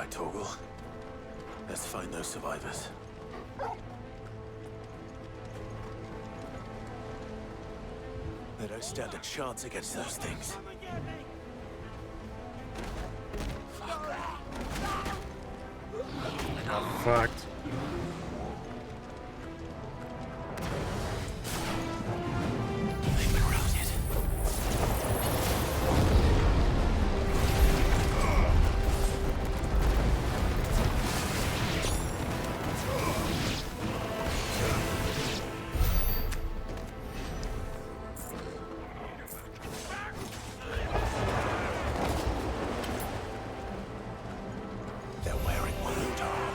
right, Torgal. Let's find those survivors. They don't stand a chance against those things. Fucked. They've been routed. They're wearing wound armor.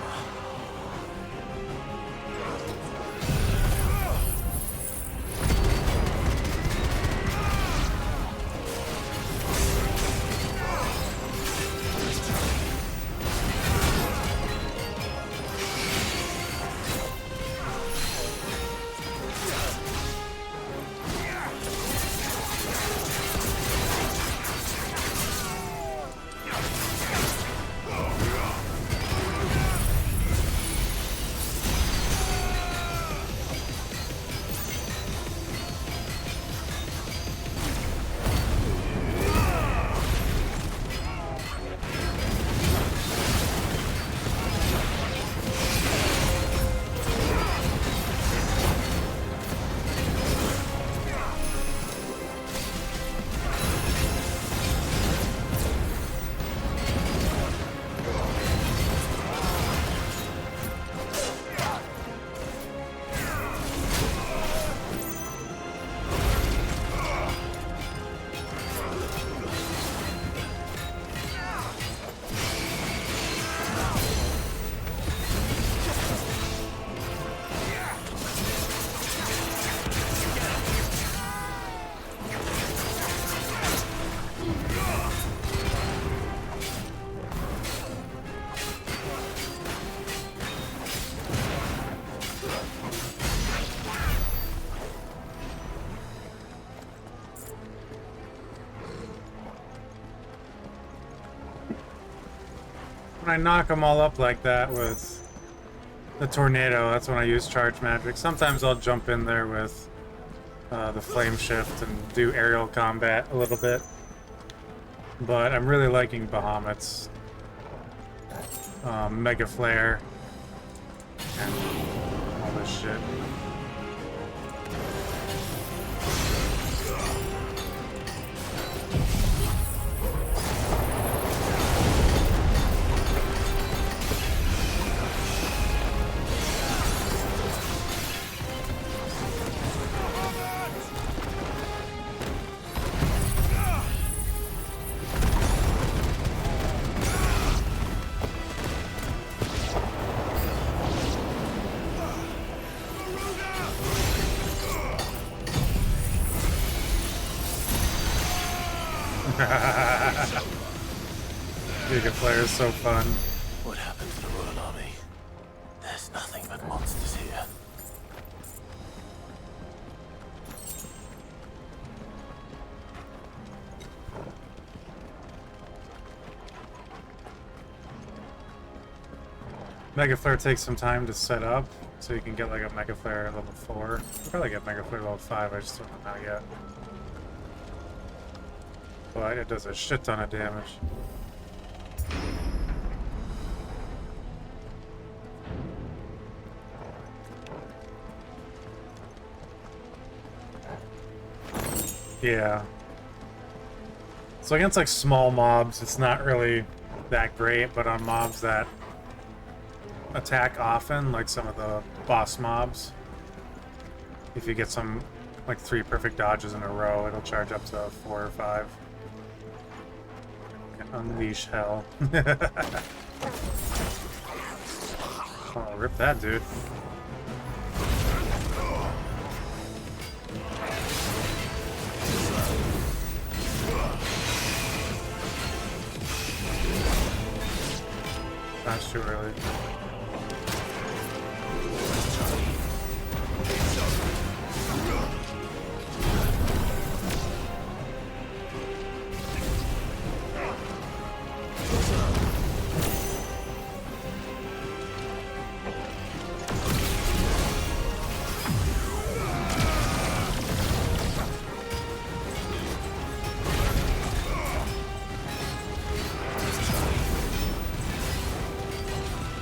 When I knock them all up like that with the tornado, that's when I use charge magic. Sometimes I'll jump in there with the flame shift and do aerial combat a little bit. But I'm really liking Bahamut's Mega Flare and all this shit. Mega Flare is so fun. What happened to the Royal Army? There's nothing but monsters here. Mega Flare takes some time to set up, so you can get like a Mega Flare at level 4. You'll probably get Mega Flare level 5, I just don't know how yet. But it does a shit ton of damage. Yeah. So against like small mobs, it's not really that great, but on mobs that attack often, like some of the boss mobs, if you get some like 3 perfect dodges in a row, it'll charge up to 4 or 5. Can unleash hell. Oh, rip that dude. That's too early.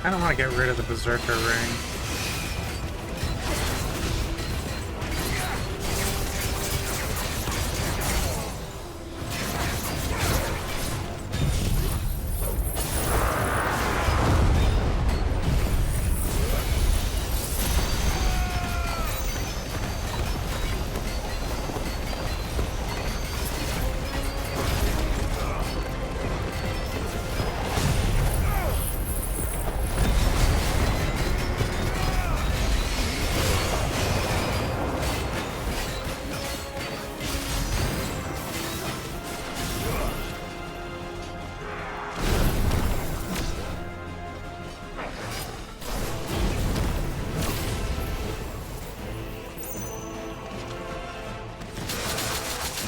I don't want to get rid of the Berserker ring.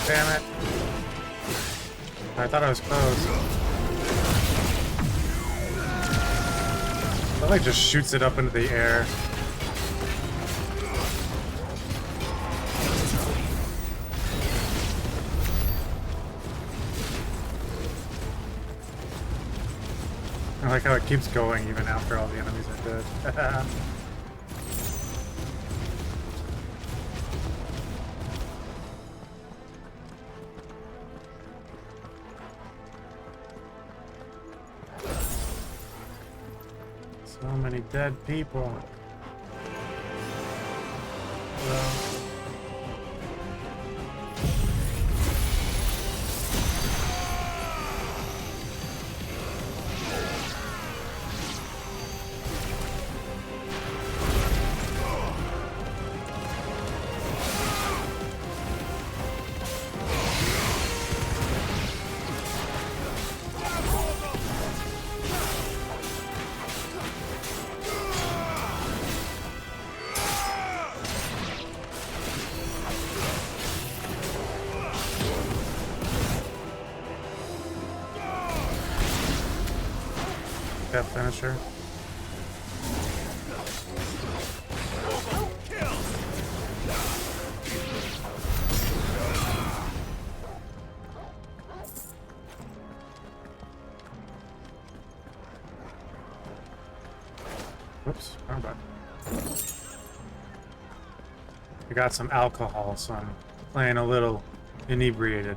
Damn it. I thought I was close. That like just shoots it up into the air. I like how it keeps going even after all the enemies are dead. So many dead people. Well, death finisher. Whoops, wrong button. I got some alcohol, so I'm playing a little inebriated.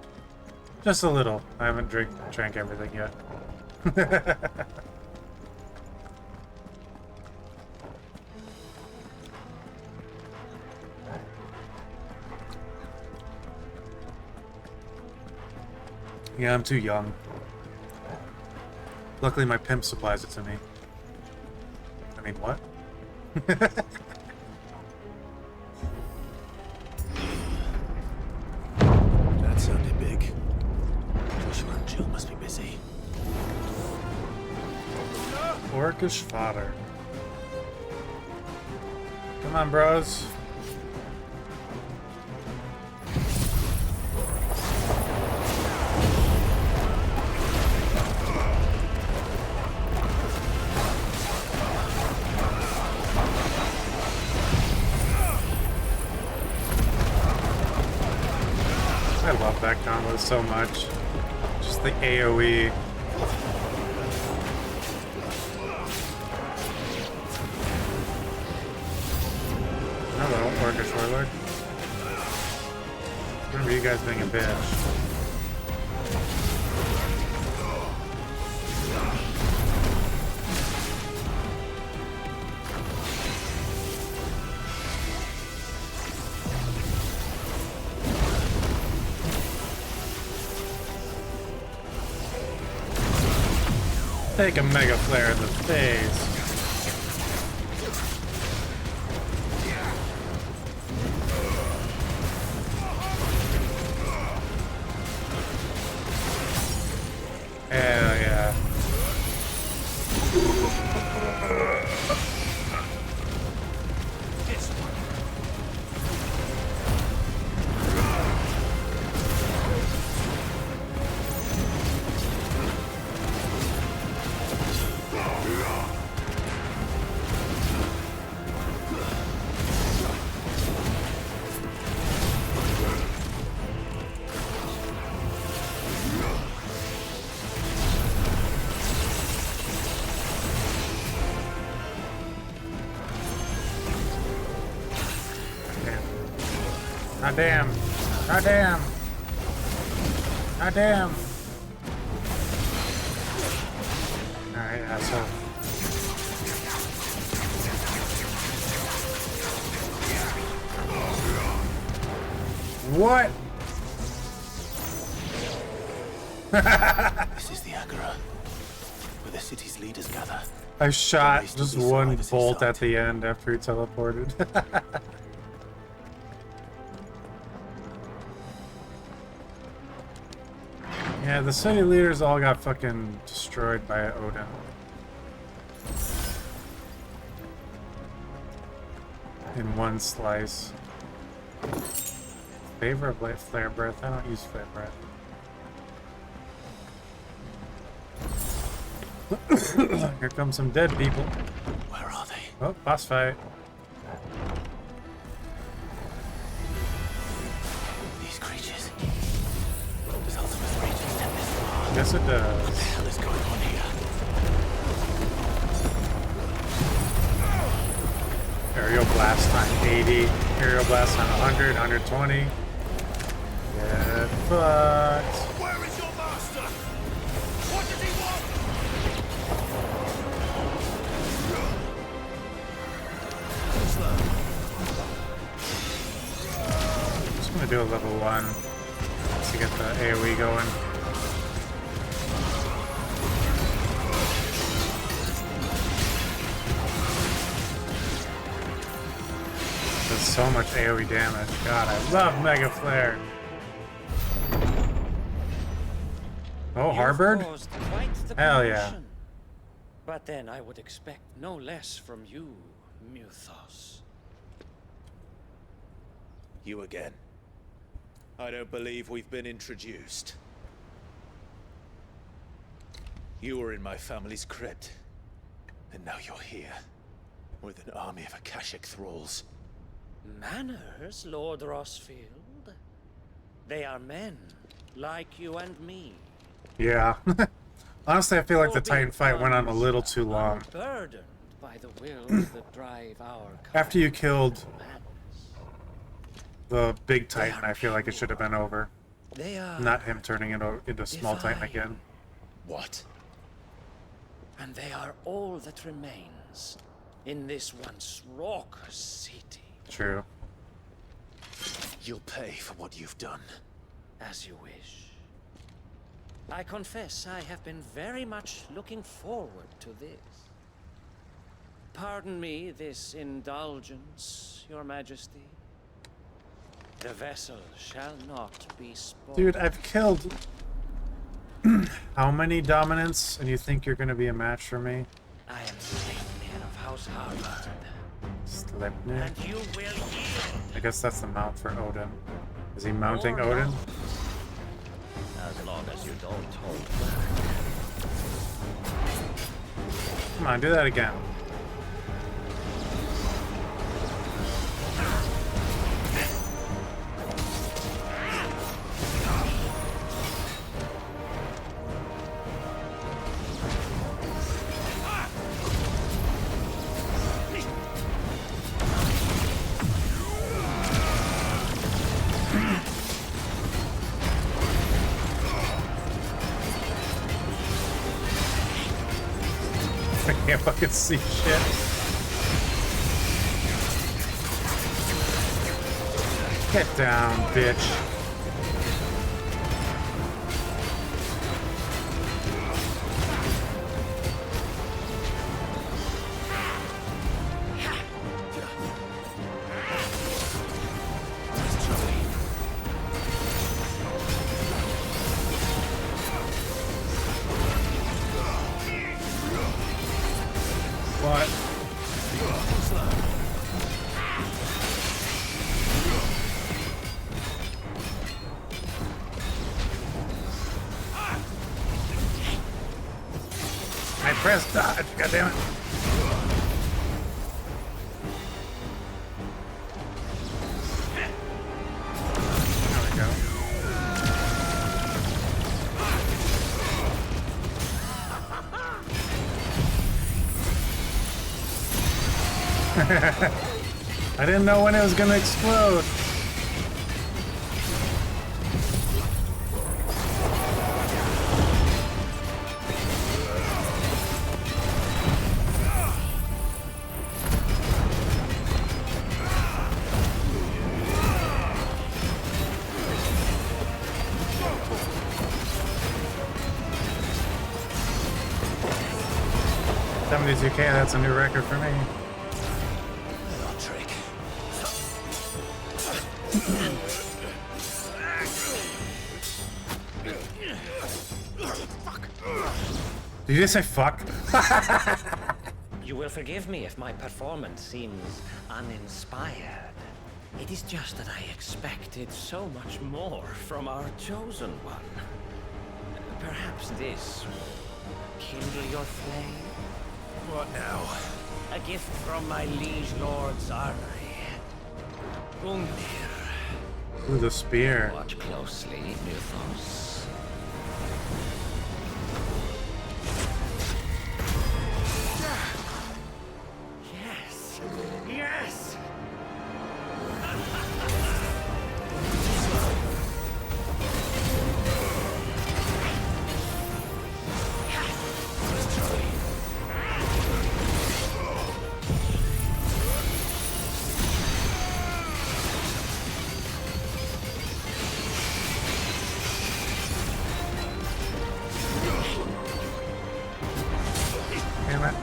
Just a little. I haven't drank everything yet. Yeah, I'm too young. Luckily, my pimp supplies it to me. I mean, what? That sounded big. Joshua and Jill must be busy. Orcish fodder. Come on, bros. I love that combo so much. Just the AoE. Hello, Orcish Warlord. Remember you guys being a bitch. Take a Mega Flare in the face. Hell yeah. God damn. God damn. God damn. Alright, asshole. What? This is the Agora, where the city's leaders gather. I shot Race to just be one survivors bolt inside. at the end after he teleported. Yeah, the city leaders all got fucking destroyed by Odin. In one slice. Favor of light flare breath. I don't use flare breath. Here come some dead people. Where are they? Oh, boss fight. These creatures. Does Ultimus Rage extend this far? Yes, it What the does. hell is going on here? Aerial blast time 80. Aerial blast time 100, 120. Get fucked. Where is your master? What does he want? Just gonna do a level 1 to get the AoE going. Does so much AoE damage. God, I love Mega Flare. Oh, Harbored? Caused quite the Hell yeah. commotion. But then I would expect no less from you, Muthos. You again. I don't believe we've been introduced. You were in my family's crypt. And now you're here. With an army of Akashic thralls. Manners, Lord Rossfield? They are men, like you and me. Yeah. Honestly, I feel like the Albeit Titan fight went on a little too long. Unburdened by the wills that drive our After you kind killed to madness. the big Titan, I feel like it should have been over. They are Not him turning it into small Titan divine. again. What? And they are all that remains in this once raucous city, True. You'll pay for what you've done. as you wish. I confess I have been very much looking forward to this. Pardon me this indulgence, Your Majesty. The vessel shall not be spoiled. Dude, I've killed how many dominants, and you think you're gonna be a match for me? I am Sleipnir of House Harvard, Sleipnir? and you will yield. I guess that's the mount for Odin. Is he mounting Or Odin? not. As long as you don't hold back. Come on, do that again. I can't fucking see shit. Get down, bitch. What? I pressed dodge, goddammit. There we go. I didn't know when it was gonna explode. 72K, that's a new record for me. Little trick. Did you just say fuck? You will forgive me if my performance seems uninspired. It is just that I expected so much more from our chosen one. Perhaps this will kindle your flame? What now? A gift from my liege lord Zarnai. Gungnir. Ooh, the spear. Watch closely, Mythos. Yes! Yes! Damn it.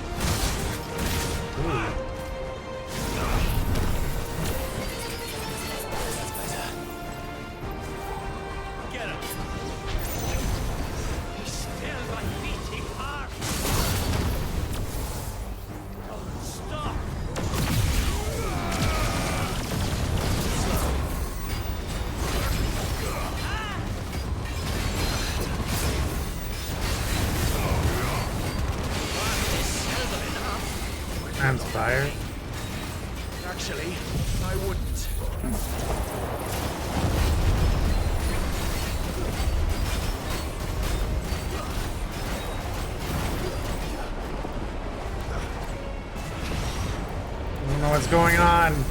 Ooh. Get him! He's still my beating heart! Oh, stop! I'm inspired. Actually, I wouldn't. I don't know what's going on.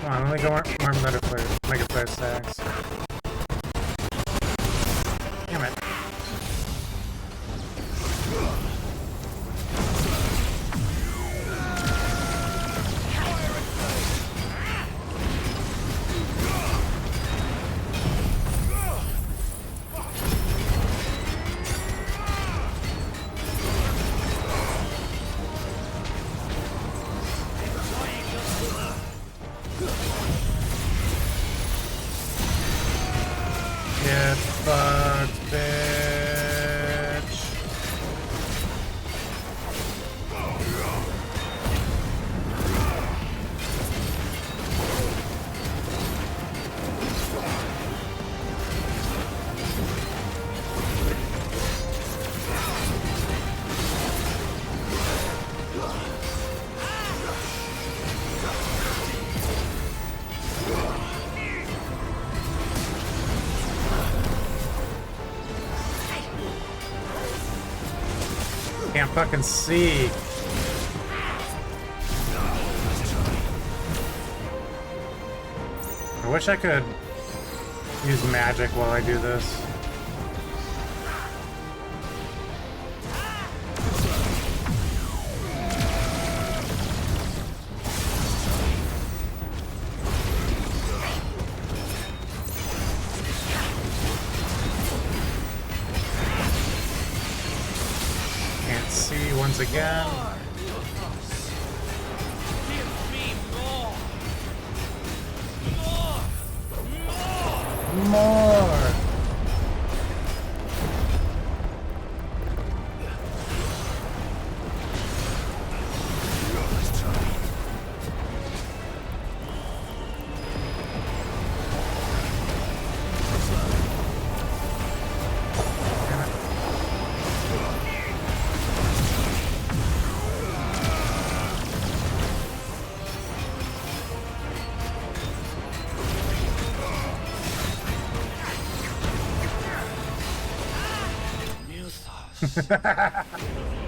Come on, let me go more Mega Flare stacks. Damn it. Get fucked, bitch. Can't fucking see. I wish I could use magic while I do this. Can't see once again. Give me more! More! More.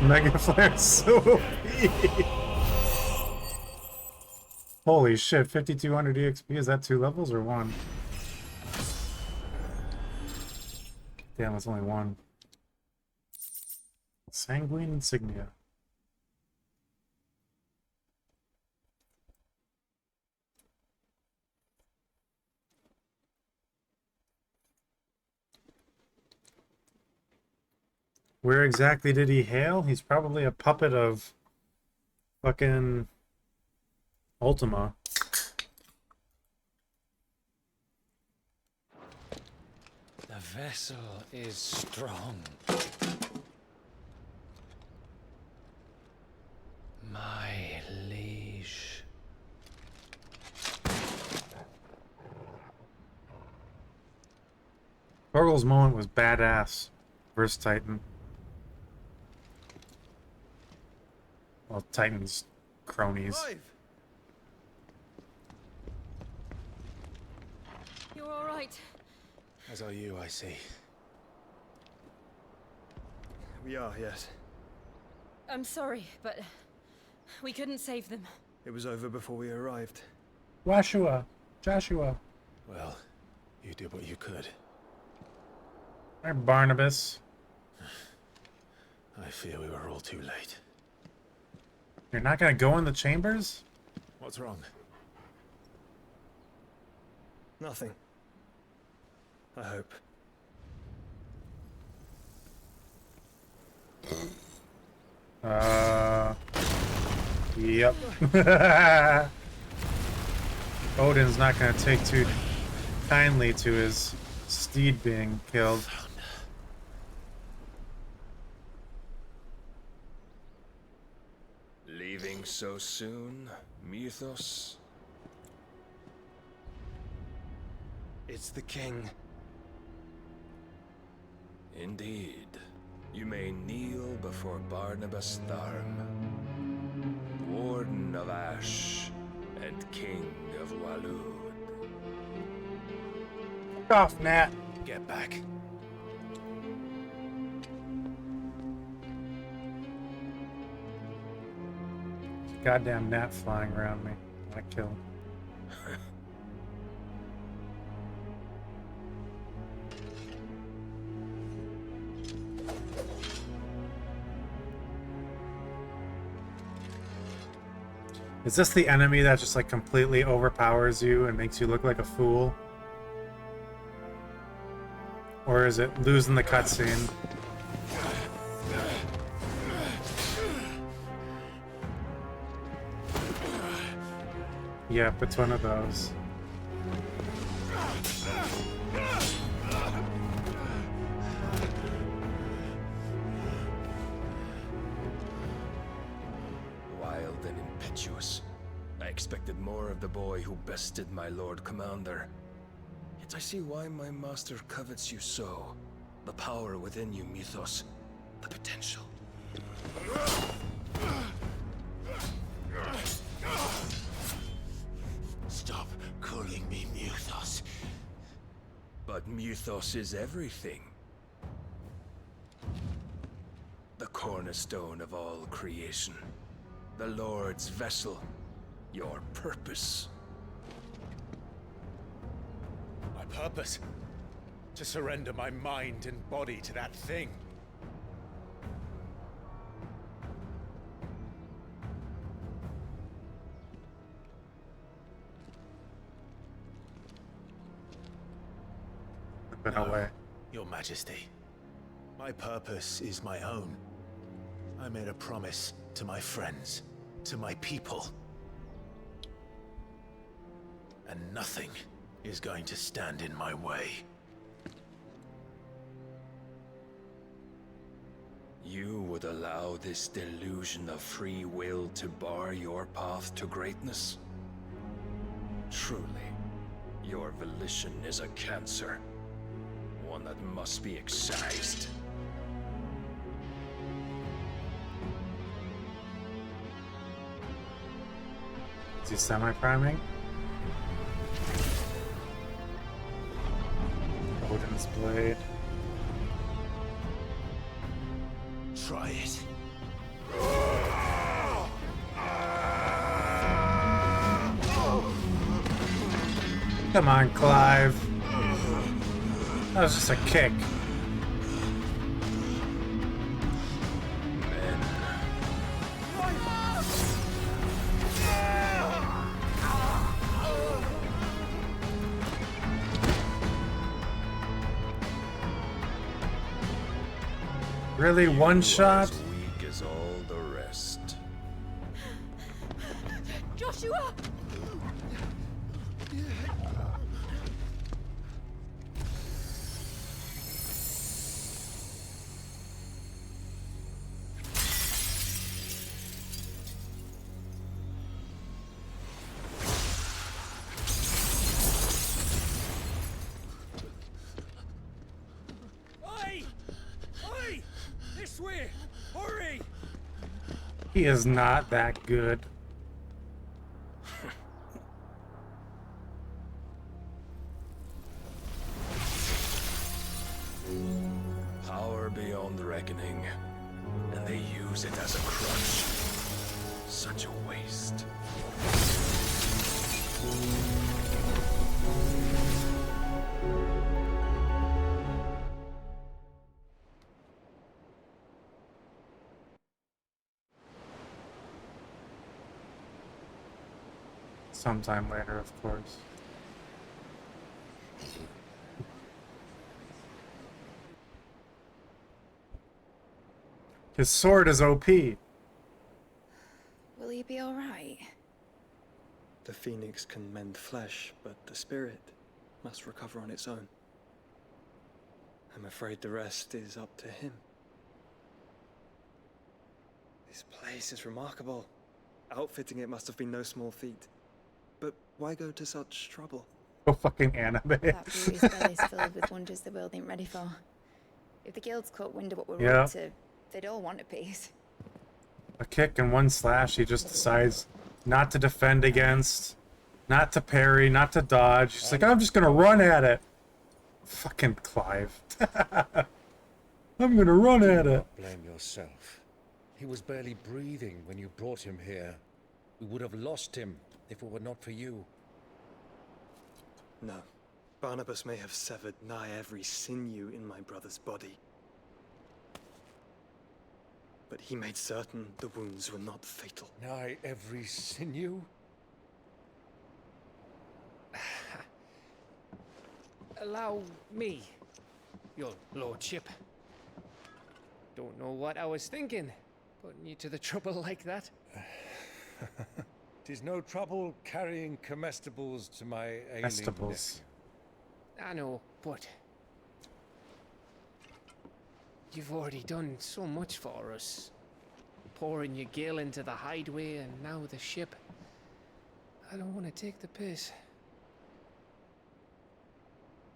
Mega Flare is so OP. Holy shit, 5200 EXP, is that 2 levels or 1? Damn, it's only one. Sanguine insignia. Where exactly did he hail? He's probably a puppet of fucking Ultima. The vessel is strong. My liege. Torgal's moment was badass versus Titan. Well, Titan's cronies. You're all right. As are you, I see. We are, yes. I'm sorry, but we couldn't save them. It was over before we arrived. Joshua. Well, you did what you could. Hi, Barnabas. I fear we were all too late. You're not gonna go in the chambers? What's wrong? Nothing. I hope. Yep. Odin's not gonna take too kindly to his steed being killed. Leaving so soon, Mythos? It's the king. Indeed. You may kneel before Barnabas Tharm, Warden of Ash and King of Waloed. Fuck off, Nat. Get back. Goddamn gnat flying around me. I kill him. Is this the enemy that just like completely overpowers you and makes you look like a fool? Or is it losing the cutscene? Yep, it's one of those. Wild and impetuous. I expected more of the boy who bested my Lord Commander. Yet I see why my master covets you so. The power within you, Mythos. The potential. Stop calling me Mythos. But Mythos is everything. The cornerstone of all creation. The Lord's vessel. Your purpose. My purpose? To surrender my mind and body to that thing. Been away. Your Majesty. My purpose is my own. I made a promise to my friends, to my people. And nothing is going to stand in my way. You would allow this delusion of free will to bar your path to greatness? Truly, your volition is a cancer. One that must be excised. Is he semi-priming? Odin's blade. Try it. Come on, Clive. That was just a kick. Really, one You are shot? as weak as all the rest. Joshua! Oi! Oi! This way! Hurry! He is not that good. Power beyond reckoning, and they use it as a crutch. Such a waste. Sometime later, of course. His sword is OP. Will he be alright? The phoenix can mend flesh, but the spirit must recover on its own. I'm afraid the rest is up to him. This place is remarkable. Outfitting it must have been no small feat. But why go to such trouble? Go fucking anime. That brewery's belly's filled with wonders the world ain't ready for. If the guilds caught wind of what we're Yeah. up to, they'd all want a piece. A kick and one slash, he just decides not to defend against, not to parry, not to dodge. He's like, I'm just gonna run at it. Fucking Clive. I'm gonna run at it. Blame yourself. He was barely breathing when you brought him here. We would have lost him if it were not for you. No. Barnabas may have severed nigh every sinew in my brother's body. But he made certain the wounds were not fatal. Nigh every sinew? Allow me, your lordship. Don't know what I was thinking, putting you to the trouble like that. Tis no trouble carrying comestibles to my ailing Festivals. I know, but you've already done so much for us. Pouring your gale into the hideaway and now the ship. I don't want to take the piss.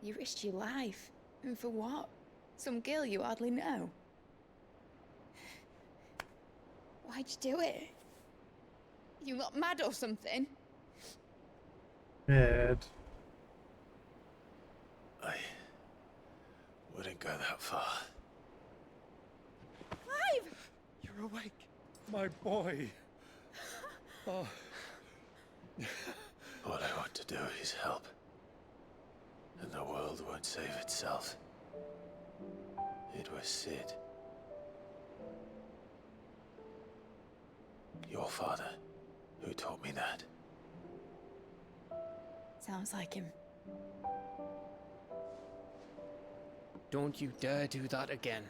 You risked your life. And for what? Some girl you hardly know. Why'd you do it? You not mad or something? Mid. I wouldn't go that far. Clive! You're awake, my boy. Oh, All I want to do is help. And the world won't save itself. It was Sid. Your father, who taught me that. Sounds like him. Don't you dare do that again.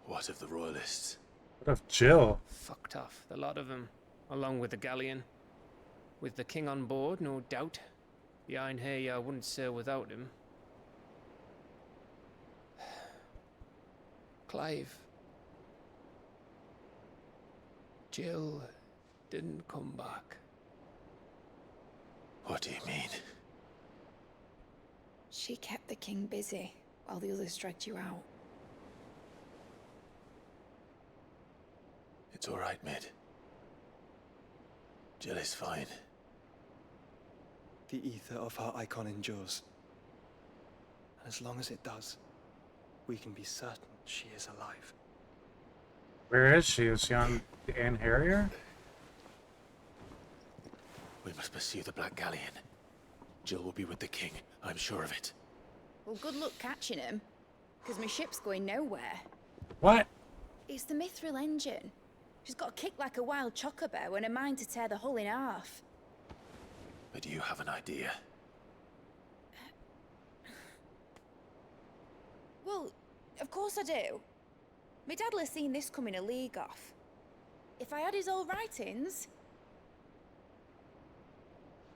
What of the Royalists? What of Jill? Fucked off, the lot of them, along with the galleon. With the king on board, no doubt. Behind here, I wouldn't sail without him. Clive. Jill didn't come back. What do you mean? She kept the king busy while the others dragged you out. It's all right, Mid. Jill is fine. The ether of her icon endures. And as long as it does, we can be certain she is alive. Where is she? Is she on the Anne Harrier? We must pursue the Black Galleon. Jill will be with the king, I'm sure of it. Well, good luck catching him, because my ship's going nowhere. What? It's the Mithril engine. She's got a kick like a wild chocobo and a mind to tear the hull in half. But do you have an idea? Well, course I do. My dad'll have seen this coming a league off. If I had his old writings...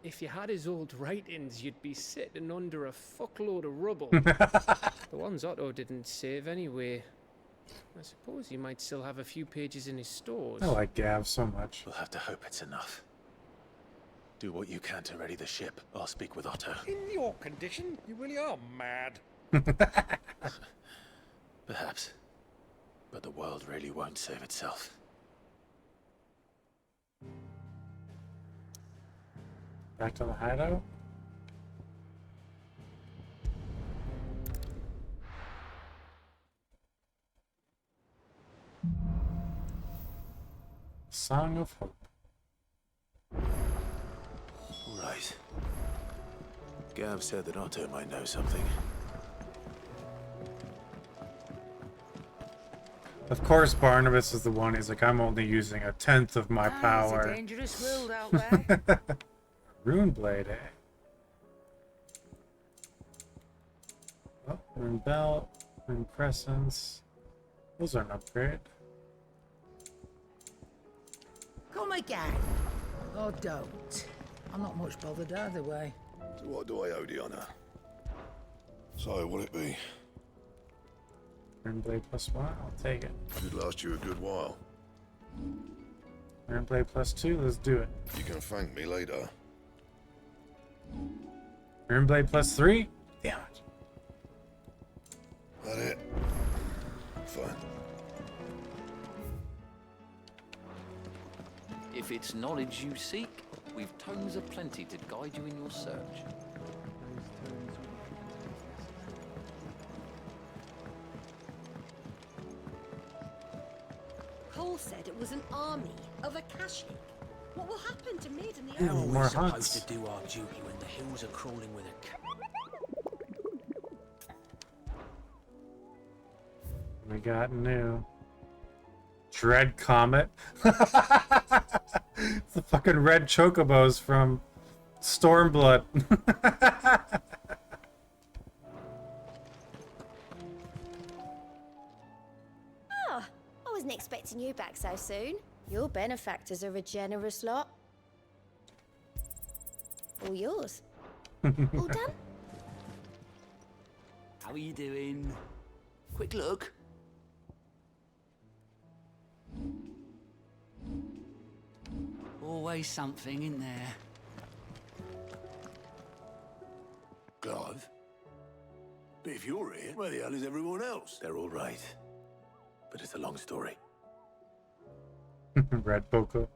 If you had his old writings, you'd be sitting under a fuckload of rubble. The ones Otto didn't save anyway. I suppose he might still have a few pages in his stores. I like Gav so much. We'll have to hope it's enough. Do what you can to ready the ship. I'll speak with Otto. In your condition, you really are mad. Perhaps. But the world really won't save itself. Back to the hideout. Song of Hope. Right. Gav said that Otto might know something. Of course, Barnabas is the one. He's like, I'm only using 1/10 of my power. It's a dangerous world out there. Runeblade, eh? Oh, Rune Belt, Rune Crescents. Those are an upgrade. Come again. Or don't. I'm not much bothered either way. So what do I owe the honor? So will it be? Runeblade +1, I'll take it. Should last you a good while. Runeblade +2, let's do it. You can thank me later. Runeblade +3? Damn it. That it? Fine. If it's knowledge you seek, we've tomes aplenty to guide you in your search. Cole said it was an army of Akashic. What will happen to Mid and the Ooh, others? more supposed hunts. to do our duty when the hills are crawling with a We got new. Dread Comet. It's the fucking red chocobos from Stormblood. Oh, I wasn't expecting you back so soon. Your benefactors are a generous lot. All yours. All done? How are you doing? Quick look. Always something in there. Clive? But if you're here, where the hell is everyone else? They're all right. But it's a long story. Red Poco.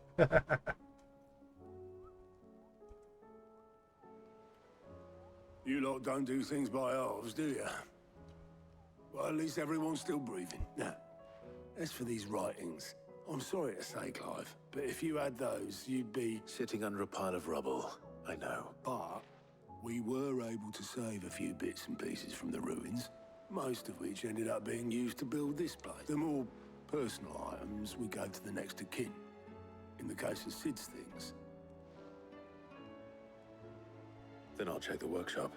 You lot don't do things by halves, do you? Well, at least everyone's still breathing. Now, as for these writings, I'm sorry to say, Clive, but if you had those, you'd be... Sitting under a pile of rubble, I know. But we were able to save a few bits and pieces from the ruins, most of which ended up being used to build this place. The more personal items we gave to the next of kin. In the case of Sid's things. Then I'll check the workshop.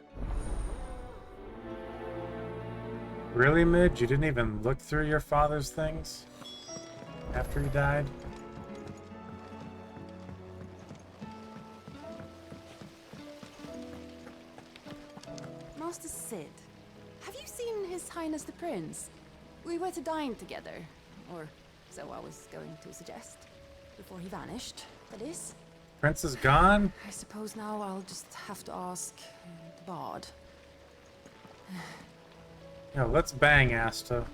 Really, Midge? You didn't even look through your father's things after he died? Master Sid, have you seen His Highness the Prince? We were to dine together, or so I was going to suggest, before he vanished, that is. Prince is gone? I suppose now I'll just have to ask the Bard. Yeah, let's bang, Asta.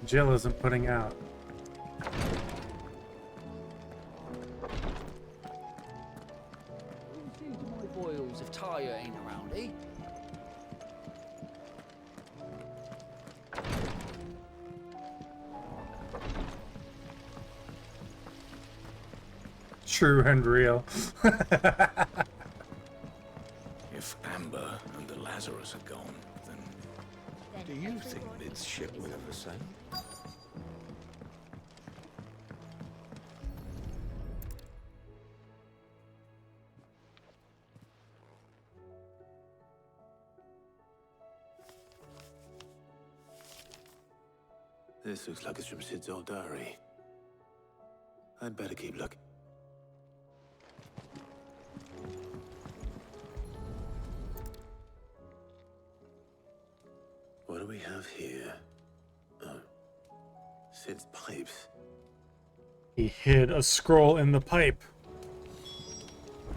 Jill isn't putting out. Who's these my boils if Tyre ain't around, eh? True and real. If Amber and the Lazarus are gone, then do you think Mid's ship will ever sail? This looks like it's from Sid's old diary. I'd better keep looking. What do we have here? Oh. Sid's pipes. He hid a scroll in the pipe.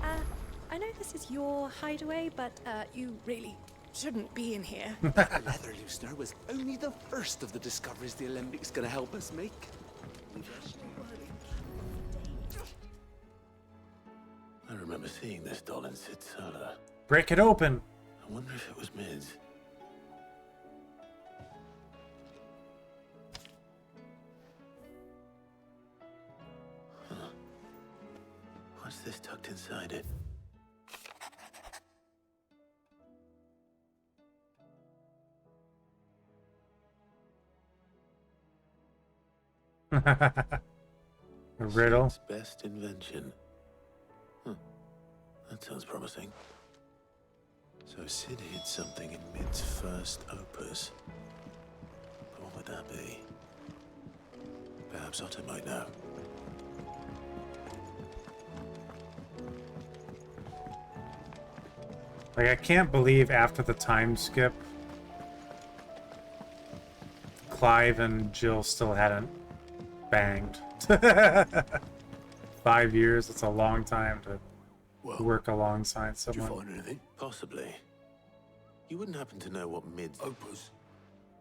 I know this is your hideaway, but you really shouldn't be in here. The leather loosener was only the first of the discoveries the Alembic's gonna help us make. I remember seeing this doll in Sid's cellar. Break it open. I wonder if it was Mid's. Huh. What's this tucked inside it? A riddle. Sid's best invention. That sounds promising. So Sid hid something in Mid's first opus. But what would that be? Perhaps Otto might know. Like, I can't believe after the time skip, Clive and Jill still hadn't banged. 5 years, it's a long time to work alongside someone. Did you find anything? Possibly. You wouldn't happen to know what Mid's opus?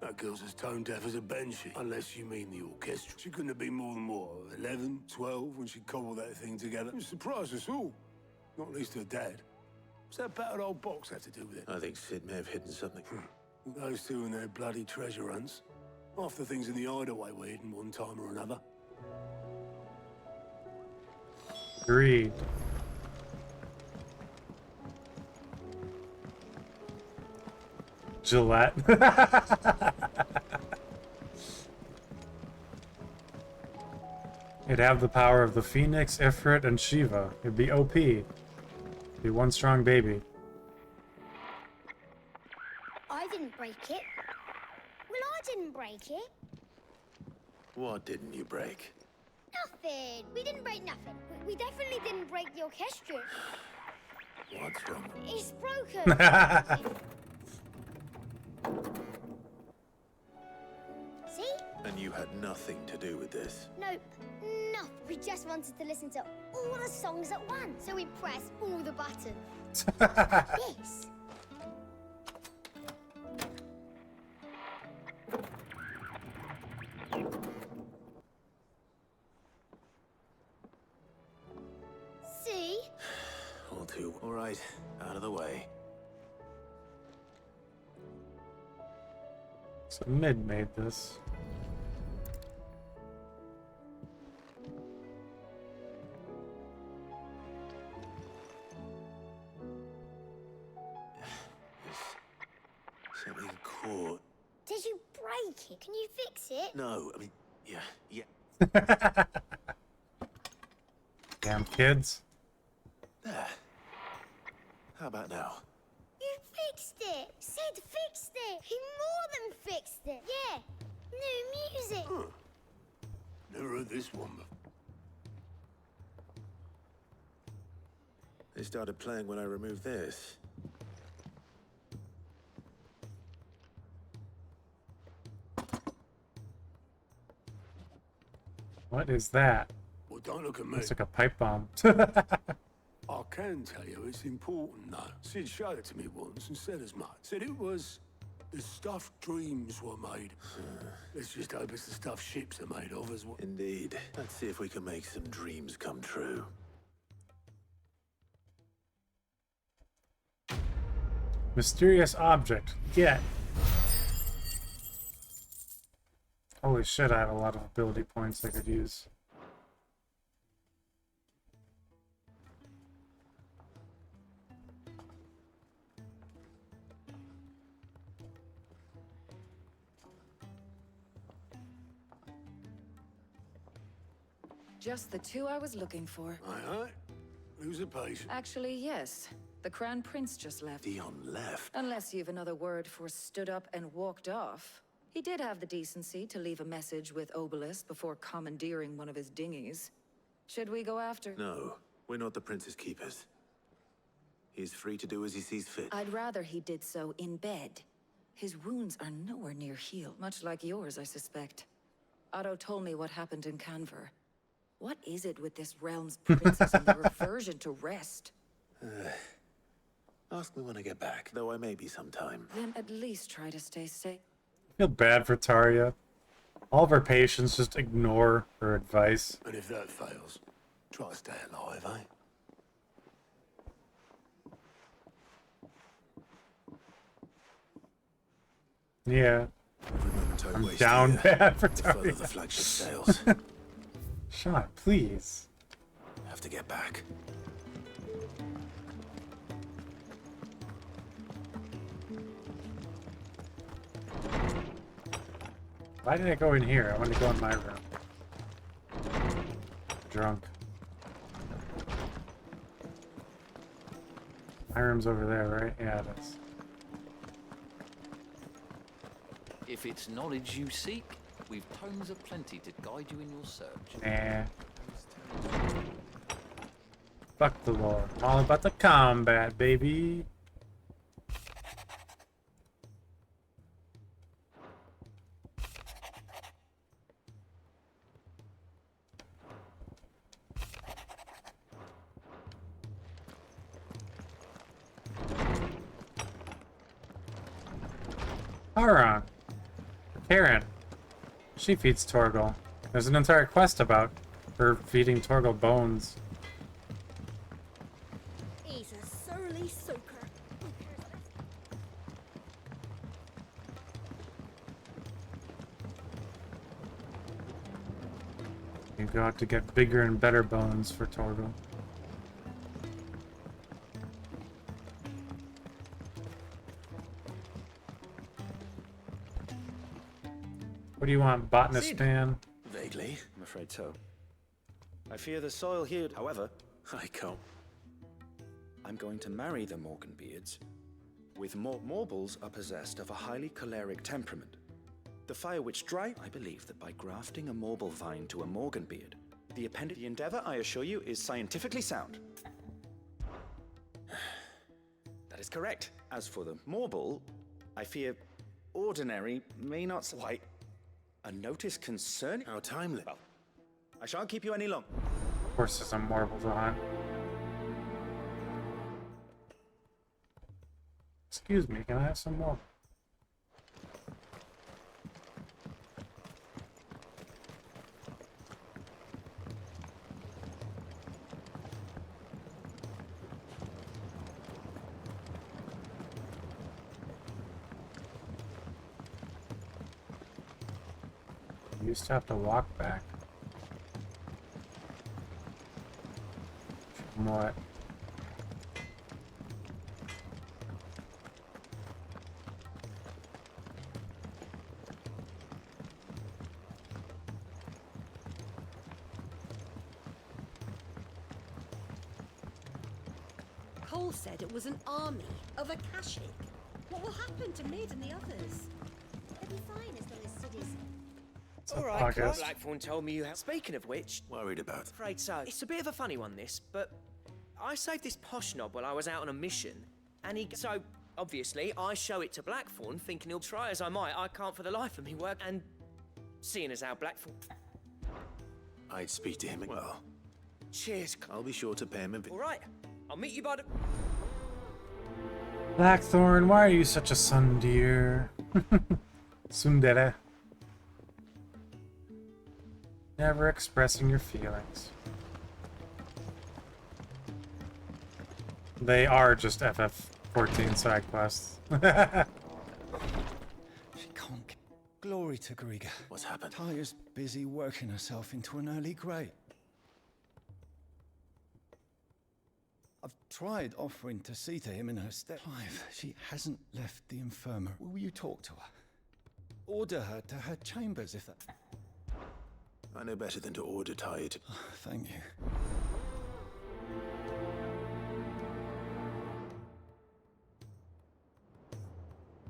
That girl's as tone deaf as a banshee, unless you mean the orchestra. She couldn't have been more than, what, 11, 12 when she cobbled that thing together? It surprised us all. Not least her dad. What's that battered old box had to do with it? I think Sid may have hidden something. Those two and their bloody treasure hunts. Half the things in the hideaway were hidden one time or another. Agreed. Gillette. It'd have the power of the Phoenix, Ifrit, and Shiva. It'd be OP. Be one strong baby. I didn't break it. Well, I didn't break it. What didn't you break? Nothing. We didn't break nothing. We definitely didn't break the orchestra. What's wrong? It's broken. See? And you had nothing to do with this. Nope. Nothing. We just wanted to listen to all the songs at once. So we pressed all the buttons. Yes. See? All too. All right. Out of the way. So Mid made this. Something caught. Did you break it? Can you fix it? No, I mean, yeah. Damn kids. There. How about now? You fixed it! Sid fixed it! He more than fixed it! Yeah! New music! Huh. Never heard this one before. They started playing when I removed this. What is that? Well, don't look at me. Looks like a pipe bomb. I can tell you it's important, though. Sid showed it to me once and said as much. Said it was the stuff dreams were made. Let's just hope it's the stuff ships are made of as well. Indeed. Let's see if we can make some dreams come true. Mysterious object. Get. Holy shit, I have a lot of ability points I could use. Just the two I was looking for. Aye. Who's the patient? Actually, yes. The Crown Prince just left. Dion left? Unless you've another word for stood up and walked off. He did have the decency to leave a message with Obelisk before commandeering one of his dinghies. Should we go after? No, we're not the Prince's keepers. He's free to do as he sees fit. I'd rather he did so in bed. His wounds are nowhere near healed, much like yours, I suspect. Otto told me what happened in Canver. What is it with this realm's princes and their aversion to rest? Ask me when I get back, though I may be sometime. Then at least try to stay safe. I feel bad for Tarja. All of her patients just ignore her advice. And if that fails, try to stay alive, eh? Yeah. Every moment I I'm waste down here, bad for the further Tarja. the flagship sails. Sean, please. Have to get back. Why did I go in here? I wanted to go in my room. Drunk. My room's over there, right? Yeah, it is. If it's knowledge you seek, we've tomes aplenty to guide you in your search. Nah. Fuck the lore. I'm all about the combat, baby. Haran. Karen. She feeds Torgal. There's an entire quest about her feeding Torgal bones. He's a surly soaker. You got to get bigger and better bones for Torgal. What do you want, botanist Sid. man? Vaguely. I'm afraid so. I fear the soil here, however. I can't. I'm going to marry the Morganbeards. With Morbles are possessed of a highly choleric temperament. The Fire Witch Dry, I believe that by grafting a Morble vine to a Morganbeard, the endeavor, I assure you, is scientifically sound. That is correct. As for the Morble, I fear ordinary may not quite. A notice concerning how timely. Well, I shan't keep you any longer. Of course, there's a marble to hunt. Excuse me, can I have some more? You used to have to walk back. From what? Cole said it was an army of Akashic. What will happen to Mid and the others? They'll be fine as long as Sid is. All Alright, Blackthorn told me you have. Speaking of which, worried about. Afraid so. It's a bit of a funny one, this, but I saved this posh knob while I was out on a mission, and so obviously I show it to Blackthorn, thinking he'll try as I might. I can't for the life of me work, and seeing as how Blackthorn. I'd speak to him. Well, cheers. I'll be sure to pay him a All right, I'll meet you by the. Blackthorn, why are you such a sun deer? Tsundere. Never expressing your feelings. They are just FF14 side quests. She can't. Glory to Griga. What's happened? Taya's busy working herself into an early grave. I've tried offering to see to him in her stead. Clive, she hasn't left the infirmary. Will you talk to her? Order her to her chambers if that... I know better than to order Taya to... Thank you.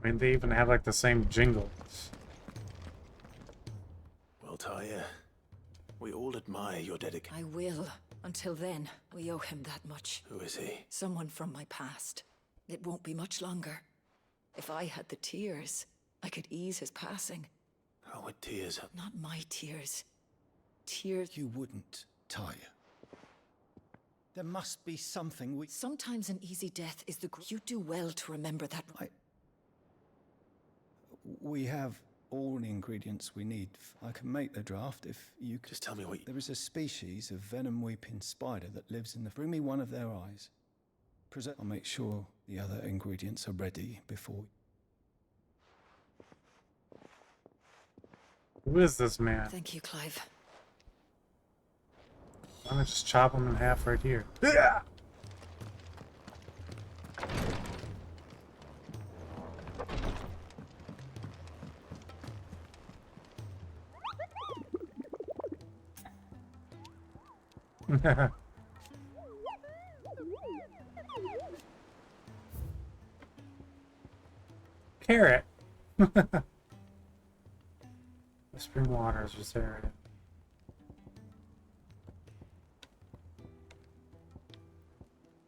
I mean, they even have like the same jingles. Tyre. We all admire your dedication. I will. Until then, we owe him that much. Who is he? Someone from my past. It won't be much longer. If I had the tears, I could ease his passing. How would tears... Not my tears. Tears... You wouldn't, Tyre. There must be something we... Sometimes an easy death is the... You do well to remember that. We have all the ingredients we need. I can make the draft if you... Just tell me what... There is a species of venom-weeping spider that lives in the... Bring me one of their eyes. I'll make sure the other ingredients are ready before... Who is this man? Thank you, Clive. I'm gonna just chop him in half right here. Yeah! Carrot. Whispering Waters was there.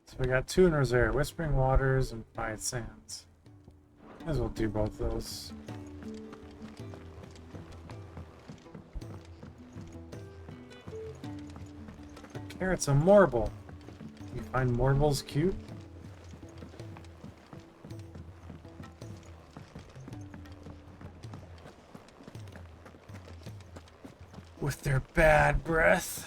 So we got two in Rosaria, Whispering Waters and Quiet Sands. Might as well do both those. Carrot's a Morble. You find Morbles cute? With their bad breath.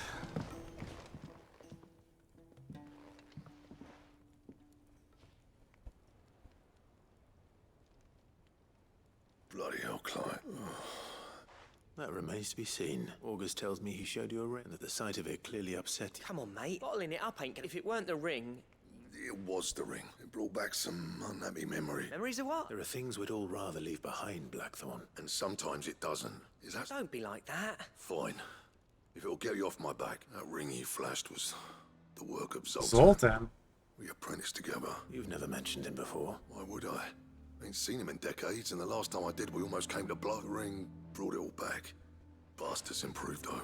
Bloody hell, Clive. That remains to be seen. August tells me he showed you a ring, and that the sight of it clearly upset you. Come on, mate. Bottling it up ain't gonna... If it weren't the ring... It was the ring. It brought back some unhappy memory. Memories of what? There are things we'd all rather leave behind, Blackthorn. And sometimes it doesn't. Is that... Don't be like that. Fine. If it'll get you off my back. That ring you flashed was the work of Zoltan. Zoltan? We apprenticed together. You've never mentioned him before. Why would I? Ain't seen him in decades, and the last time I did, we almost came to blood. The ring brought it all back. Bastard's improved, though.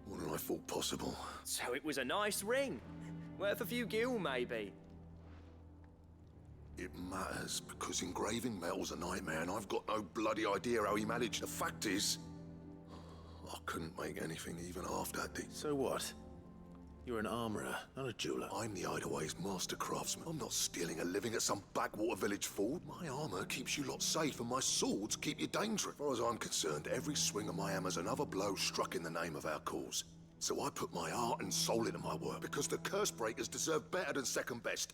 More than I thought possible. So it was a nice ring. Worth a few gil, maybe. It matters, because engraving metal's a nightmare, and I've got no bloody idea how he managed. The fact is, I couldn't make anything even half that deep. So what? You're an armorer, not a jeweler. I'm the Hideaway's master craftsman. I'm not stealing a living at some backwater village ford. My armor keeps you lot safe, and my swords keep you dangerous. As far as I'm concerned, every swing of my hammer's another blow struck in the name of our cause. So I put my heart and soul into my work, because the Cursebreakers deserve better than second best.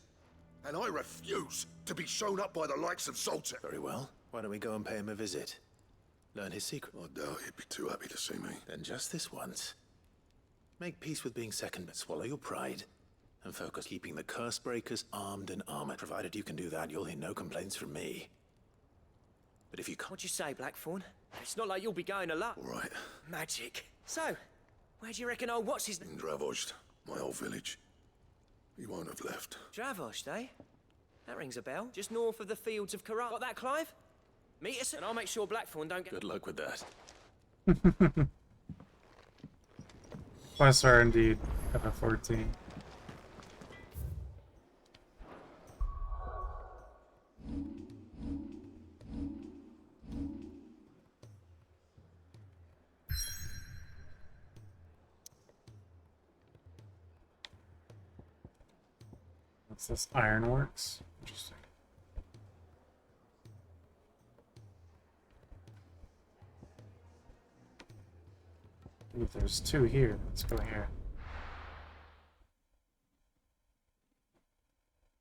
And I refuse to be shown up by the likes of Zoltan. Very well. Why don't we go and pay him a visit? Learn his secret. I doubt he'd be too happy to see me. Then just this once. Make peace with being second, but swallow your pride and focus keeping the Cursebreakers armed and armored. Provided you can do that, you'll hear no complaints from me. But if you can't... What'd you say, Blackthorn? It's not like you'll be going alone. All right. Magic. So, where do you reckon old what's his name? In Dravost, my old village. He won't have left. Dravost, eh? That rings a bell. Just north of the fields of Karat. Got that, Clive? Meet us, and I'll make sure Blackthorn don't get... Good luck with that. Quests are indeed FF14. What's this? Ironworks? Interesting. Ooh, there's two here. Let's go here.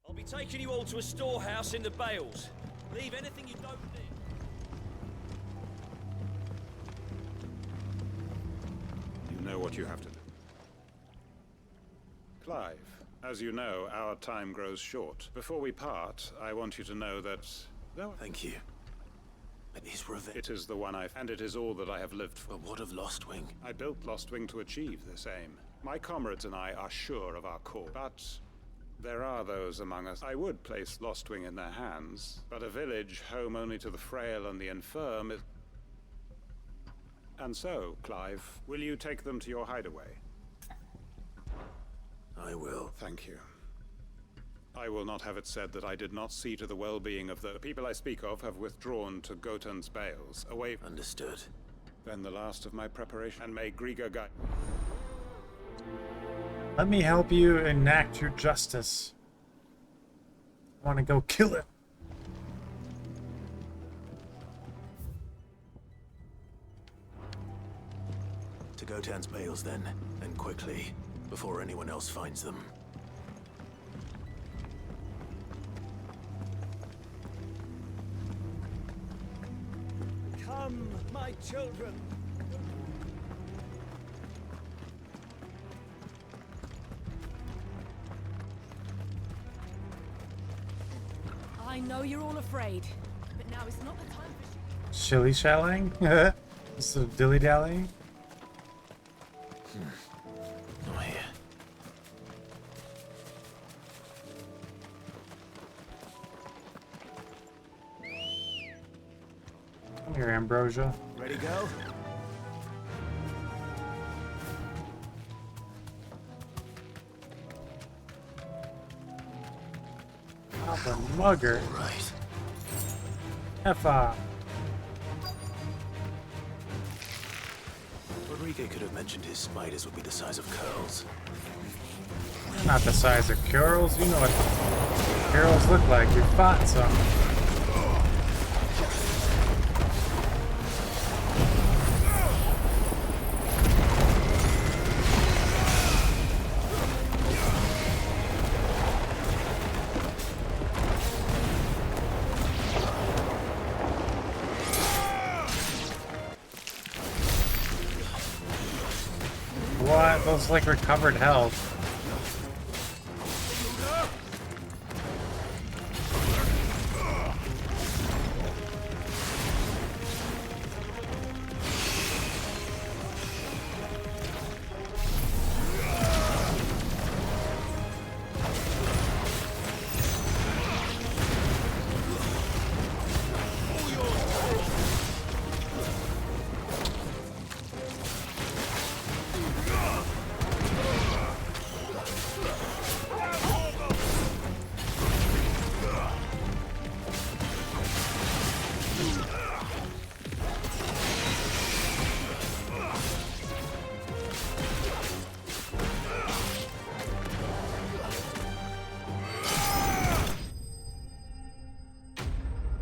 I'll be taking you all to a storehouse in the Bales. Leave anything you don't need. You know what you have to do. Clive, as you know, our time grows short. Before we part, I want you to know that... Thank you. But his revenge... It is the one and it is all that I have lived for. But what of Lostwing? I built Lostwing to achieve this aim. My comrades and I are sure of our cause. But there are those among us. I would place Lostwing in their hands, but a village home only to the frail and the infirm is... And so, Clive, will you take them to your hideaway? I will. Thank you. I will not have it said that I did not see to the well-being of the people I speak of have withdrawn to Gotan's Bales, away. Understood. Then the last of my preparation, and may Griga guide. Let me help you enact your justice. I want to go kill it. To Gotan's Bales, then, and quickly, before anyone else finds them. Come, my children. I know you're all afraid, but now is not the time for Shilly-shallying? Just a dilly-dallying? Oh, here. Come here, Ambrosia. Ready, go? Papa Mugger. Right. F-off. Rodrigo could have mentioned his spiders would be the size of curls. Not the size of Carol's. You know what Carol's look like. You fought some. What? Those like recovered health.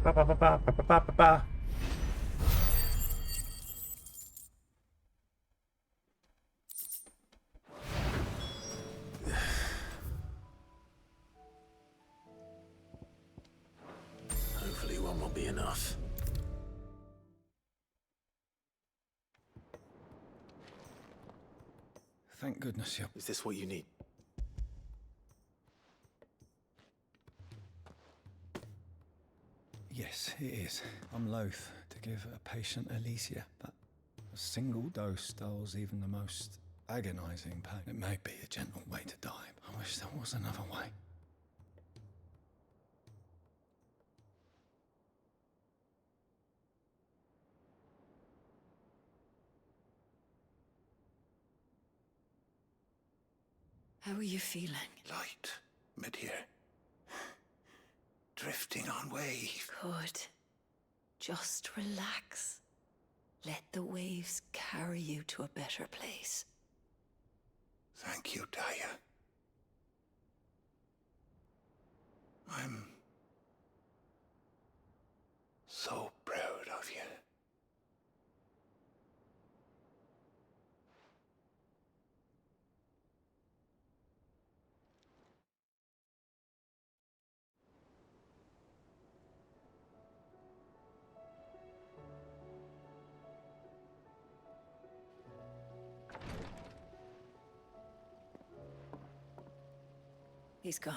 Ba ba ba ba ba ba ba ba. Hopefully one will be enough. Thank goodness you're... Is this what you need? Yes, it is. I'm loath to give a patient Alicia, but a single dose dulls even the most agonizing pain. It may be a gentle way to die. I wish there was another way. How are you feeling? Light, mid-here. Drifting on waves. Good. Just relax. Let the waves carry you to a better place. Thank you, Daya. I'm so proud of you. He's gone.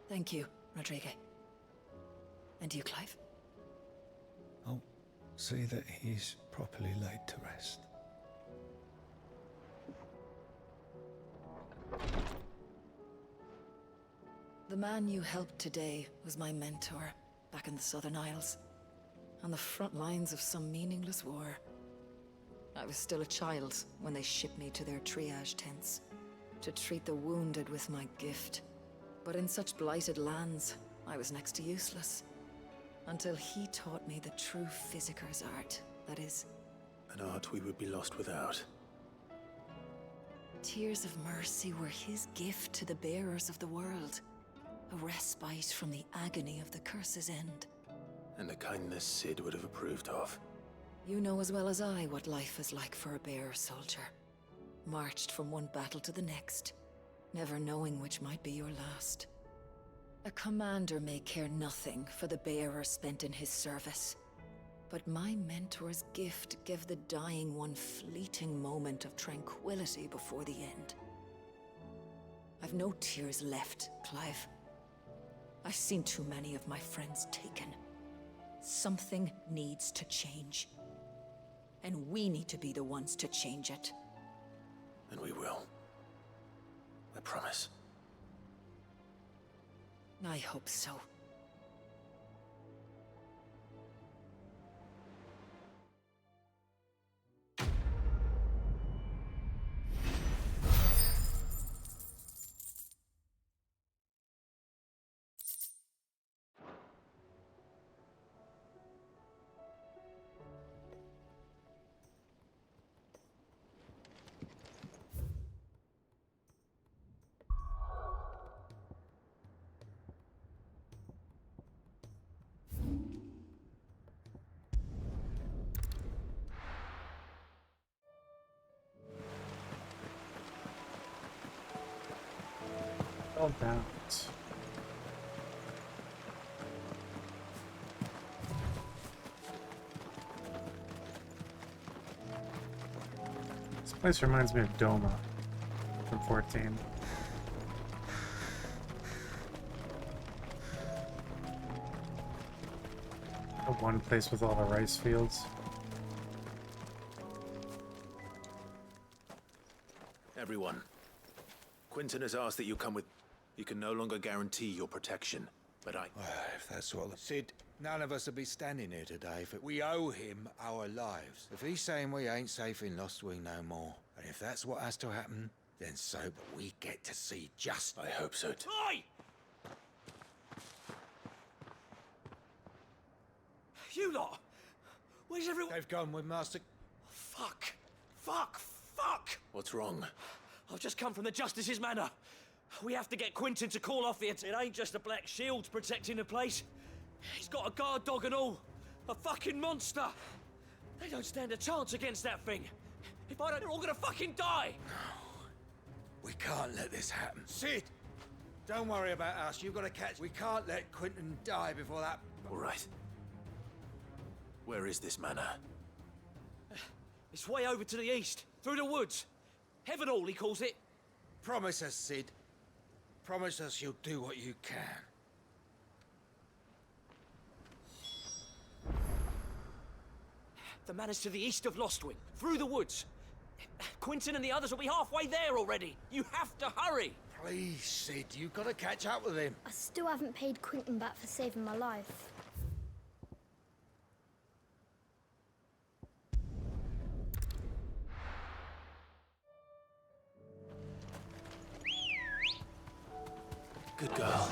Thank you, Rodrigo. And you, Clive? I'll see that he's properly laid to rest. The man you helped today was my mentor back in the Southern Isles. on the front lines of some meaningless war. I was still a child when they shipped me to their triage tents to treat the wounded with my gift. But in such blighted lands, I was next to useless. Until he taught me the true Physicker's art, that is, An art we would be lost without. Tears of mercy were his gift to the bearers of the world. A respite from the agony of the curse's end. And a kindness Cid would have approved of. You know as well as I what life is like for a bearer soldier. Marched from one battle to the next, never knowing which might be your last. A commander may care nothing for the bearer spent in his service. But my mentor's gift gave the dying one fleeting moment of tranquility before the end. I've no tears left, Clive. I've seen too many of my friends taken. Something needs to change. And we need to be the ones to change it. And we will. I promise. I hope so. All down. This place reminds me of Doma from 14. The one place with all the rice fields. Everyone. Quinton has asked that you come with... He can no longer guarantee your protection, but I... If that's what... Cid, none of us would be standing here today if we owe him our lives. If he's saying we ain't safe in Lostwing no more, and if that's what has to happen, then so, but we get to see justice. I hope so too. Oi! You lot! Where's everyone? They've gone with Master... Fuck! Fuck! Fuck! What's wrong? I've just come from the Justice's Manor. We have to get Quinton to call off here. It ain't just a black shield protecting the place. He's got a guard dog and all. A fucking monster. They don't stand a chance against that thing. If I don't, they're all gonna fucking die. We can't let this happen. Cid! Don't worry about us. You've got to catch... We can't let Quinton die before that... All right. Where is this manor? It's way over to the east, through the woods. Heavenhall, he calls it. Promise us, Cid. Promise us you'll do what you can. The manor's to the east of Lostwing, through the woods. Quinton and the others will be halfway there already. You have to hurry. Please, Cid, you've got to catch up with him. I still haven't paid Quinton back for saving my life. Good girl.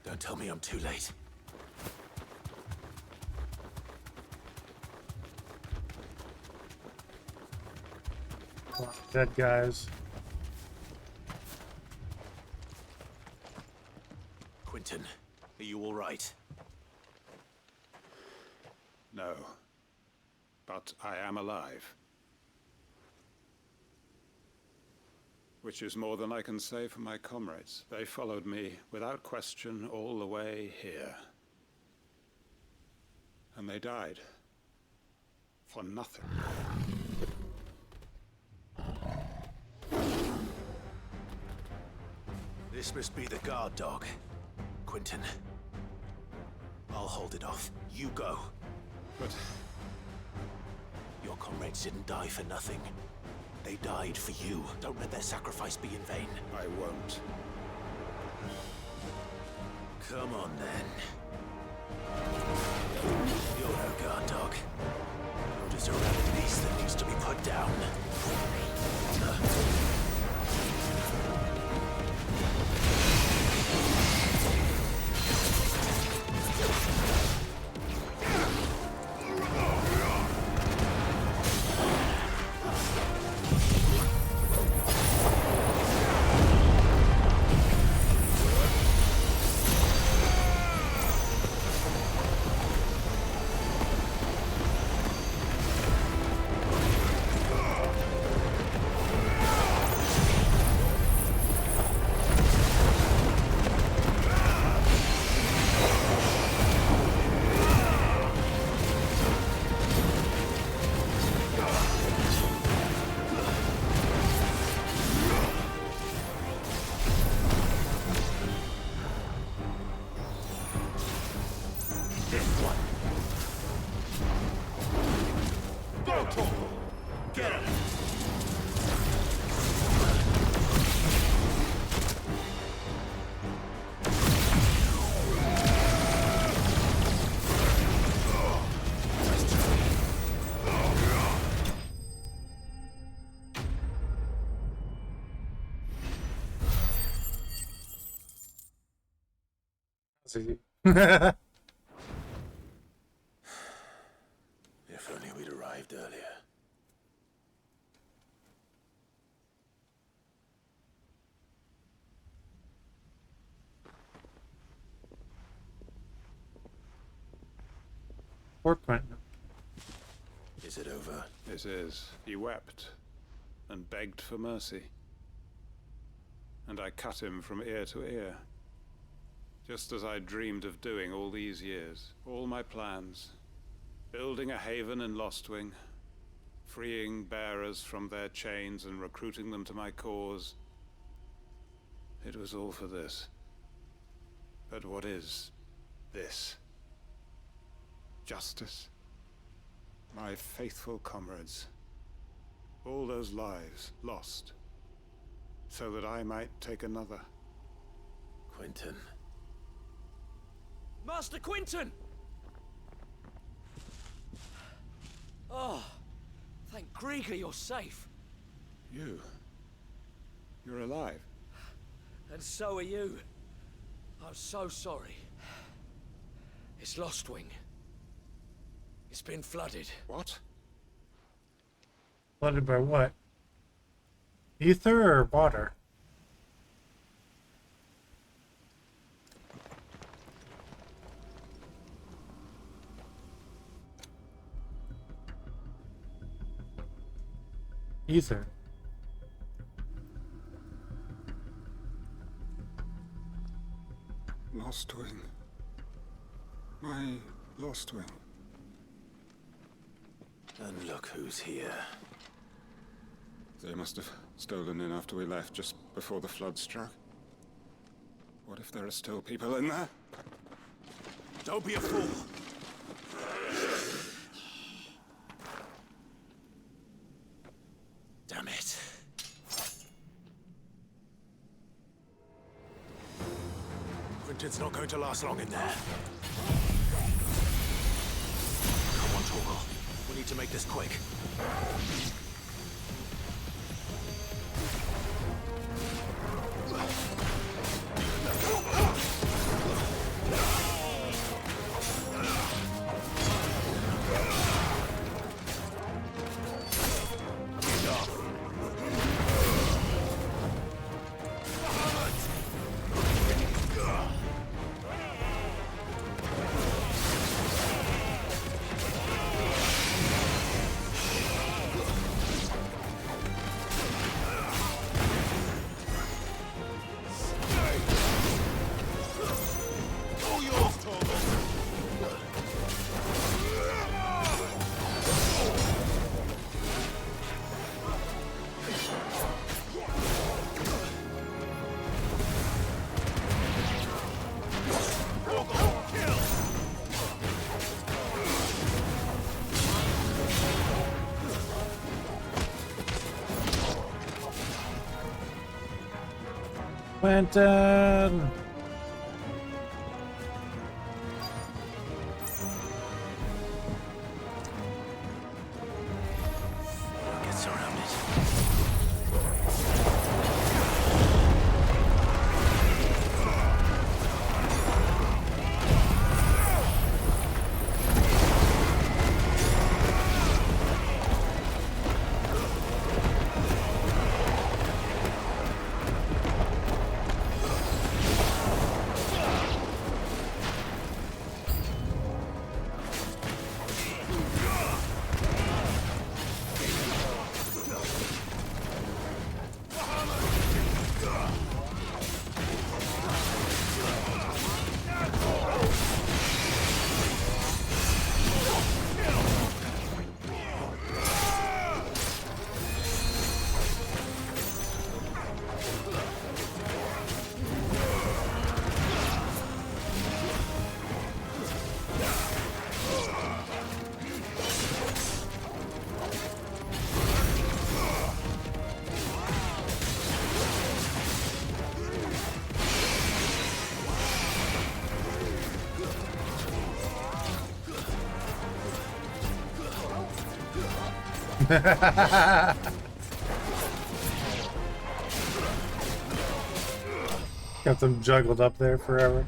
Don't tell me I'm too late. Dead guys. Quinton, are you all right? No. But I am alive. which is more than I can say for my comrades. They followed me without question all the way here. And they died. For nothing. This must be the guard dog. Quentin. I'll hold it off. You go. But... Your comrades didn't die for nothing. They died for you. Don't let their sacrifice be in vain. I won't. Come on, then. You're no guard dog. You're just a rabid beast that needs to be put down. If only we'd arrived earlier. Poor Quentin. Is it over? It is. He wept and begged for mercy. And I cut him from ear to ear. Just as I dreamed of doing all these years. All my plans. Building a haven in Lostwing. Freeing bearers from their chains and recruiting them to my cause. It was all for this. But what is this? Justice? My faithful comrades. All those lives lost. So that I might take another. Quentin. Master Quentin! Oh, thank Grieger you're safe. You're alive. And so are you. I'm so sorry. It's Lostwing. It's been flooded. What? Flooded by what? Ether or water? Ether. Lostwing. My Lostwing. And look who's here. They must have stolen in after we left, just before the flood struck. What if there are still people in there? Don't be a fool! Damn it. Quentin's not going to last long in there. Come on, Torgal. We need to make this quick. Quentin! Get surrounded. Got them juggled up there forever.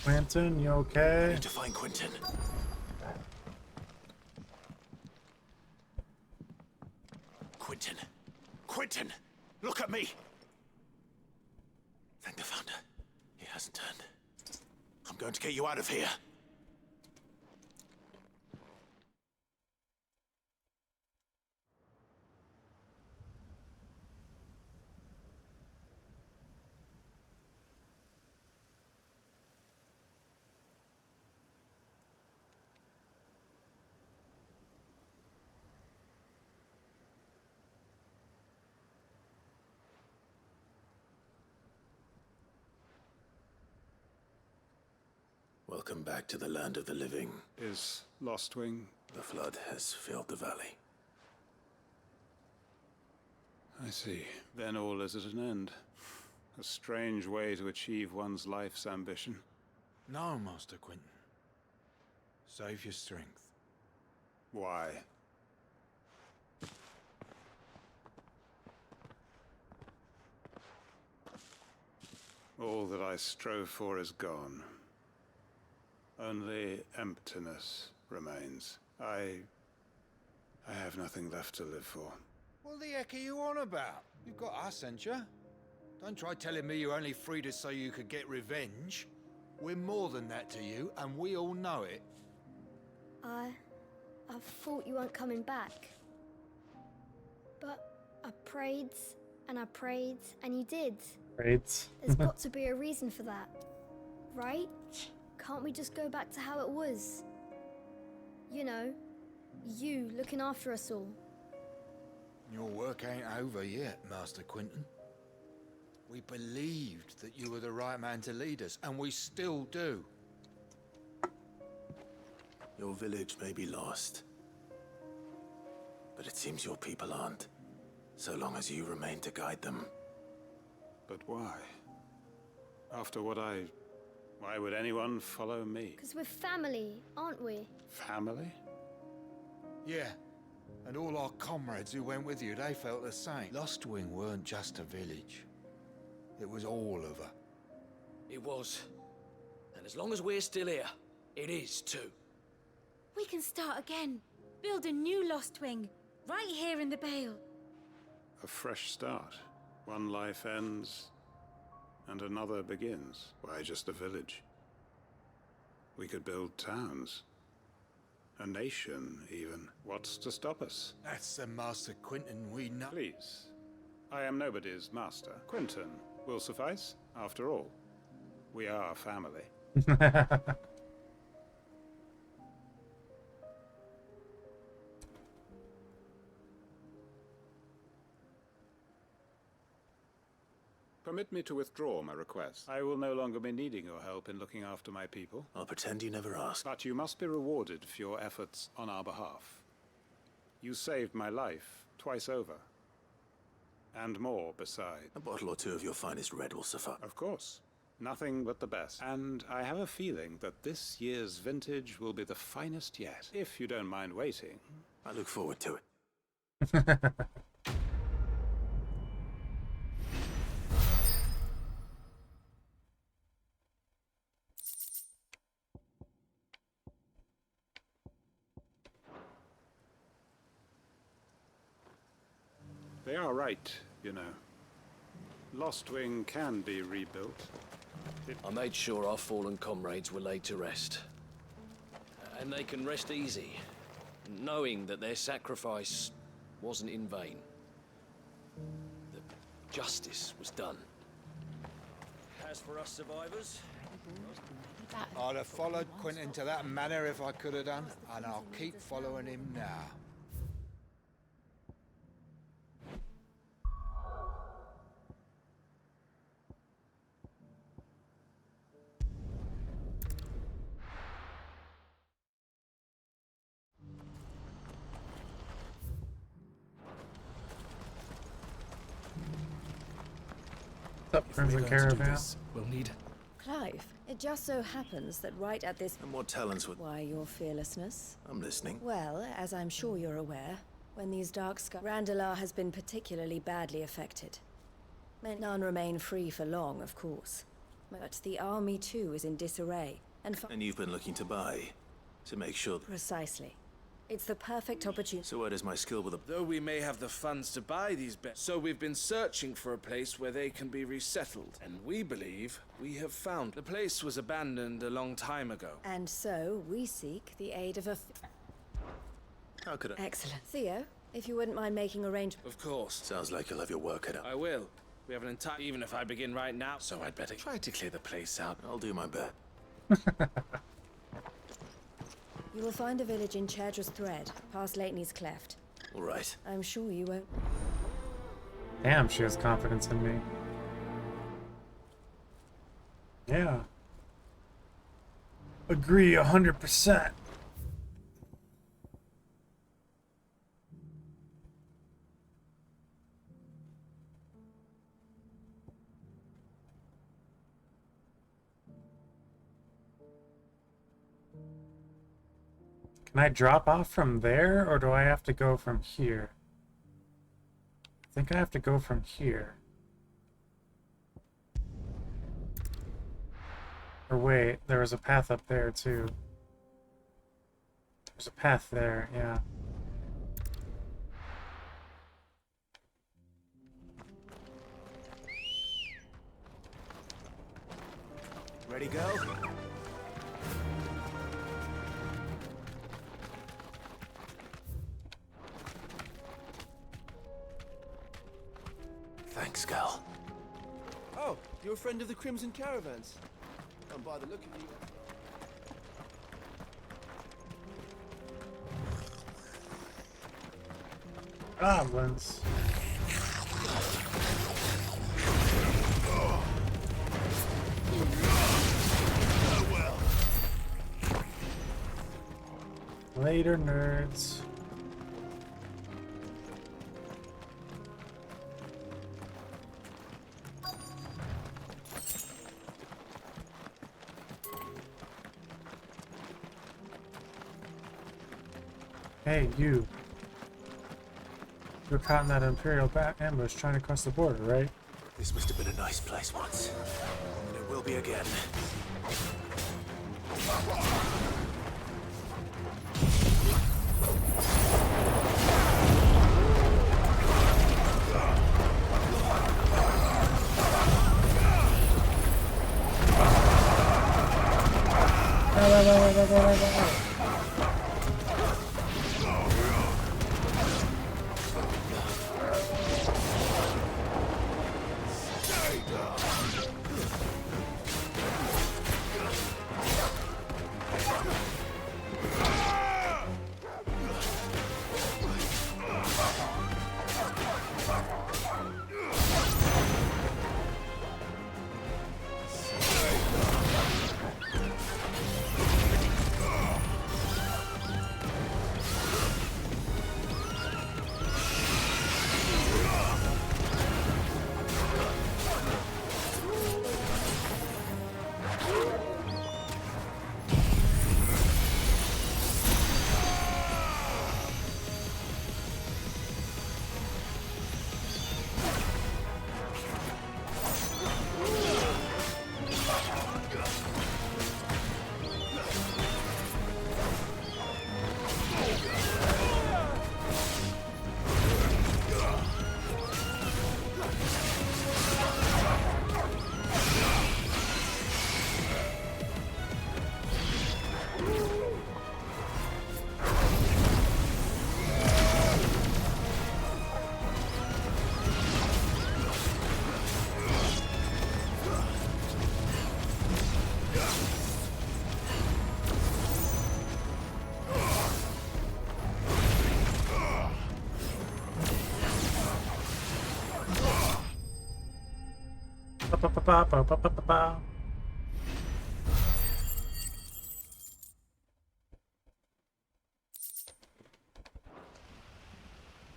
Quentin, you I okay? need to find Quentin. Quentin. Quentin! Look at me! Thank the Founder. He hasn't turned. I'm going to get you out of here. Welcome back to the land of the living. Is Lostwing? The flood has filled the valley. I see. Then all is at an end. A strange way to achieve one's life's ambition. No, Master Quentin. Save your strength. Why? All that I strove for is gone. Only emptiness remains. I have nothing left to live for. What the heck are you on about? You've got us, ain't you? Don't try telling me you only freed us so you could get revenge. We're more than that to you, and we all know it. I thought you weren't coming back. But I prayed, and you did. Right. There's got to be a reason for that, right? Can't we just go back to how it was? You know, you looking after us all. Your work ain't over yet, Master Quentin. We believed that you were the right man to lead us, and we still do. Your village may be lost, but it seems your people aren't, so long as you remain to guide them. But why? After what why would anyone follow me? Because we're family, aren't we? Family? Yeah. And all our comrades who went with you, they felt the same. Lostwing weren't just a village. It was all of her. It was. And as long as we're still here, it is too. We can start again. Build a new Lostwing. Right here in the Vale. A fresh start. One life ends, and another begins. Why just a village? We could build towns. A nation, even. What's to stop us? That's the Master Quentin we know. Please. I am nobody's master. Quentin will suffice. After all, we are family. Permit me to withdraw my request. I will no longer be needing your help in looking after my people. I'll pretend you never asked. But you must be rewarded for your efforts on our behalf. You saved my life twice over. And more beside. A bottle or two of your finest red will suffice. Of course. Nothing but the best. And I have a feeling that this year's vintage will be the finest yet. If you don't mind waiting. I look forward to it. They are right, you know. Lostwing can be rebuilt. I made sure our fallen comrades were laid to rest. And they can rest easy, knowing that their sacrifice wasn't in vain. That justice was done. As for us survivors, I'd have followed Quentin to that manor if I could have done, and I'll keep following him now. What's up, Crimson Caravan? We'll need... Clive, it just so happens that right at this... And what talents would... Why, your fearlessness. I'm listening. Well, as I'm sure you're aware, when these dark skies... Randalar has been particularly badly affected. None remain free for long, of course. But the army, too, is in disarray. And you've been looking to buy, to make sure... Precisely. It's the perfect opportunity. So where does my skill with the... Though we may have the funds to buy these beds, so we've been searching for a place where they can be resettled. And we believe we have found. The place was abandoned a long time ago. And so, we seek the aid of a... How could I... Excellent. Theo, if you wouldn't mind making arrangements... Of course. Sounds like you'll have your work cut out. I will. We have an entire... Even if I begin right now, so I'd better try to clear the place out. I'll do my best. You will find a village in Chadra's Thread, past Lateney's Cleft. All right. I'm sure you won't... Damn, she has confidence in me. Yeah. Agree 100%. Can I drop off from there, or do I have to go from here? I think I have to go from here. Or wait, there was a path up there too. There's a path there, yeah. Ready, go? Thanks, Gal. Oh, you're a friend of the Crimson Caravans. And by the look of you... Goblins. Later, nerds. Hey, you. You're caught in that Imperial ambush trying to cross the border, right? This must have been a nice place once. And it will be again.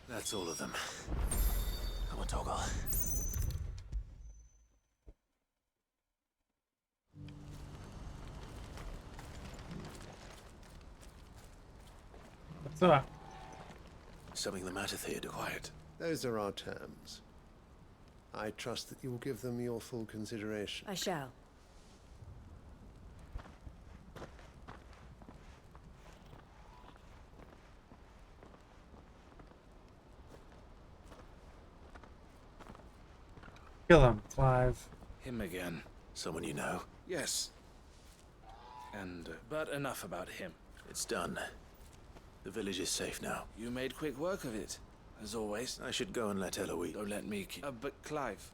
That's all of them. Come on, Toggle. What's up? Something the matter, Theodore? Quiet. Those are our terms. I trust that you will give them your full consideration. I shall. Kill him, Clive. Him again. Someone you know? Yes. And, but enough about him. It's done. The village is safe now. You made quick work of it, as always. I should go and let Eloise. Don't let me keep... but Clive,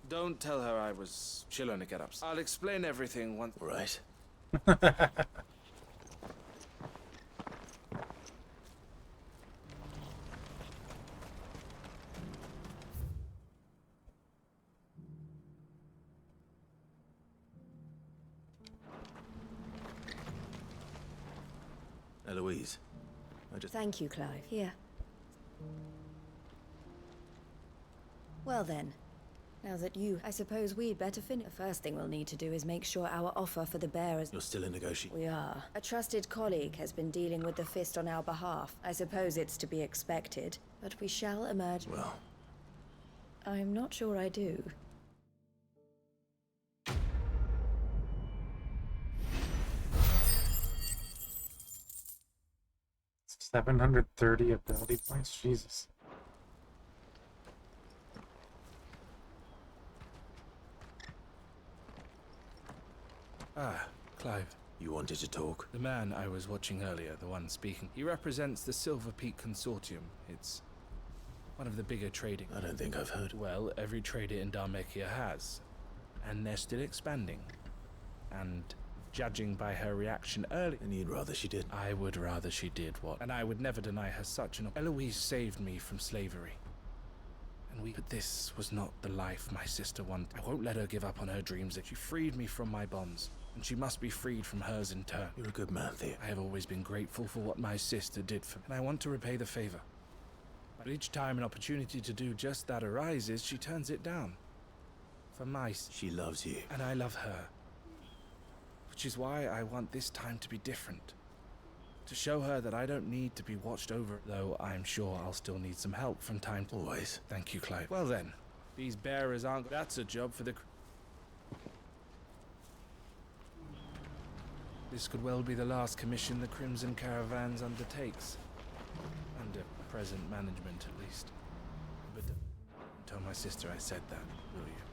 don't tell her I was... She'll only get upset. I'll explain everything once... All right. Eloise, Thank you, Clive. Here. Well then, now that I suppose we'd better finish. The first thing we'll need to do is make sure our offer for the bearers... You're still in negotiation? We are. A trusted colleague has been dealing with the Fist on our behalf. I suppose it's to be expected, but we shall emerge... Well... I'm not sure I do. 730 ability points? Jesus. Ah, Clive. You wanted to talk? The man I was watching earlier, the one speaking, he represents the Silver Peak Consortium. It's one of the bigger trading... I don't think I've heard. Well, every trader in Dhalmekia has. And they're still expanding. And judging by her reaction early... And you'd rather she did? I would rather she did what... And I would never deny her such an... Eloise saved me from slavery. But this was not the life my sister wanted. I won't let her give up on her dreams. She freed me from my bonds, and she must be freed from hers in turn. You're a good man, Theo. I have always been grateful for what my sister did for me, and I want to repay the favor. But each time an opportunity to do just that arises, she turns it down. For my... She loves you. And I love her. Which is why I want this time to be different. To show her that I don't need to be watched over, though I'm sure I'll still need some help from time to... Always. Thank you, Clive. Well then, these bearers aren't... That's a job for the... This could well be the last commission the Crimson Caravans undertakes. Under present management, at least. But tell my sister I said that, will you?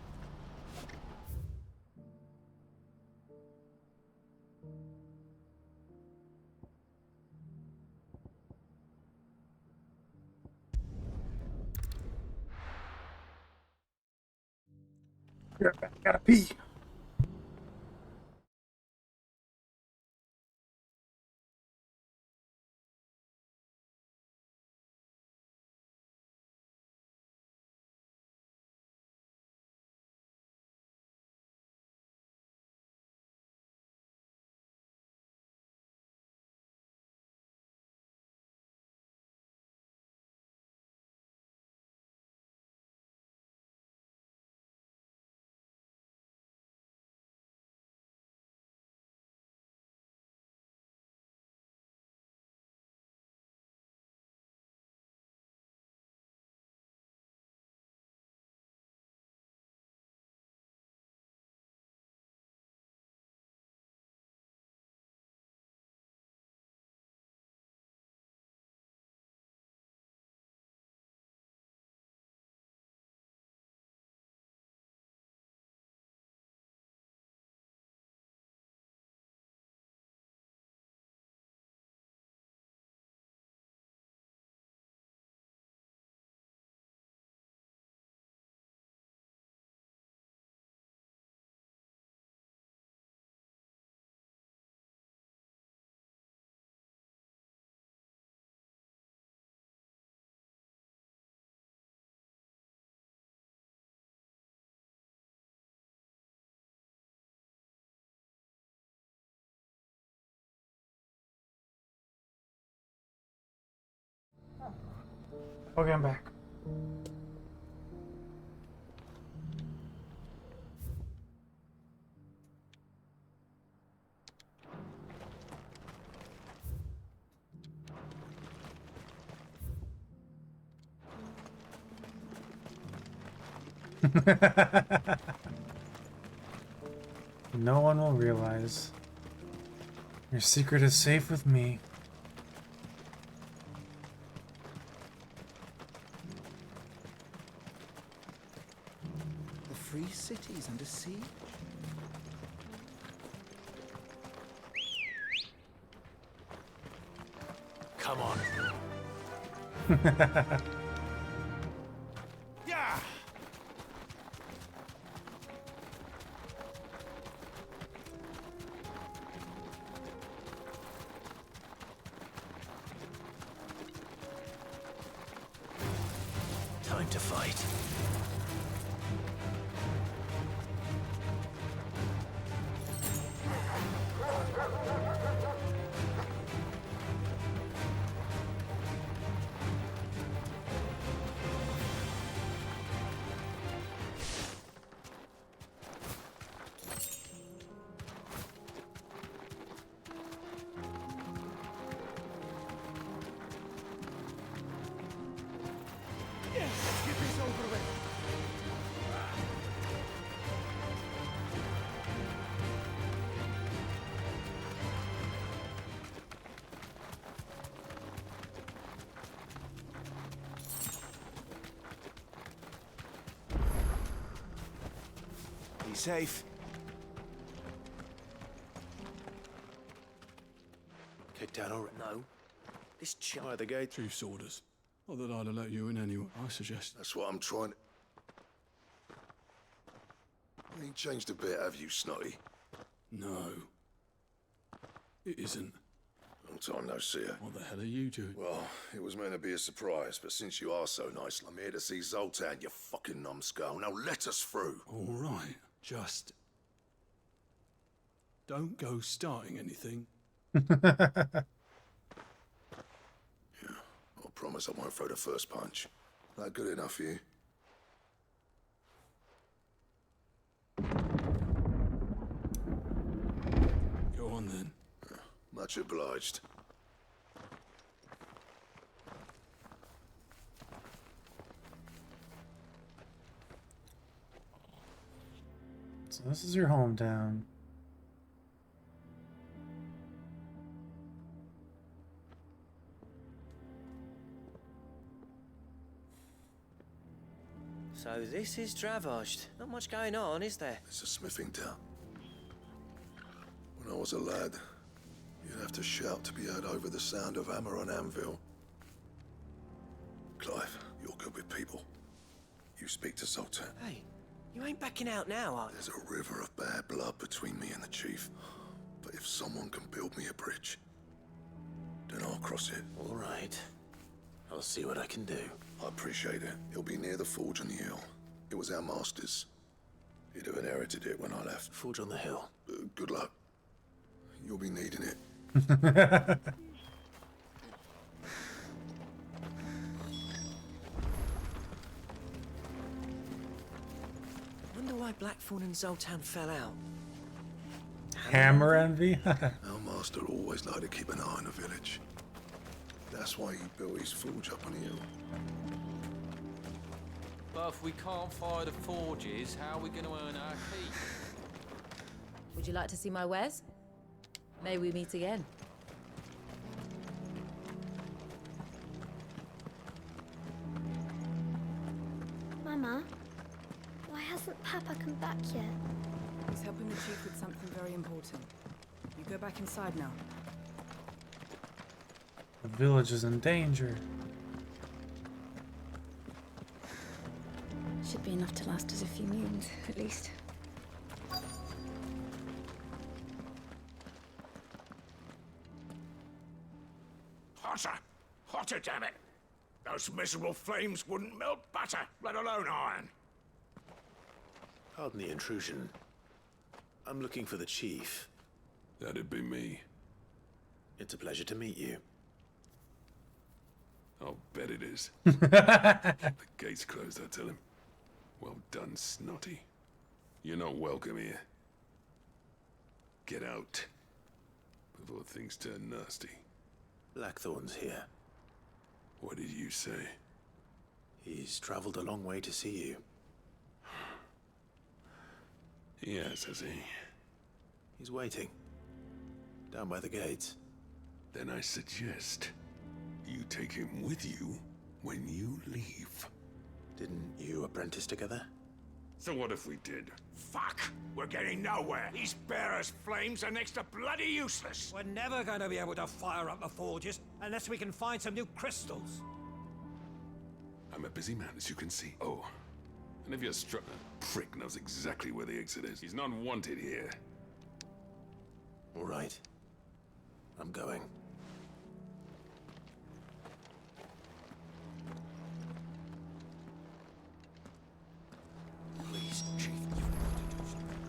Gotta pee. Okay, I'm back. No one will realize. Your secret is safe with me. The free city is under siege? Come on. Yeah! Time to fight. Be safe. Kicked out already? No. This By the gate. Chief's orders. Not that I'd have let you in anyway. I suggest. That's what I'm trying to... You ain't changed a bit, have you, Snotty? No. It isn't. Long time no see her. What the hell are you doing? Well, it was meant to be a surprise, but since you are so nice, I'm here to see Zoltan, you fucking numbskull. Now let us through. All right. Just... don't go starting anything. I promise I won't throw the first punch. That good enough for you? Go on then. Much obliged. So this is your hometown. So this is Dravosht. Not much going on, is there? It's a smithing town. When I was a lad, you'd have to shout to be heard over the sound of hammer on anvil. Clive, you're good with people. You speak to Zoltan. Hey, you ain't backing out now, are you? There's a river of bad blood between me and the chief. But if someone can build me a bridge, then I'll cross it. All right. I'll see what I can do. I appreciate it. It'll be near the forge on the hill. It was our master's. He'd have inherited it when I left. Forge on the hill. Good luck. You'll be needing it. Wonder why Blackthorn and Zoltan fell out. Hammer envy? Our master always liked to keep an eye on the village. That's why he built his forge up on the hill. But if we can't fire the forges, how are we going to earn our keep? Would you like to see my wares? May we meet again? Mama, why hasn't Papa come back yet? He's helping the chief with something very important. You go back inside now. The village is in danger. Should be enough to last us a few moons, at least. Hotter! Hotter, damn it! Those miserable flames wouldn't melt butter, let alone iron. Pardon the intrusion. I'm looking for the chief. That'd be me. It's a pleasure to meet you. I'll bet it is. The gate's closed, I tell him. Well done, Snotty. You're not welcome here. Get out before things turn nasty. Blackthorn's here. What did you say? He's traveled a long way to see you. Yes, has he? He's waiting. Down by the gates. Then I suggest you take him with you when you leave. Didn't you apprentice together? So what if we did? Fuck! We're getting nowhere. These bare as flames are next to bloody useless. We're never going to be able to fire up the forges unless we can find some new crystals. I'm a busy man, as you can see. Oh, and if you're struck, a prick knows exactly where the exit is. He's not wanted here. All right. I'm going. Please, Chief, you've got to do something.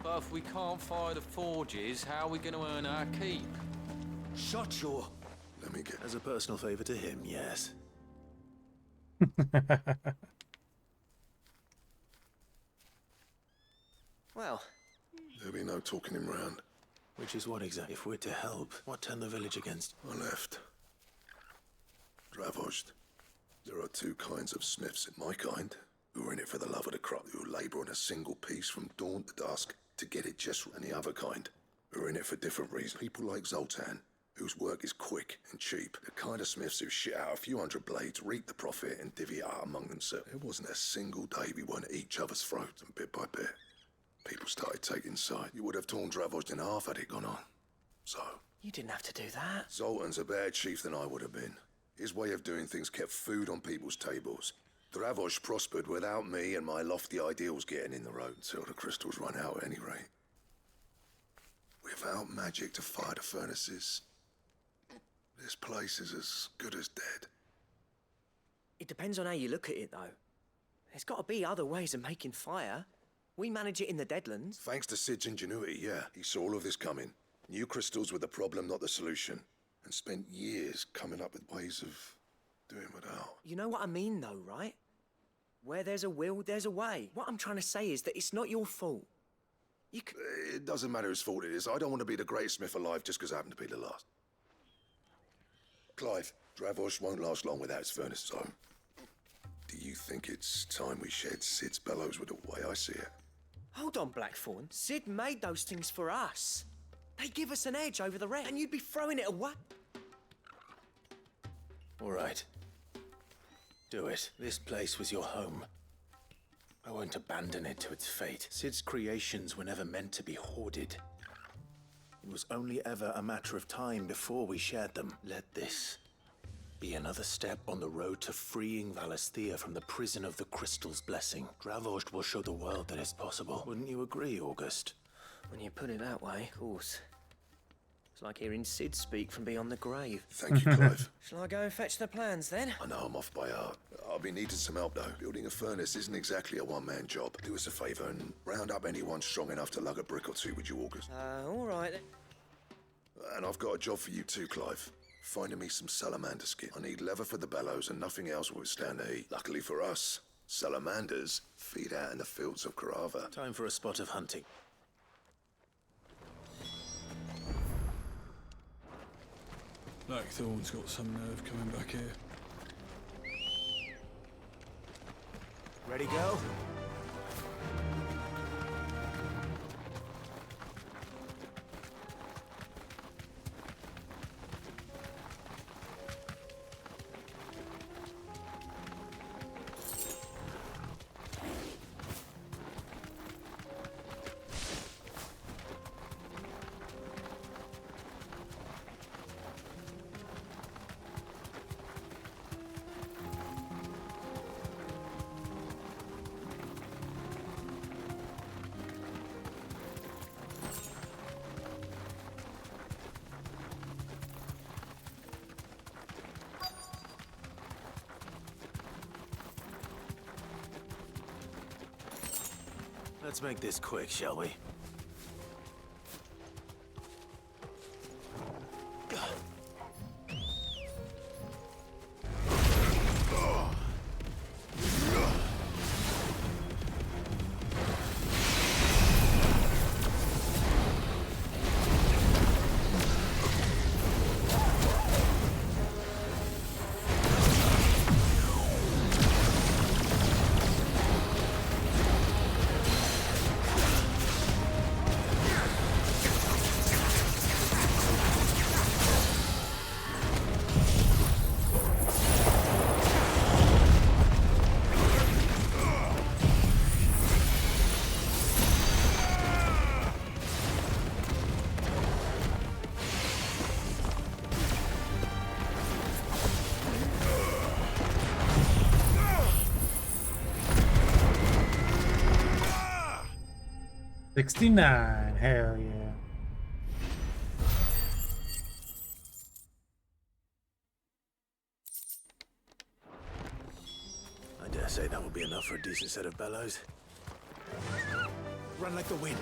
But if we can't fire the forges, how are we going to earn our keep? Shut your... Let me get... As a personal favor to him, yes. Well, There'll be no talking him round. Which is what exactly? If we're to help, what turned the village against? I left. Dravozd. There are two kinds of smiths. My kind, who are in it for the love of the crop, who labour on a single piece from dawn to dusk to get it just right. And the other kind, who are in it for different reasons. People like Zoltan, whose work is quick and cheap. The kind of smiths who shit out a few hundred blades, reap the profit, and divvy it out among themselves. There wasn't a single day we weren't at each other's throats, and bit by bit, people started taking side. You would have torn Dravozd in half had it gone on. So... you didn't have to do that. Zoltan's a better chief than I would have been. His way of doing things kept food on people's tables. Dravozd prospered without me and my lofty ideals getting in the road until the crystals run out at any rate. Without magic to fire the furnaces, this place is as good as dead. It depends on how you look at it, though. There's got to be other ways of making fire. We manage it in the Deadlands. Thanks to Sid's ingenuity, yeah. He saw all of this coming. Knew crystals were the problem, not the solution. And spent years coming up with ways of doing without. You know what I mean, though, right? Where there's a will, there's a way. What I'm trying to say is that it's not your fault. You can... It doesn't matter whose fault it is. I don't want to be the greatest smith alive just because I happen to be the last. Clive, Dravozd won't last long without his furnace, so... do you think it's time we shed Sid's bellows with the way I see it? Hold on, Blackthorn. Sid made those things for us. They give us an edge over the rest, and you'd be throwing it away. All right. Do it. This place was your home. I won't abandon it to its fate. Sid's creations were never meant to be hoarded. It was only ever a matter of time before we shared them. Let this be another step on the road to freeing Valisthea from the prison of the Crystal's blessing. Dravozd will show the world that it's possible. Wouldn't you agree, August? When you put it that way, of course. It's like hearing Sid speak from beyond the grave. Thank you, Clive. Shall I go and fetch the plans, then? I know I'm off by heart. I'll be needing some help, though. Building a furnace isn't exactly a one-man job. Do us a favour and round up anyone strong enough to lug a brick or two, would you, August? All right, then. And I've got a job for you too, Clive. Finding me some salamander skin. I need leather for the bellows and nothing else will withstand the heat. Luckily for us, salamanders feed out in the fields of Karava. Time for a spot of hunting. Blackthorn's got some nerve coming back here. Ready, go? Let's make this quick, shall we? 69. Hell yeah. I dare say that will be enough for a decent set of bellows. Run like the wind.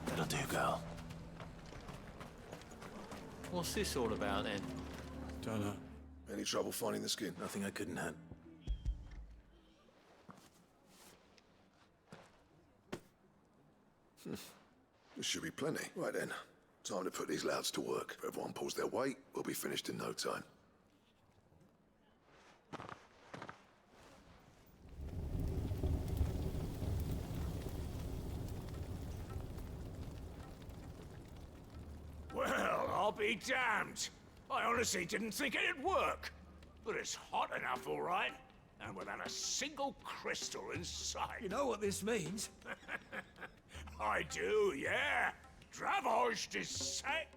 That'll do, girl. What's this all about then? Don't know. Any trouble finding the skin? Nothing I couldn't hunt. There should be plenty. Right then. Time to put these louds to work. If everyone pulls their weight, we'll be finished in no time. Well, I'll be damned. I honestly didn't think it'd work. But it's hot enough, all right. And without a single crystal in sight. You know what this means? I do, yeah. Dravozd is set.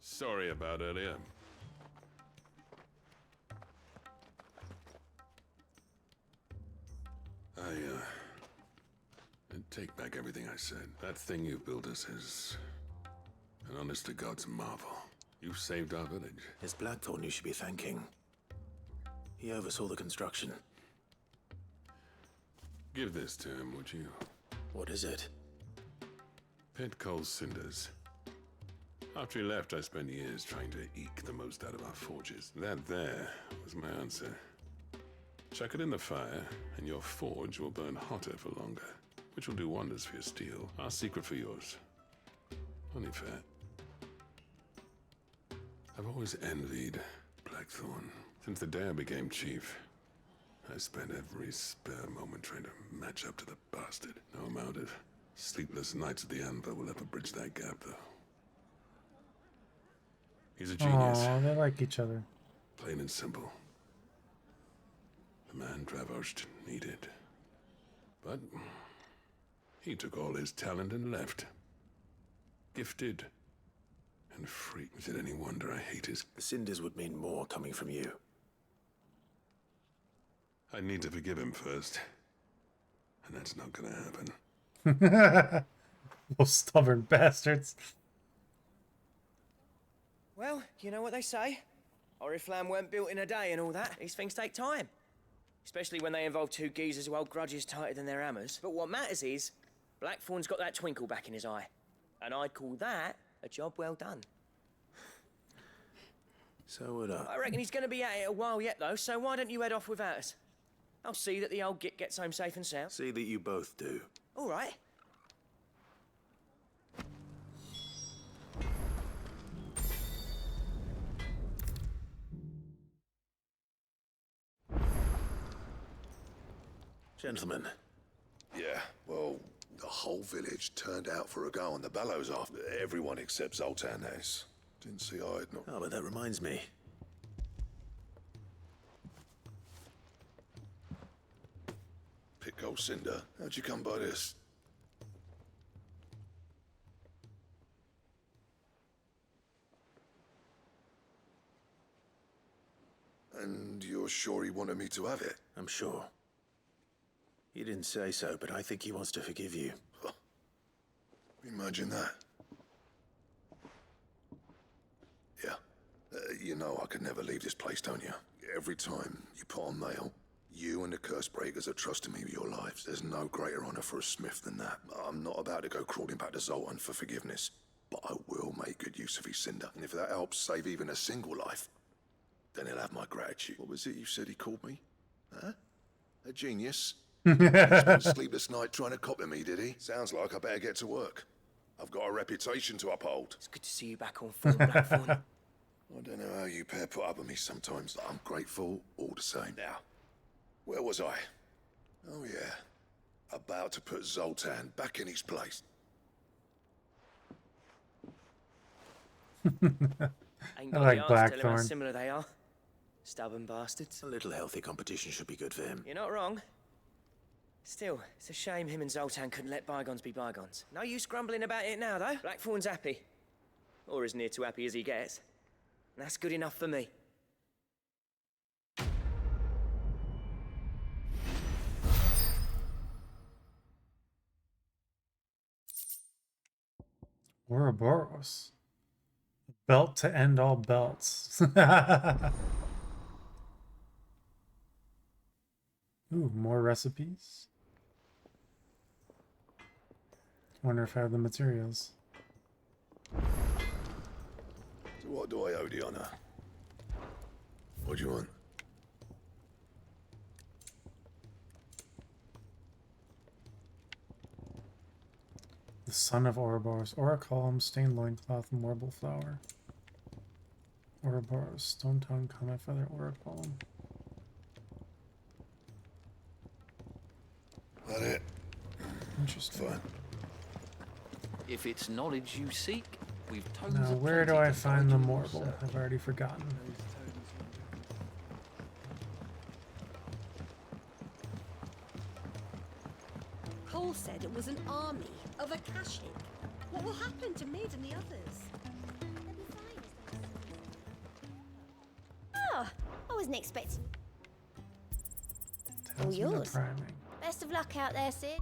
Sorry about earlier. Take back everything I said. That thing you built us is an honest-to-God's marvel. You saved our village. It's Blackthorn you should be thanking. He oversaw the construction. Give this to him, would you? What is it? Pit coal cinders. After he left, I spent years trying to eke the most out of our forges. That there was my answer. Chuck it in the fire, and your forge will burn hotter for longer, which will do wonders for your steel. Our secret for yours. Only fair. I've always envied Blackthorn. Since the day I became chief, I spent every spare moment trying to match up to the bastard. No amount of sleepless nights at the Anvil will ever bridge that gap, though. He's a genius. Aw, they like each other. Plain and simple. The man Dravozd needed. But he took all his talent and left. Gifted and free. Is it any wonder I hate his... The cinders would mean more coming from you. I need to forgive him first. And that's not gonna happen. Those stubborn bastards. Well, you know what they say. Oriflamme weren't built in a day and all that. These things take time. Especially when they involve two geezers who hold grudges tighter than their hammers. But what matters is, Blackthorn's got that twinkle back in his eye. And I'd call that a job well done. So would I. I reckon he's going to be at it a while yet, though, so why don't you head off without us? I'll see that the old git gets home safe and sound. See that you both do. All right. Gentlemen. Yeah, well, the whole village turned out for a go on the bellows after everyone except Zoltan has. Didn't see I had not. Oh, but that reminds me. Pit Gold Cinder, how'd you come by this? And you're sure he wanted me to have it? I'm sure. He didn't say so, but I think he wants to forgive you. Huh. Imagine that. Yeah. You know I could never leave this place, don't you? Every time you put on mail, you and the Cursebreakers are trusting me with your lives. There's no greater honor for a smith than that. I'm not about to go crawling back to Zoltan for forgiveness, but I will make good use of his cinder. And if that helps save even a single life, then he'll have my gratitude. What was it you said he called me? Huh? A genius? He spent a sleepless night trying to copy me, did he? Sounds like I better get to work. I've got a reputation to uphold. It's good to see you back on form, Blackthorn. I don't know how you pair put up with me sometimes, but I'm grateful all the same. Now, where was I? Oh yeah, about to put Zoltan back in his place. Ain't I got like the arse to tell him how Blackthorn. similar they are. Stubborn bastards. A little healthy competition should be good for him. You're not wrong. Still, it's a shame him and Zoltan couldn't let bygones be bygones. No use grumbling about it now, though. Blackthorn's happy. Or as near to happy as he gets. That's good enough for me. Ouroboros. Belt to end all belts. Ooh, more recipes. Wonder if I have the materials. So what do I owe the honor? What do you want? The son of Ouroboros. Aura column, stained loincloth, marble flower. Ouroboros, stone tongue, comet feather, aura column. That it? Interesting. Fine. If it's knowledge you seek, we've tones Now, of where do plenty I to find guide the you in your marble? search. I've already forgotten. Cole said it was an army of Akashic. What will happen to Mid and the others? Ah, I wasn't expecting. All Talisman of yours. priming. Best of luck out there, Sid.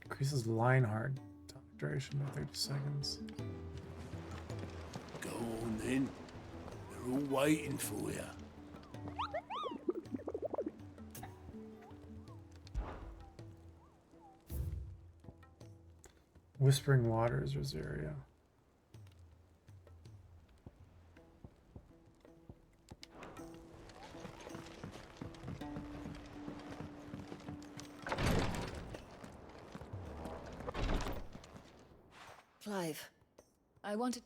Increases line hard duration by 30 seconds. Go on then. They're all waiting for you. Whispering Waters, Rosario. Clive, I wanted...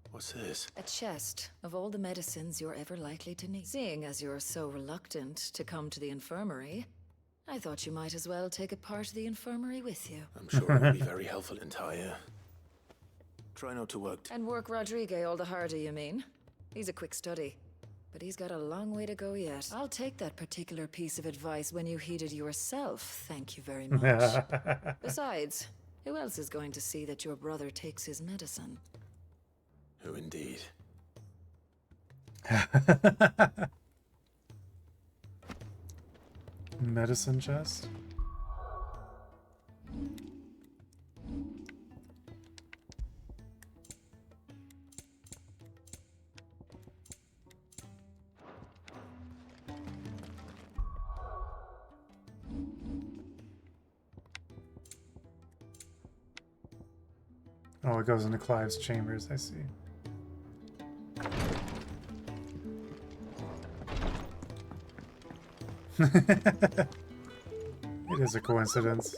What's this? a chest of all the medicines you're ever likely to need. Seeing as you're so reluctant to come to the infirmary, I thought you might as well take a part of the infirmary with you. I'm sure it will be very helpful in Tyre. Try not to work. And work Rodrigue all the harder, you mean? He's a quick study, but he's got a long way to go yet. I'll take that particular piece of advice when you heed it yourself, thank you very much. Besides, who else is going to see that your brother takes his medicine? Who indeed? Medicine chest. Oh, it goes into Clive's chambers, I see. It is a coincidence.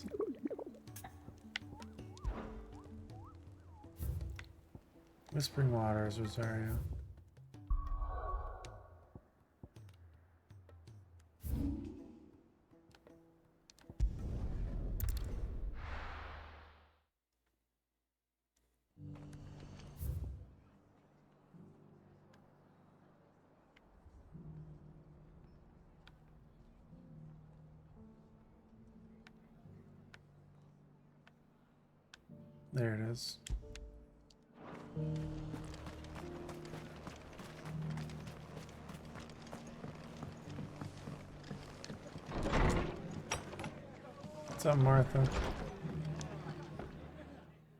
Whispering Waters, Rosario. There it is. What's up, Martha?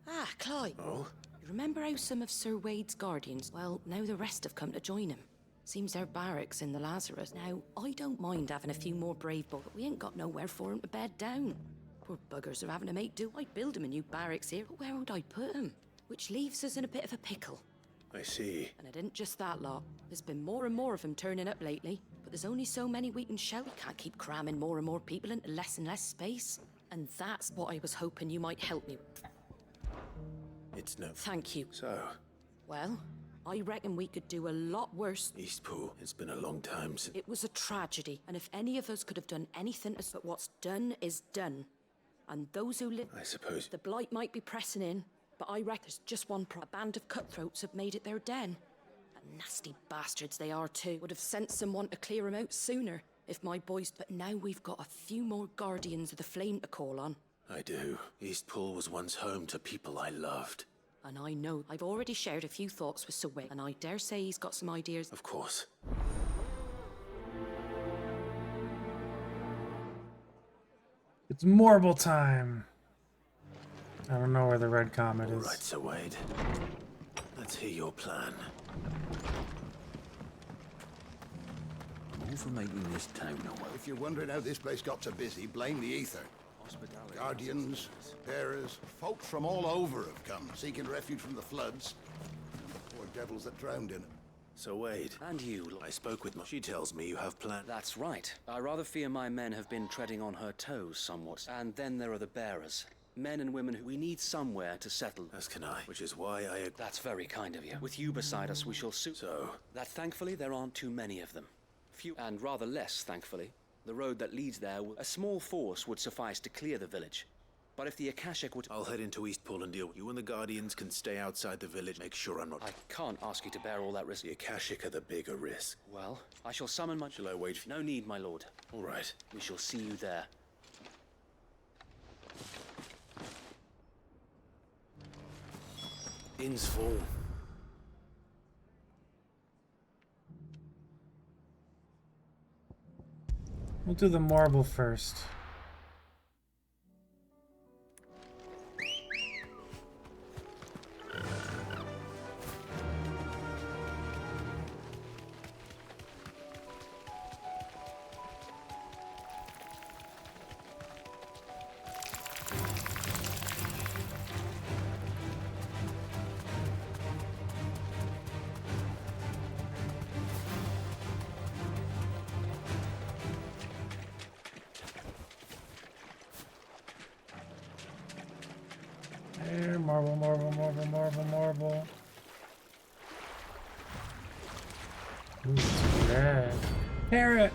Ah, Clive. Oh? You remember how some of Sir Wade's guardians, well, now the rest have come to join him? Seems they're barracks in the Lazarus. Now, I don't mind having a few more brave boys, but we ain't got nowhere for 'em to bed down. Poor buggers are having to make do. I'd build 'em a new barracks here, but where would I put 'em? Which leaves us in a bit of a pickle. I see. And it isn't just that lot. There's been more and more of them turning up lately, but there's only so many we can show. We can't keep cramming more and more people into less and less space. And that's what I was hoping you might help me with. It's no... Thank you. So, Well, I reckon we could do a lot worse. Eastpool, it's been a long time since... It was a tragedy, and if any of us could have done anything, but what's done is done. And those who live... I suppose... The blight might be pressing in, but I reckon there's just one problem. A band of cutthroats have made it their den. And nasty bastards they are too. Would have sent someone to clear them out sooner, if my boys... But now we've got a few more guardians of the flame to call on. I do. Eastpool was once home to people I loved. And I know I've already shared a few thoughts with Sir Wayne, and I dare say he's got some ideas. Of course. It's Morble time. I don't know where the red comet is. All right, Sir Wade. Let's hear your plan. All for making this town know. If you're wondering how this place got so busy, blame the ether. Guardians, bearers, folks from all over have come, seeking refuge from the floods. And the poor devils that drowned in it. So Wade. And you. I spoke with She tells me you have plans. That's right. I rather fear my men have been treading on her toes somewhat. And then there are the bearers. Men and women who we need somewhere to settle. As can I, which is why I... That's very kind of you. With you beside us, we shall suit... So? That thankfully there aren't too many of them. Few, and rather less, thankfully. The road that leads there, a small force would suffice to clear the village. But if the Akashic would... I'll head into Eastpool and deal. You and the Guardians can stay outside the village. Make sure I'm not... I can't ask you to bear all that risk. The Akashic are the bigger risk. Well, I shall summon my... Shall I wait for... No need, my lord. All right. We shall see you there. Inn's full. We'll do the marble first. There, marble, marble, marble, marble, marble. Ooh, it's red. Carrot!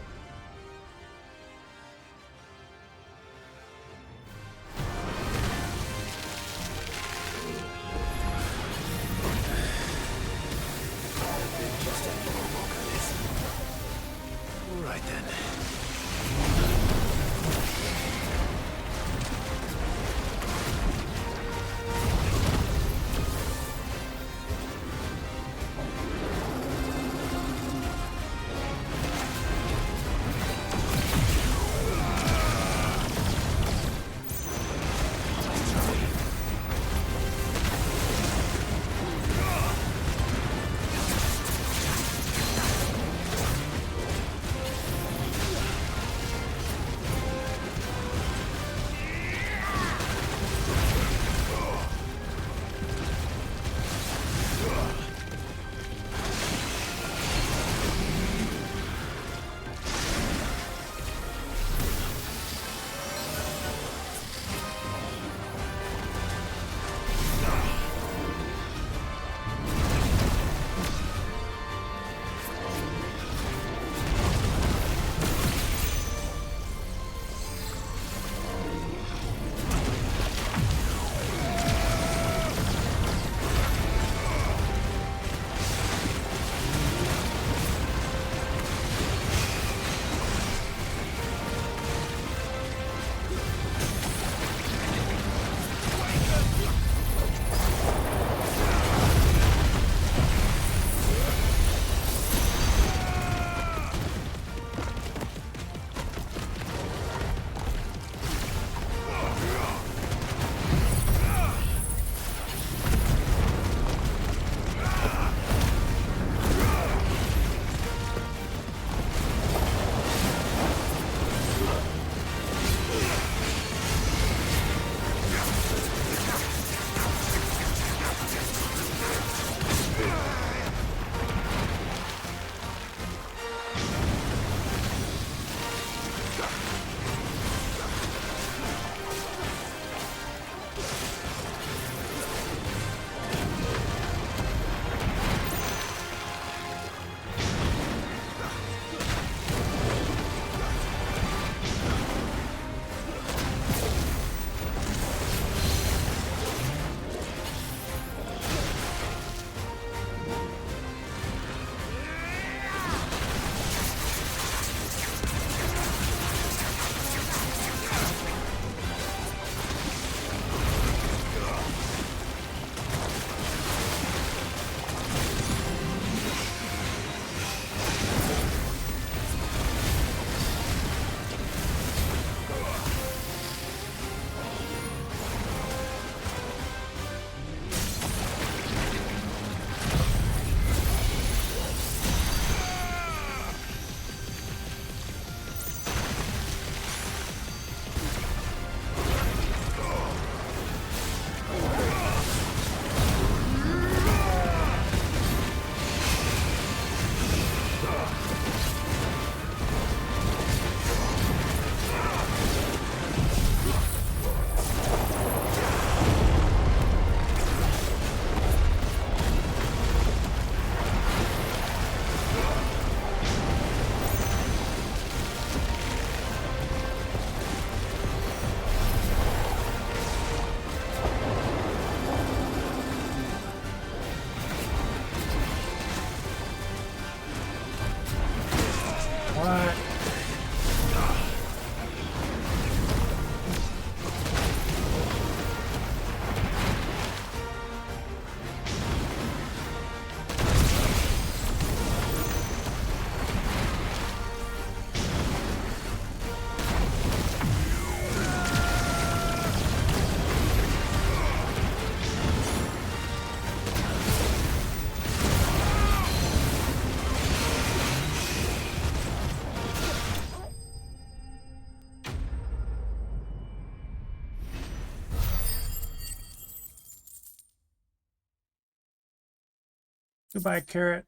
All right then. Goodbye, Carrot.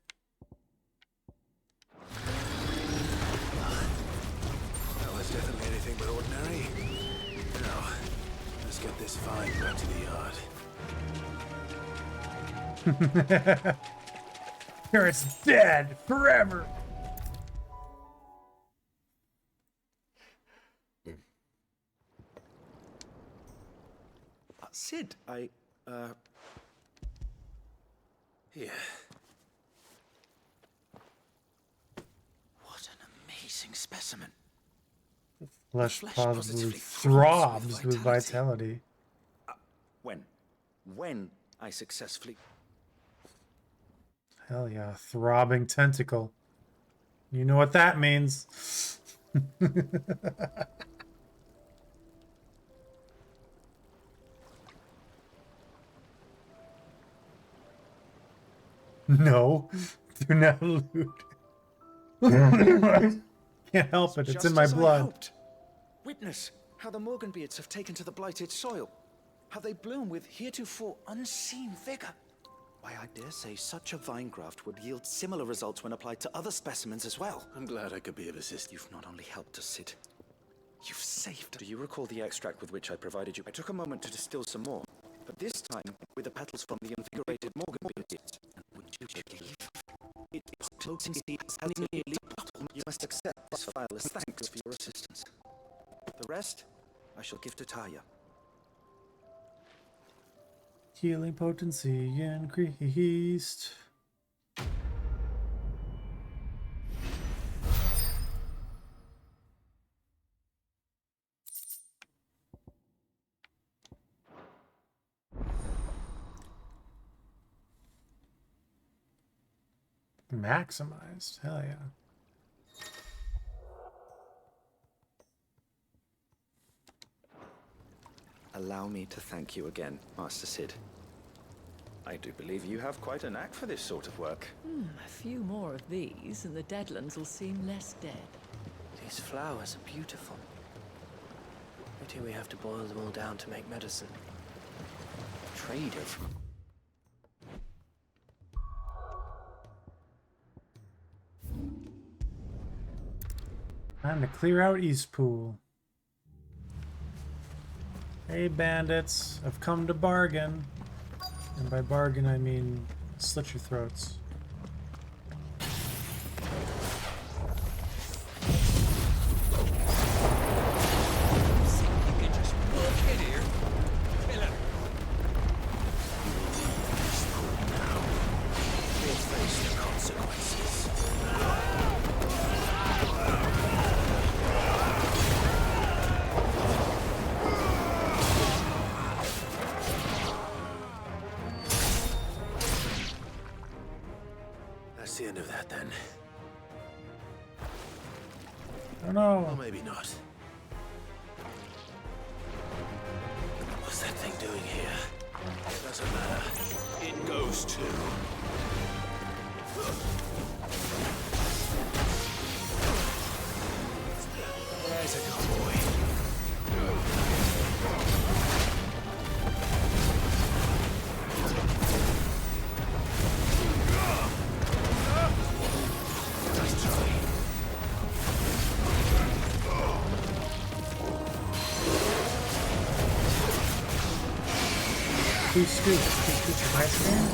That was definitely anything but ordinary. Now, let's get this find back to the yard. Carrot's dead forever. Sid, Here. What an amazing specimen. Flesh Flesh positively positively throbs with vitality. When I successfully... Hell yeah, throbbing tentacle. You know what that means. No, do not loot. Can't help it, it's Just in my as I blood. hoped. Witness how the Morganbeards have taken to the blighted soil. How they bloom with heretofore unseen vigor. Why, I dare say such a vine graft would yield similar results when applied to other specimens as well. I'm glad I could be of assistance. You've not only helped us, Sid. You've saved. Do you recall the extract with which I provided you? I took a moment to distill some more, but this time with the petals from the invigorated Morganbeards. And would you believe? It is potency as nearly possible. You must accept this file as thanks for your assistance. The rest, I shall give to Taya. Healing potency increased. Maximized. Hell yeah. Allow me to thank you again, Master Sid. I do believe you have quite a knack for this sort of work. A few more of these, and the Deadlands will seem less dead. These flowers are beautiful. Pity we have to boil them all down to make medicine. Trader from... Time to clear out Eastpool. Hey bandits, I've come to bargain. And by bargain I mean slit your throats. That's the end of that then. Oh no. Or maybe not. What's that thing doing here? It doesn't matter. It goes to. There's a cowboy. Two scoops of ice cream.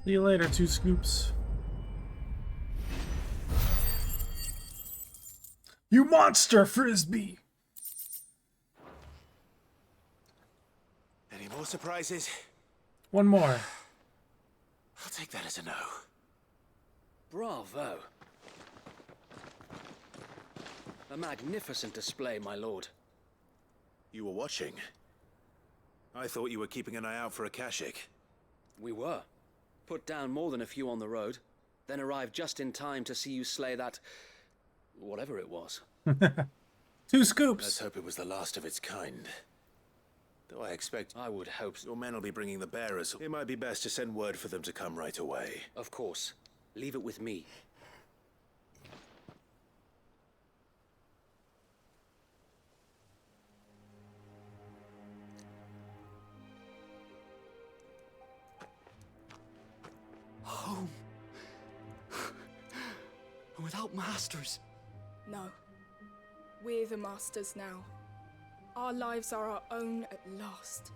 See you later, two scoops. You monster, Frisbee! Any more surprises? One more. I'll take that as a no. Bravo. A magnificent display, my lord. You were watching. I thought you were keeping an eye out for a Kashik. We were. Put down more than a few on the road, then arrived just in time to see you slay that... whatever it was. 2 scoops. Let's hope it was the last of its kind. Though I expect... I would hope so. Your men will be bringing the bearers. It might be best to send word for them to come right away. Of course. Leave it with me. Home. Without masters. No. We're the masters now. Our lives are our own at last.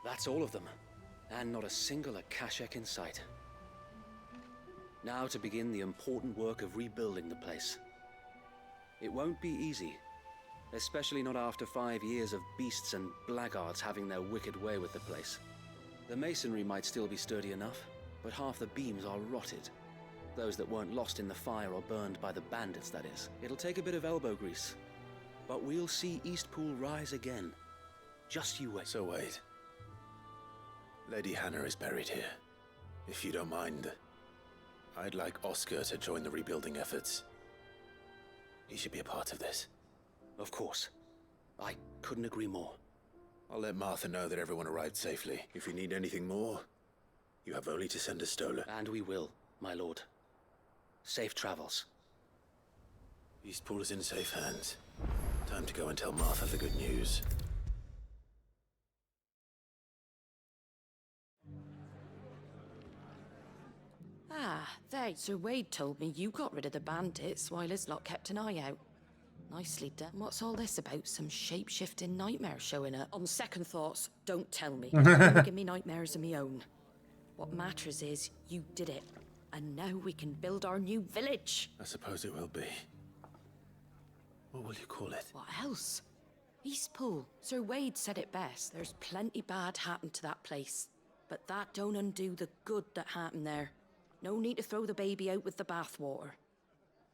That's all of them. And not a single Akashak in sight. Now to begin the important work of rebuilding the place. It won't be easy. Especially not after 5 years of beasts and blackguards having their wicked way with the place. The masonry might still be sturdy enough, but half the beams are rotted. Those that weren't lost in the fire or burned by the bandits, that is. It'll take a bit of elbow grease. But we'll see Eastpool rise again. Just you wait. So wait. Lady Hannah is buried here. If you don't mind, I'd like Oscar to join the rebuilding efforts. He should be a part of this. Of course. I couldn't agree more. I'll let Martha know that everyone arrived safely. If you need anything more, you have only to send a Stola. And we will, my lord. Safe travels. Eastpool is in safe hands. Time to go and tell Martha the good news. Ah, there. Sir Wade told me you got rid of the bandits while his lot kept an eye out. Nicely done. What's all this about? Some shape-shifting nightmare showing up? On second thoughts, don't tell me. Don't give me nightmares of my own. What matters is you did it. And now we can build our new village. I suppose it will be. What will you call it? What else? Eastpool. Sir Wade said it best. There's plenty bad happened to that place. But that don't undo the good that happened there. No need to throw the baby out with the bathwater.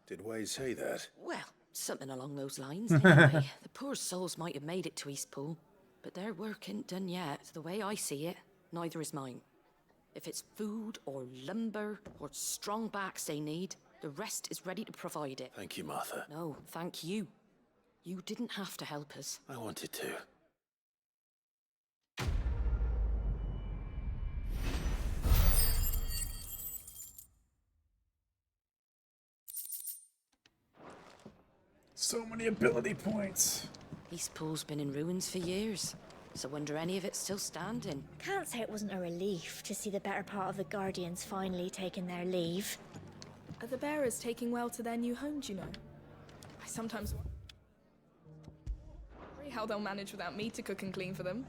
Did Wade say that? Well, something along those lines, anyway. The poor souls might have made it to Eastpool, but their work ain't done yet. The way I see it, neither is mine. If it's food or lumber or strong backs they need, the rest is ready to provide it. Thank you, Martha. No, thank you. You didn't have to help us. I wanted to. So many ability points. Eastpool's been in ruins for years, so wonder any of it's still standing. Can't say it wasn't a relief to see the better part of the Guardians finally taking their leave. Are the bearers taking well to their new homes, you know? I sometimes worry how they'll manage without me to cook and clean for them.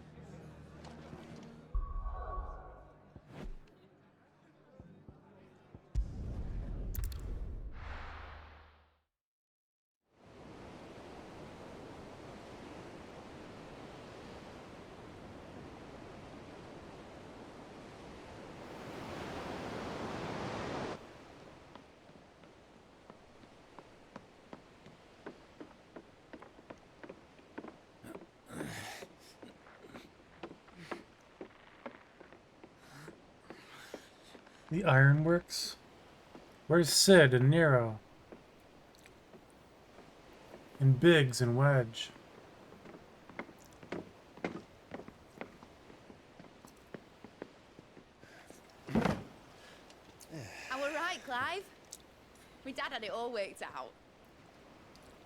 The Ironworks? Where's Sid and Nero? And Biggs and Wedge? Are we right, Clive? My dad had it all worked out.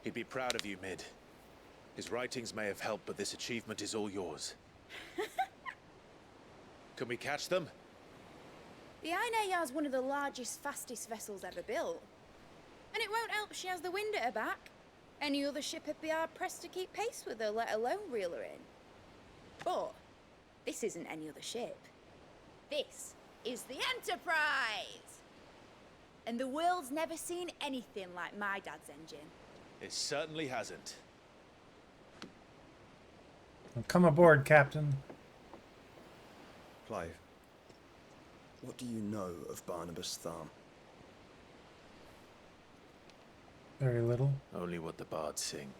He'd be proud of you, Mid. His writings may have helped, but this achievement is all yours. Can we catch them? The Aina is one of the largest, fastest vessels ever built. And it won't help she has the wind at her back. Any other ship would be hard-pressed to keep pace with her, let alone reel her in. But this isn't any other ship. This is the Enterprise! And the world's never seen anything like my dad's engine. It certainly hasn't. Come aboard, Captain. Clive, what do you know of Barnabas Tharm? Very little. Only what the bards sing.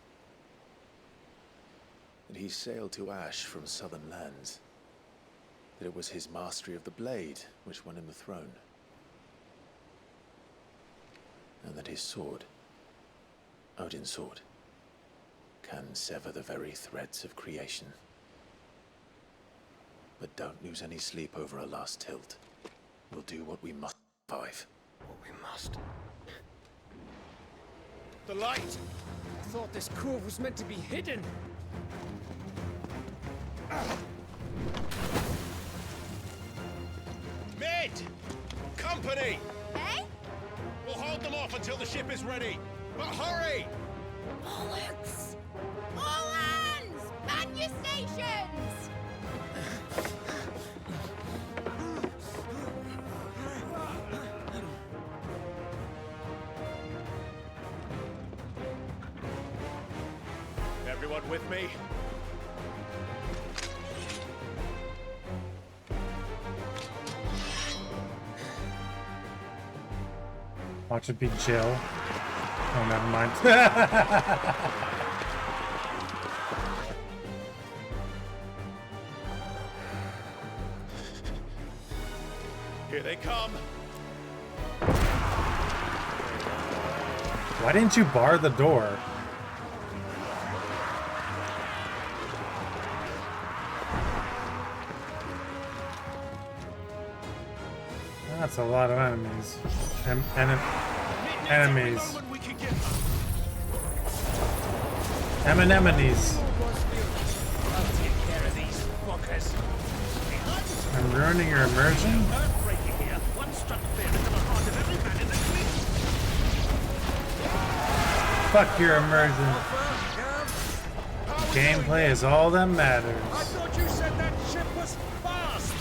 That he sailed to Ash from southern lands. That it was his mastery of the blade which won him the throne. And that his sword, Odin's sword, can sever the very threads of creation. But don't lose any sleep over a last tilt. We'll do what we must survive. What we must. The light! I thought this cove was meant to be hidden. Mid! Company! Eh? We'll hold them off until the ship is ready. But hurry! Bollocks! All hands! Man your stations! Everyone with me? Watch it be Jill. Oh, never mind. Here they come. Why didn't you bar the door? That's a lot of enemies. Enemies. Anemones. I'll take care of these fuckers. I'm ruining your immersion? Earthbreaker here. One struck fear into the heart of every man in the fleet. Fuck your immersion. Gameplay is all that matters. I thought you said that ship was fast.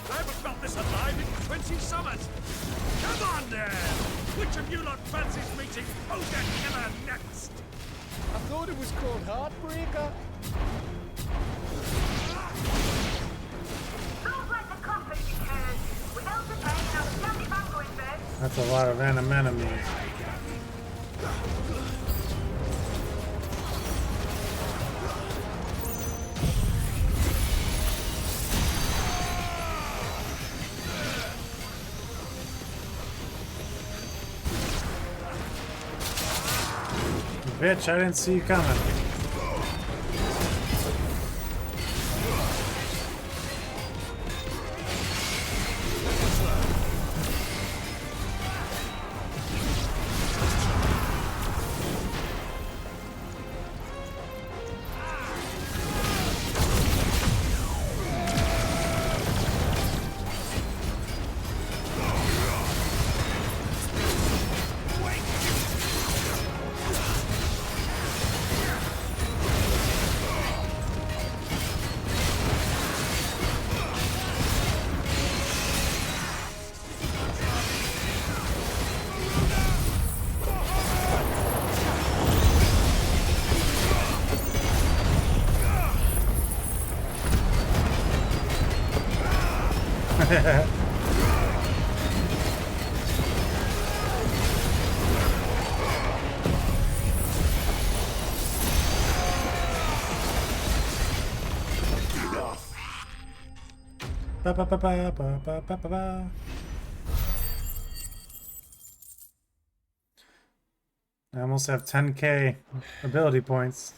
I haven't felt this alive in 20 summers. Come on then! Which of you lot fancies meeting Ogre Killer next? I thought it was called Heartbreaker. That's a lot of enemies. Bitch, I didn't see you coming. Ba, ba, ba, ba, ba, ba, ba, ba, ba. I almost have 10k ability points.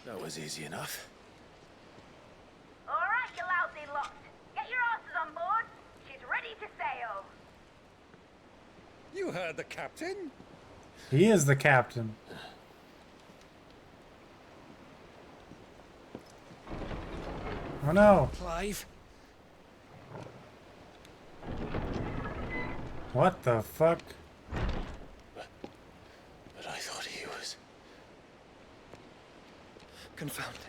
That was easy enough. All right, you lousy lot. Get your asses on board. She's ready to sail. You heard the captain. He is the captain. Oh no. Clive. What the fuck? But I thought he was... Confounded.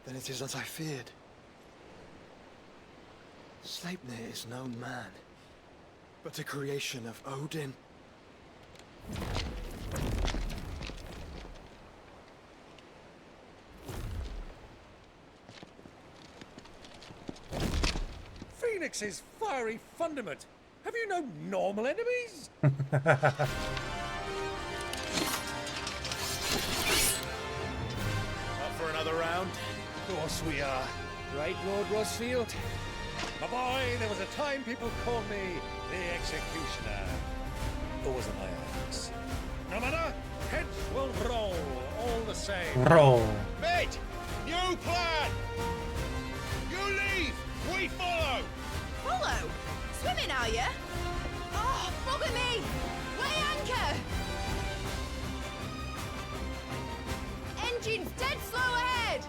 Then it is as I feared. Sleipnir is no man, but a creation of Odin. Phoenix's fiery fundament. Have you no normal enemies? Up for another round? Of course we are. Right, Lord Rosfield? My boy, there was a time people called me the Executioner. Or was it my axe? No matter, heads will roll all the same. Roll. Mate, new plan! You leave, we follow! Follow? Swimming, are you? Oh, bugger me! Weigh anchor! Engine's dead slow ahead!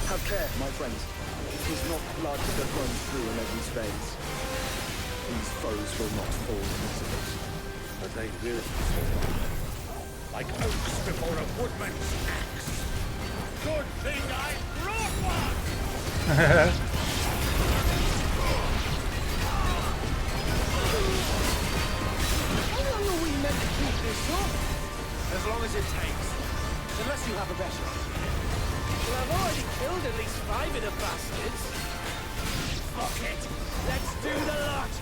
Have care, my friends. It is not blood that runs through Eleven's veins. These foes will not fall easily. But they will fall. Like oaks before a woodman's axe. Good thing I brought one! How long are we meant to keep this up? As long as it takes. Unless you have a better idea. Well, I've already killed at least 5 of the bastards. Fuck it! Let's do the lot!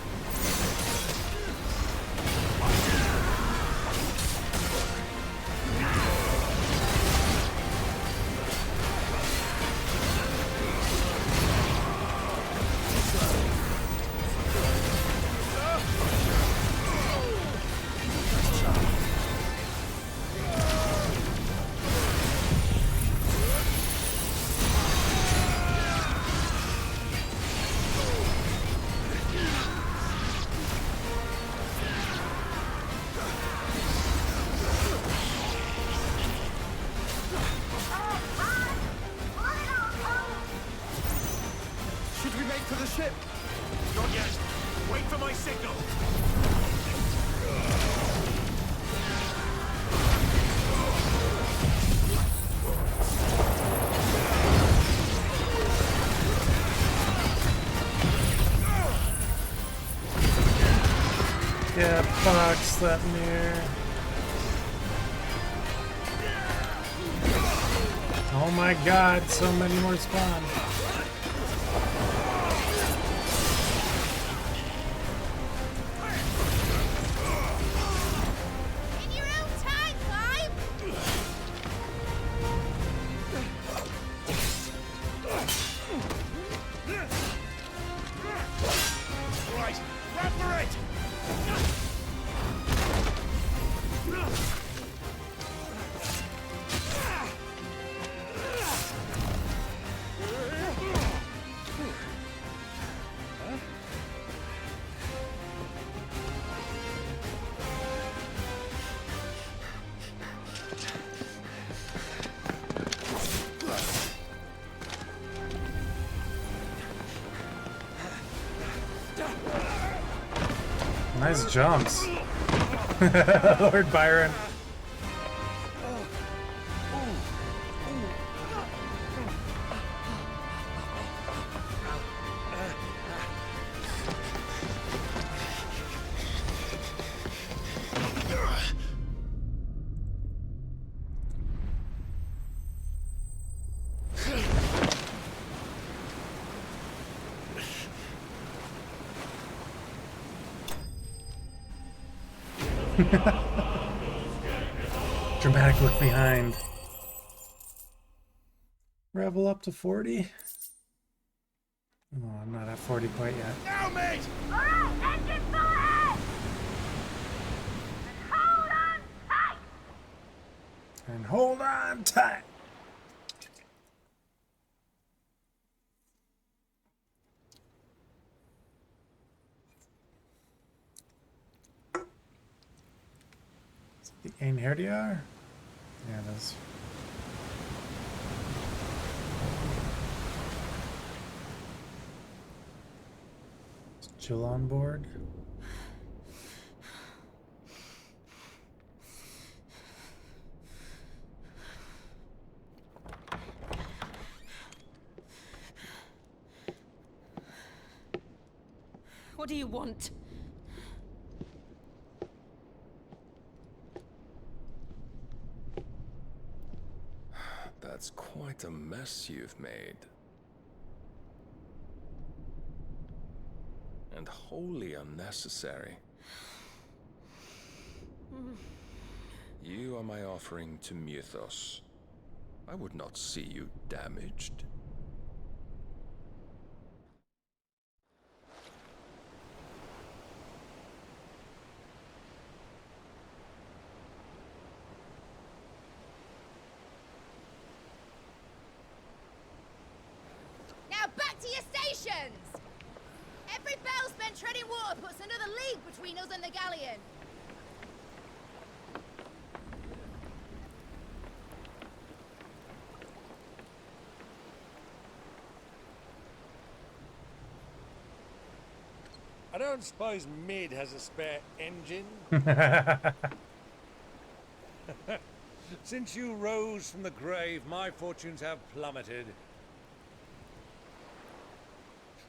Yeah, fuck Sleipnir. Oh my god, so many more spawn. In your own time, Clive! Right, run for it! Nice jumps. Lord Byron. Dramatic look behind. Revel up to 40? Oh, I'm not at 40 quite yet. Now, mate! Alright, engine full ahead! And hold on tight! And hold on tight. Is it the Einherjar? Yeah, it is. Mitchell on board. What do you want? That's quite a mess you've made. And wholly unnecessary. You are my offering to Mythos. I would not see you damaged. Now back to your stations! Every bell spent treading water puts another league between us and the galleon. I don't suppose Mid has a spare engine? Since you rose from the grave, my fortunes have plummeted.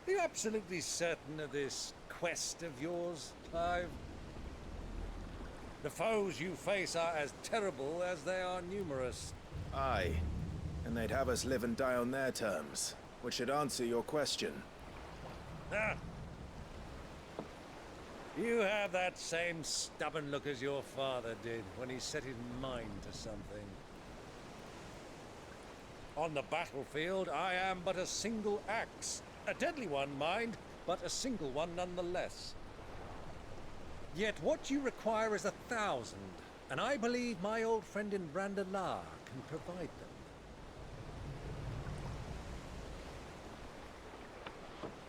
Are you absolutely certain of this quest of yours, Clive? The foes you face are as terrible as they are numerous. Aye. And they'd have us live and die on their terms, which should answer your question. Ah. You have that same stubborn look as your father did when he set his mind to something. On the battlefield, I am but a single axe. A deadly one, mind, but a single one nonetheless. Yet what you require is 1,000, and I believe my old friend in Randalar can provide them.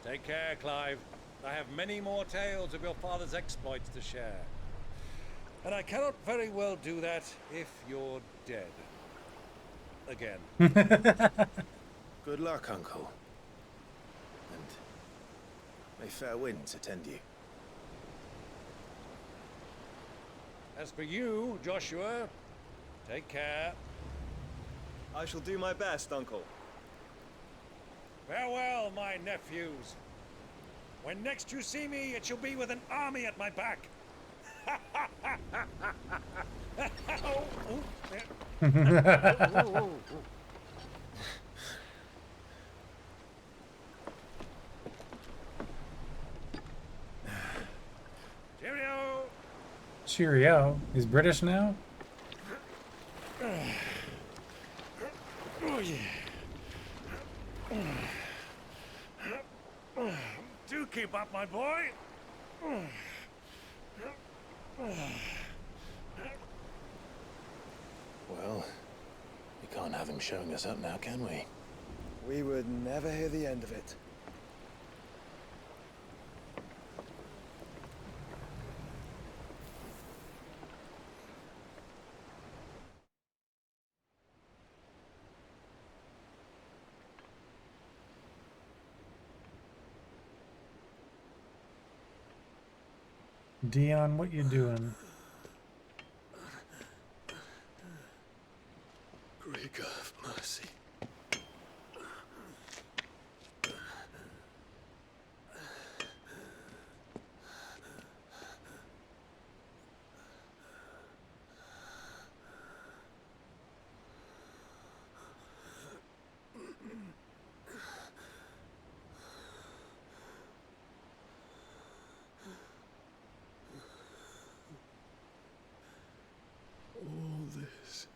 Take care, Clive. I have many more tales of your father's exploits to share. And I cannot very well do that if you're dead. Again. Good luck, Uncle. And may fair winds attend you. As for you, Joshua, take care. I shall do my best, Uncle. Farewell, my nephews. When next you see me, it shall be with an army at my back. Oh, oh, yeah. Cheerio. Cheerio. He's British now? Oh, yeah. Do keep up, my boy. Well, we can't have him showing us up now, can we? We would never hear the end of it. Dion, what you doing? Greek of mercy. All this.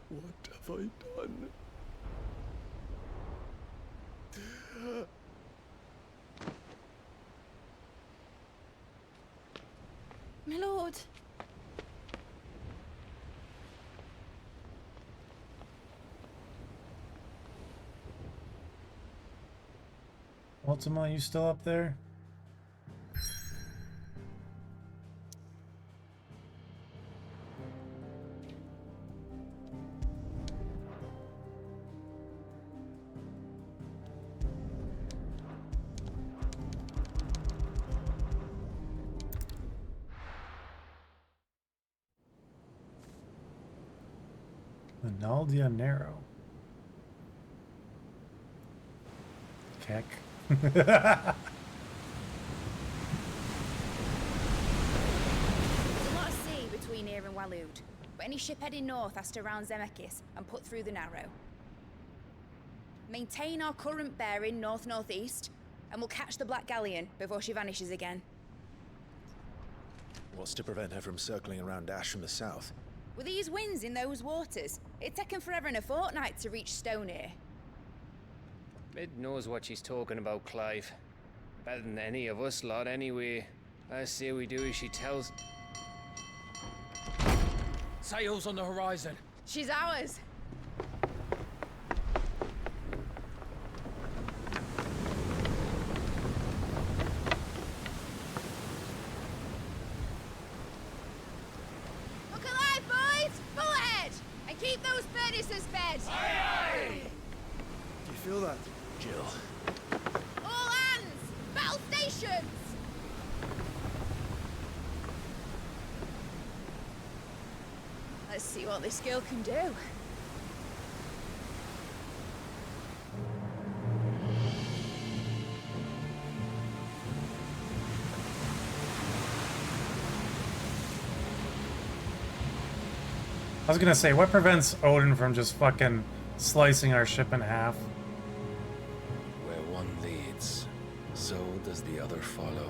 What have I done? My lord. Ultima, you still up there? Naldia Narrow. Keck. There's a lot of sea between here and Waloed, but any ship heading north has to round Zemeckis and put through the Narrow. Maintain our current bearing north-northeast, and we'll catch the Black Galleon before she vanishes again. What's to prevent her from circling around Ash from the south? With these winds in those waters, it'd taken forever and a fortnight to reach Stonehenge. Mid knows what she's talking about, Clive. Better than any of us lot, anyway. I say we do as she tells. Sails on the horizon. She's ours. Look alive, boys! Full ahead! And keep those furnaces fed! Aye, aye! Do you feel that? Jill. All hands! Battle stations! Let's see what this girl can do. I was gonna say, what prevents Odin from just fucking slicing our ship in half? Where one leads, so does the other follow.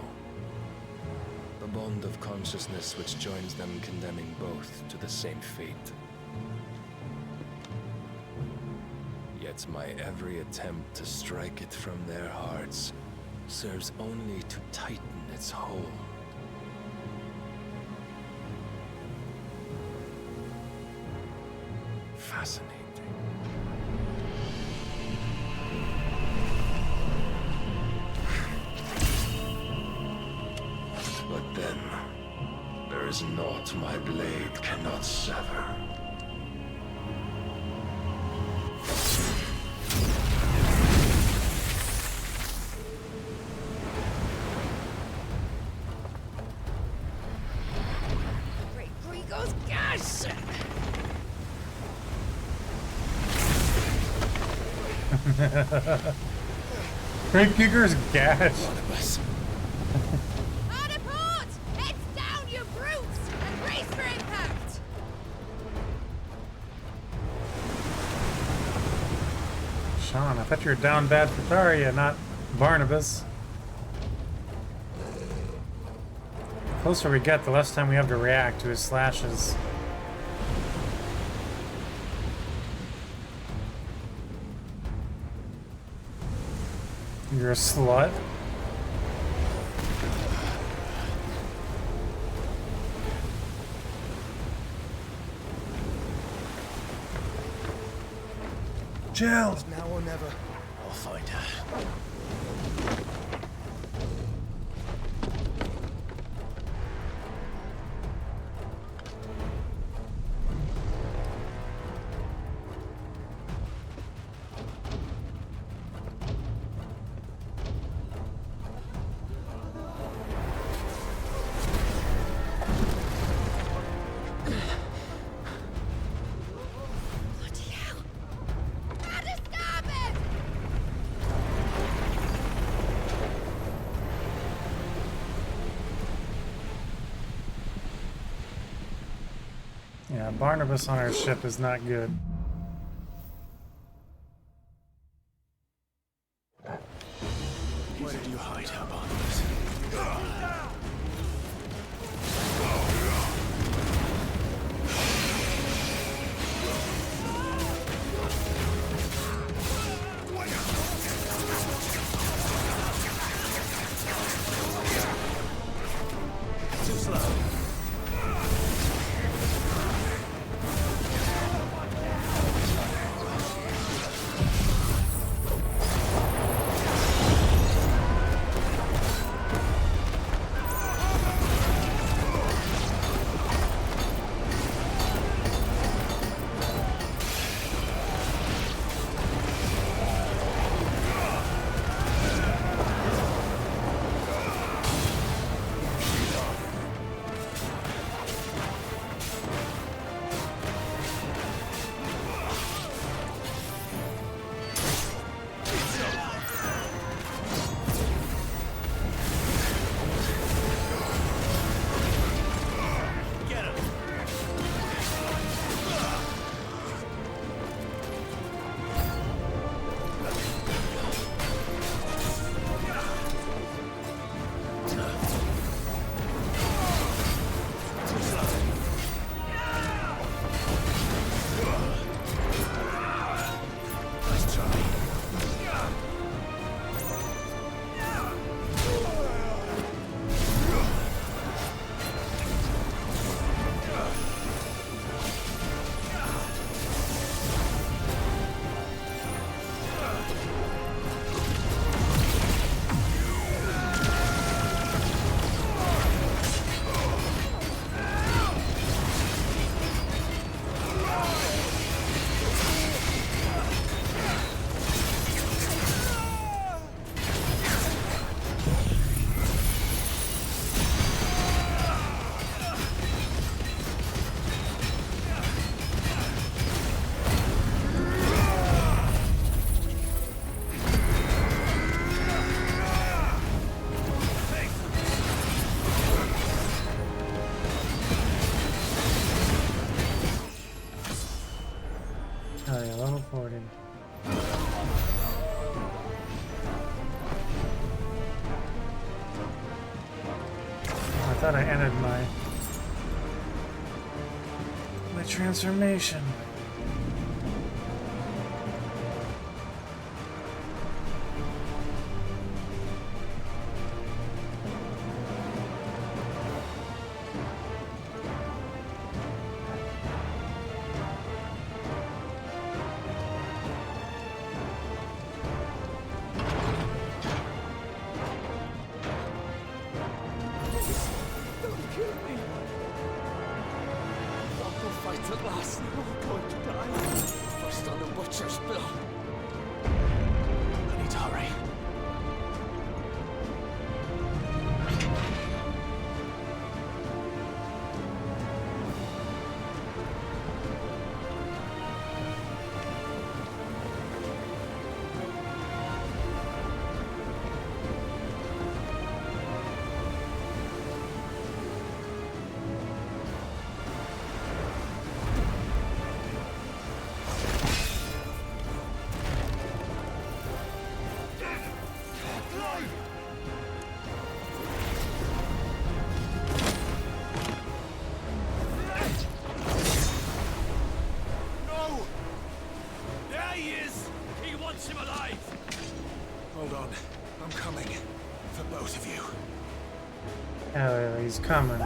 The bond of consciousness which joins them, condemning both to the same fate. Yet my every attempt to strike it from their hearts serves only to tighten its hold. Fascinating. But then, there is naught my blade cannot sever. Great Grigor's gas! Great Giger's gash. Hard a port! Heads down, you brutes! And brace for impact! Sean, I thought you were down bad for Taria, not Barnabas. The closer we get, the less time we have to react to his slashes. You're a slut? Jill! It's now or never. I'll find her. Bloody hell! Out of starboard! Yeah, Barnabas on our ship is not good. Where did you hide her, Barnabas? Too slow. thought I ended my transformation. He's coming.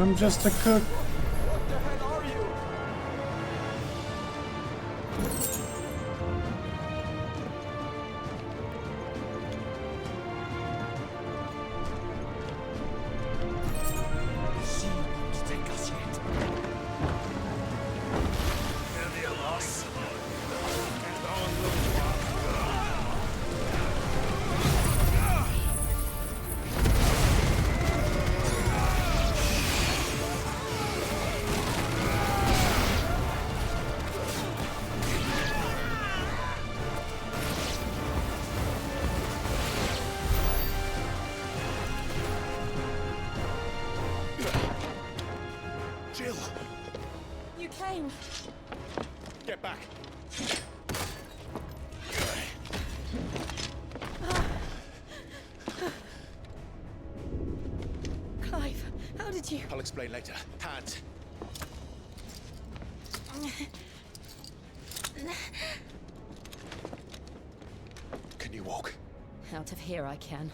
I'm just a cook. down. Get back. Clive, how did you... I'll explain later. Hands. Can you walk? Out of here I can.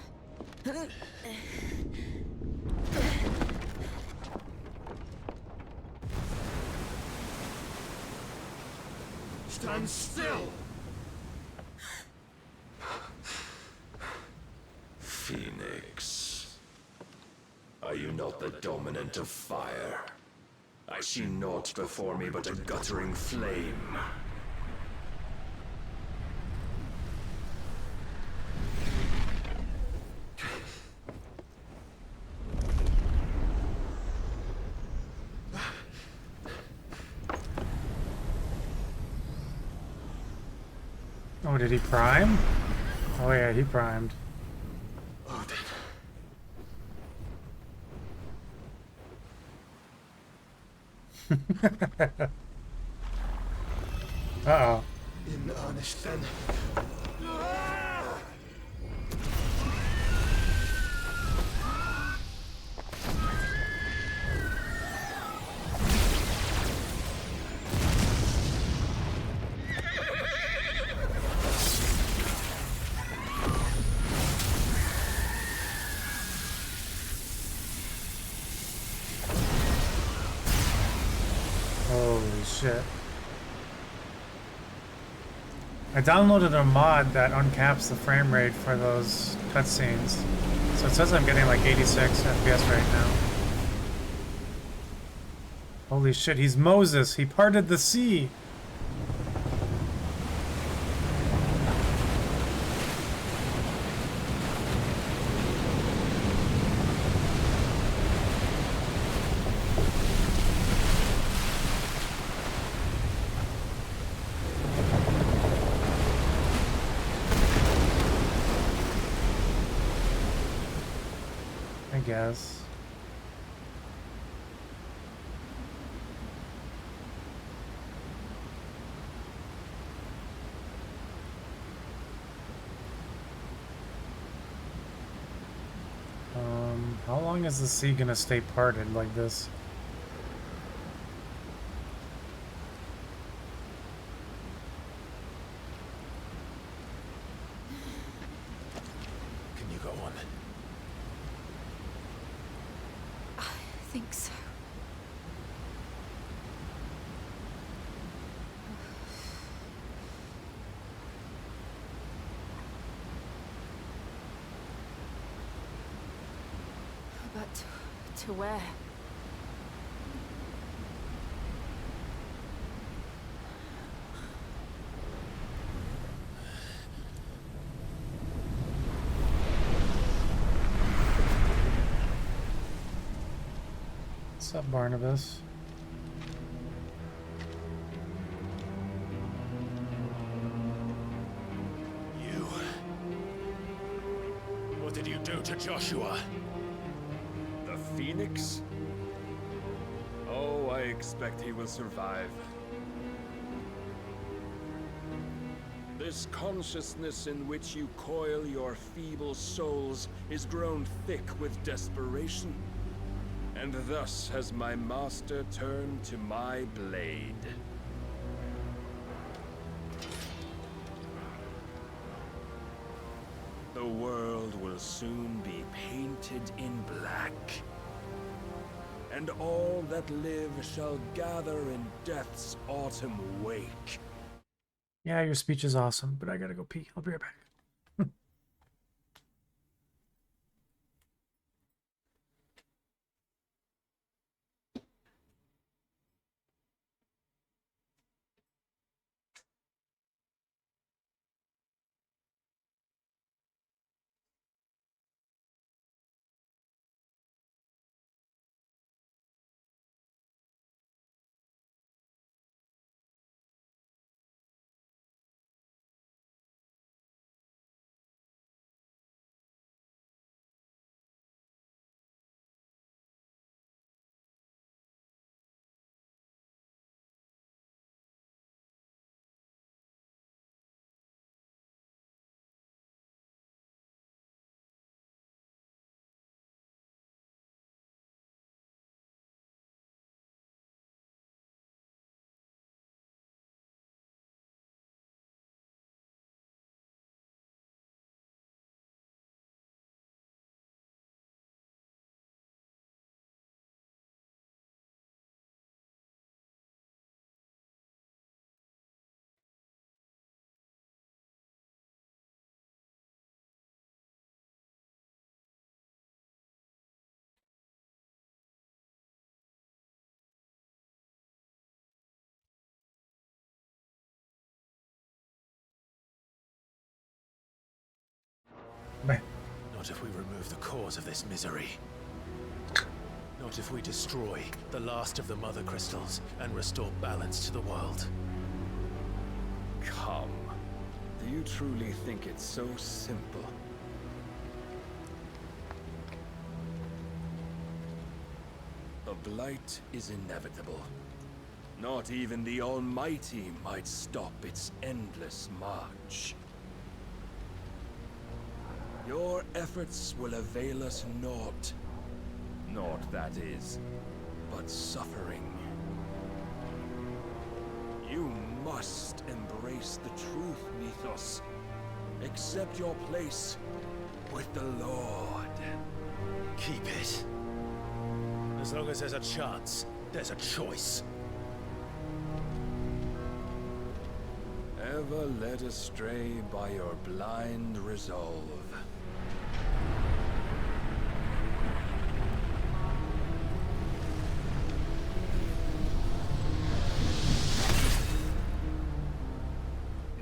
Stand still! Phoenix. Are you not the dominant of fire? I see naught before me but a guttering flame. Oh, did he prime? Oh yeah, he primed. Uh-oh. In earnest then. Holy shit. I downloaded a mod that uncaps the frame rate for those cutscenes. So it says I'm getting like 86 FPS right now. Holy shit, he's Moses. He parted the sea. I guess. How long is the sea gonna stay parted like this? Can you go on? I think so. But to where? What's up, Barnabas? You. What did you do to Joshua? The Phoenix? Oh, I expect he will survive. This consciousness in which you coil your feeble souls is grown thick with desperation. And thus has my master turned to my blade. The world will soon be painted in black. And all that live shall gather in death's autumn wake. Yeah, your speech is awesome, but I gotta go pee. I'll be right back. Man. Not if we remove the cause of this misery. Not if we destroy the last of the Mother Crystals and restore balance to the world. Come. Do you truly think it's so simple? The Blight is inevitable. Not even the Almighty might stop its endless march. Your efforts will avail us naught. Naught, that is, but suffering. You must embrace the truth, Mythos. Accept your place with the Lord. Keep it. As long as there's a chance, there's a choice. Ever led astray by your blind resolve.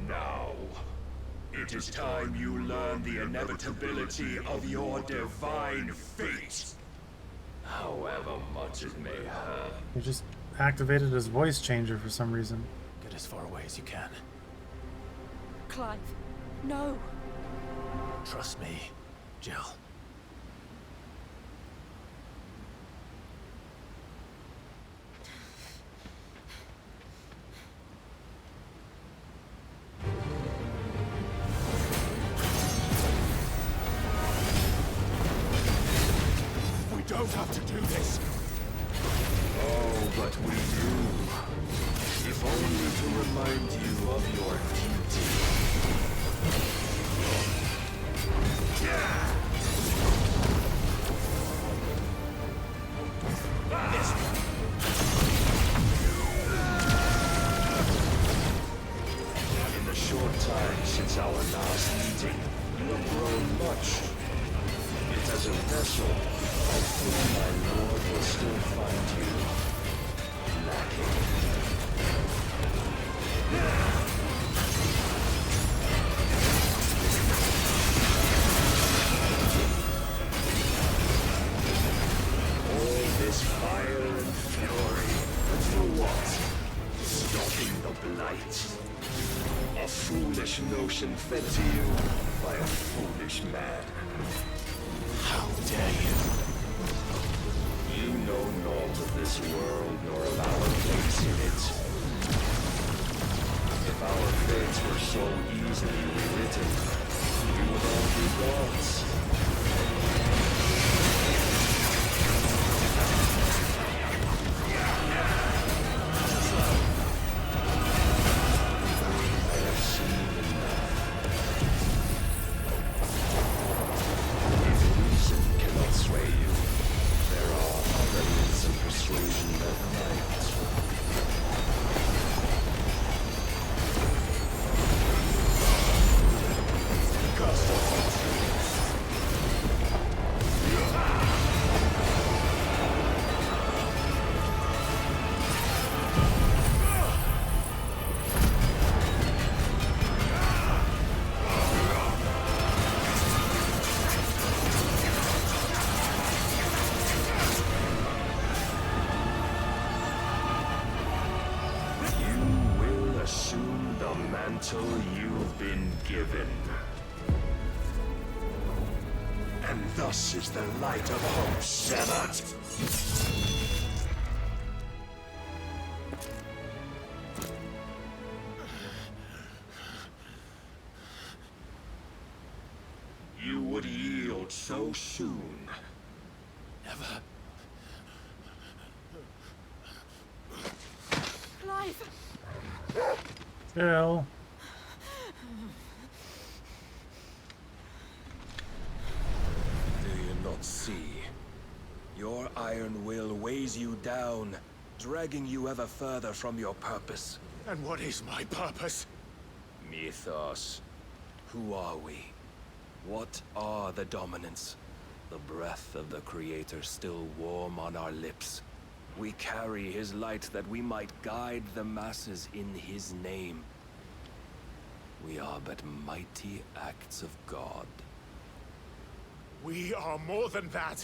Now, it is time you learn the inevitability of your divine fate. However much it may hurt. He just activated his voice changer for some reason. Get as far away as you can. Clive, no. Trust me, Jill. We don't have to do this. Oh, but we do. If only to remind you of your duty. In the short time since our last meeting, you have grown much. Yet as a vessel, I fear my lord will still find you lacking. All this fire and fury, but for what? Stopping the Blight. A foolish notion fed to you by a foolish man. How dare you? You know naught of this world nor of our place in it. If our fates were so easily rewritten, we would all be gods. I have seen enough. If reason cannot sway you, there are other means of persuasion that might. You've been given. And thus is the light of hope severed. You would yield so soon. Never. Clive! Jill. Not see. Your iron will weighs you down, dragging you ever further from your purpose. And what is my purpose? Mythos. Who are we? What are the dominants? The breath of the Creator still warm on our lips. We carry his light that we might guide the masses in his name. We are but mighty acts of God. We are more than that.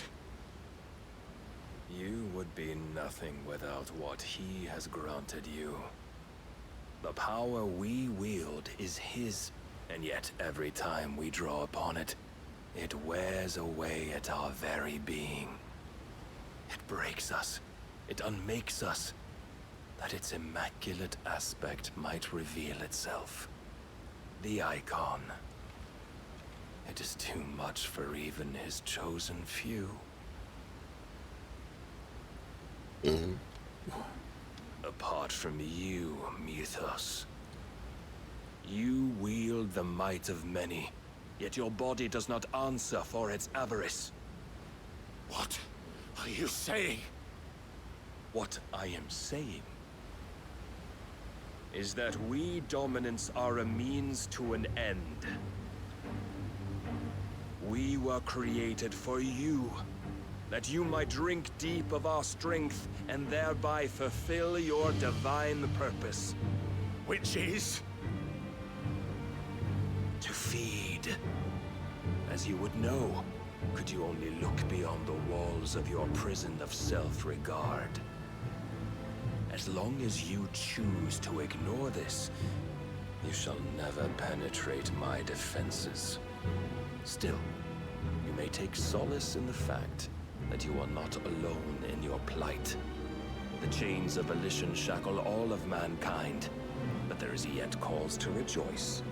You would be nothing without what he has granted you. The power we wield is his, and yet every time we draw upon it, it wears away at our very being. It breaks us. It unmakes us, that its immaculate aspect might reveal itself. The icon. It is too much for even his chosen few. Apart from you, Mythos. You wield the might of many, yet your body does not answer for its avarice. What are you saying? What I am saying is that we dominants are a means to an end. We were created for you, that you might drink deep of our strength and thereby fulfill your divine purpose. Which is? To feed. As you would know, could you only look beyond the walls of your prison of self-regard. As long as you choose to ignore this, you shall never penetrate my defenses. Still, you may take solace in the fact that you are not alone in your plight. The chains of volition shackle all of mankind, but there is yet cause to rejoice.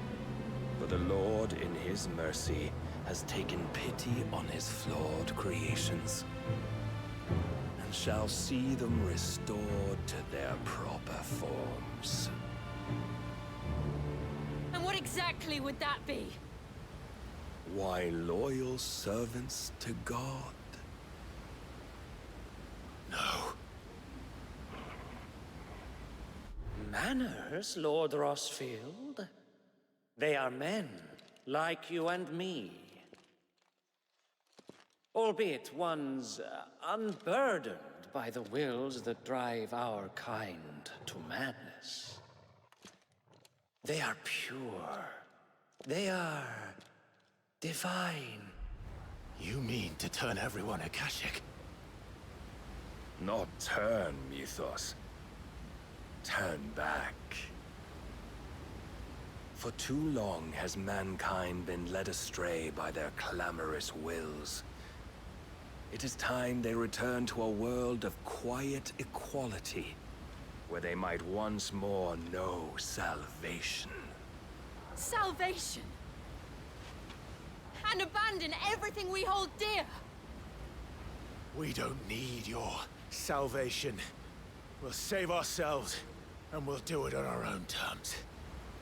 For the Lord, in his mercy, has taken pity on his flawed creations, and shall see them restored to their proper forms. And what exactly would that be? Why, loyal servants to God. No. Manners, Lord Rossfield? They are men, like you and me. Albeit ones unburdened by the wills that drive our kind to madness. They are pure. They are divine. You mean to turn everyone Akashic? Not turn, Mythos. Turn back. For too long has mankind been led astray by their clamorous wills. It is time they return to a world of quiet equality, where they might once more know salvation. Salvation? And abandon everything we hold dear? We don't need your salvation. We'll save ourselves, and we'll do it on our own terms.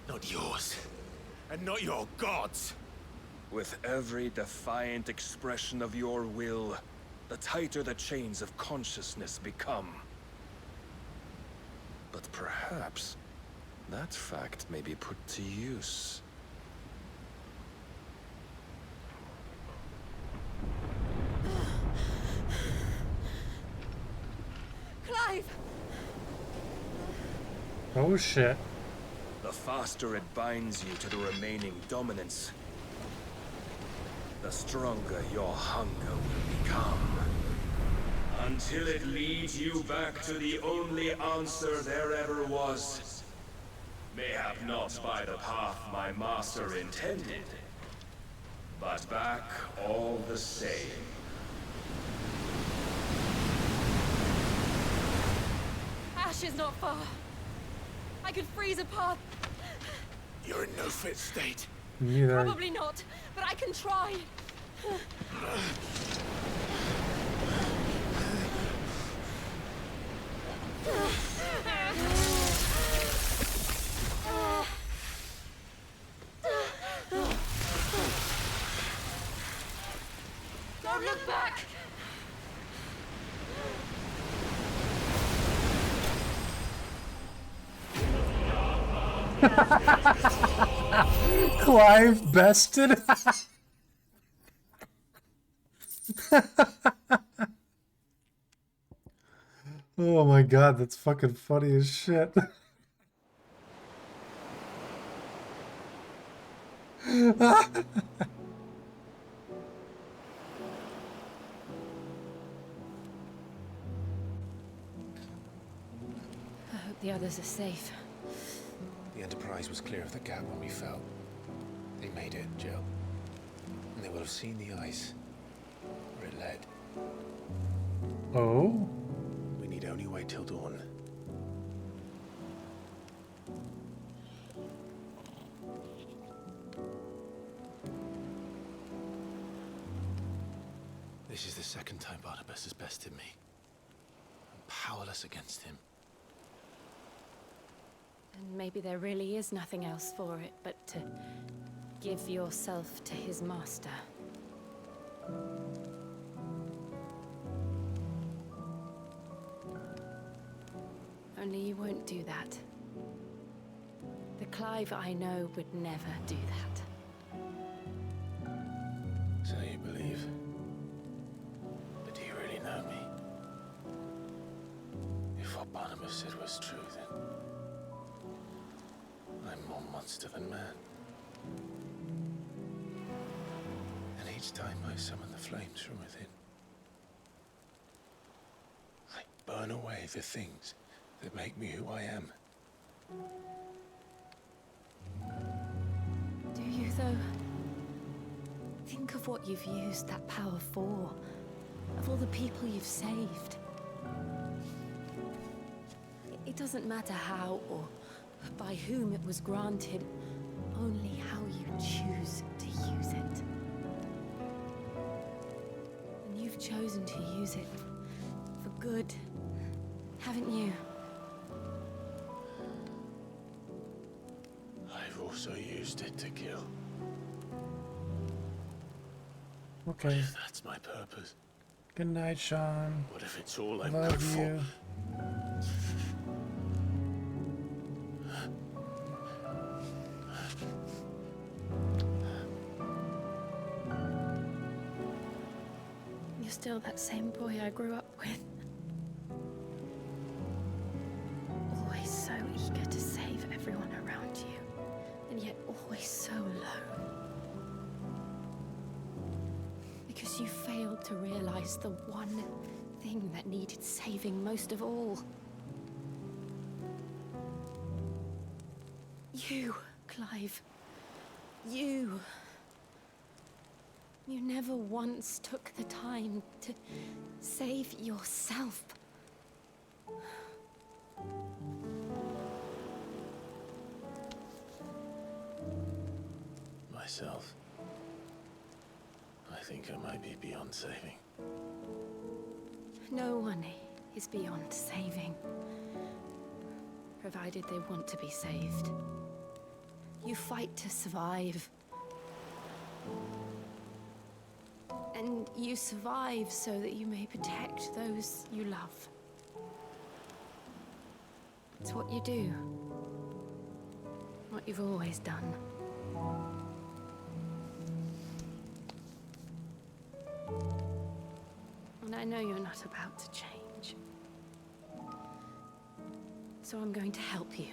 Not yours, and not your gods. With every defiant expression of your will, the tighter the chains of consciousness become. But perhaps that fact may be put to use. Clive! Oh shit. The faster it binds you to the remaining dominance, the stronger your hunger will become. Until it leads you back to the only answer there ever was. Mayhap not by the path my master intended, but back all the same. Ash is not far. I could freeze a path. You're in no fit state. Neither. Probably not, but I can try. Don't look back! Clive bested. Oh my god, that's fucking funny as shit. the others are safe. The Enterprise was clear of the gap when we fell. They made it, Jill. And they will have seen the ice where it led. Oh? We need only wait till dawn. This is the second time Barnabas has bested me. I'm powerless against him. And maybe there really is nothing else for it but to give yourself to his master. Only you won't do that. The Clive I know would never do that. So you believe? But do you really know me? If what Barnabas said was true, then I'm more monster than man. And each time I summon the flames from within, I burn away the things that make me who I am. Do you, though? Think of what you've used that power for. Of all the people you've saved. It doesn't matter how or by whom it was granted, only how you choose to use it. And you've chosen to use it for good, haven't you? I've also used it to kill. Okay. What if that's my purpose? Good night, Sean. What if it's all I'm Love good for? you. You're still that same boy I grew up with. Always so eager to save everyone around you, and yet always so low. Because you failed to realize the one thing that needed saving most of all. You, Clive. You. You never once took the time to save yourself. Myself. I think I might be beyond saving. No one is beyond saving, provided they want to be saved. You fight to survive. And you survive so that you may protect those you love. It's what you do. What you've always done. And I know you're not about to change. So I'm going to help you.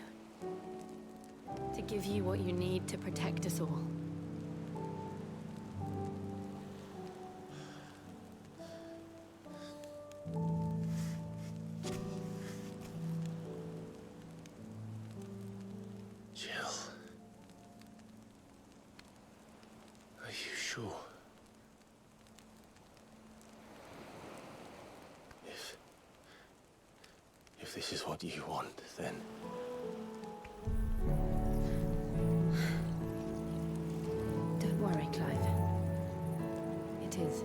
To give you what you need to protect us all. Jill. Are you sure? If this is what you want, then... Don't worry, Clive. It is.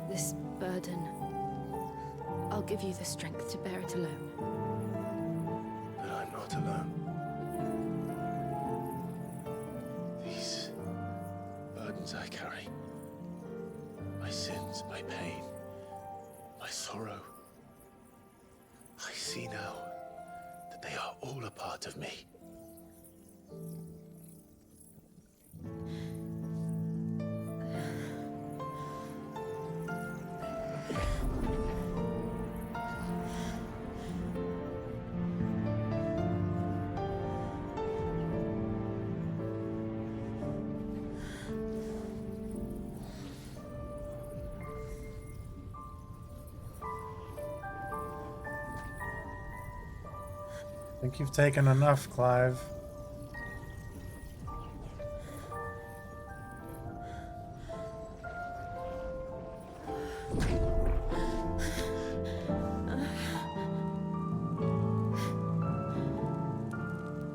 This burden, I'll give you the strength to bear it alone. But I'm not alone. These burdens I carry, my sins, my pain, my sorrow, I see now that they are all a part of me. I think you've taken enough, Clive.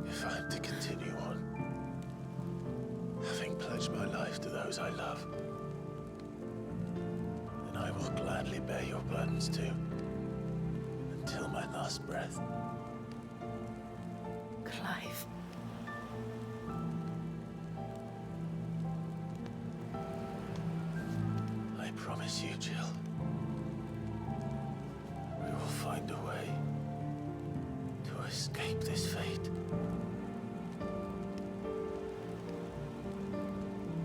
If I am to continue on, having pledged my life to those I love, then I will gladly bear your burdens too, until my last breath. Clive. I promise you, Jill, we will find a way to escape this fate.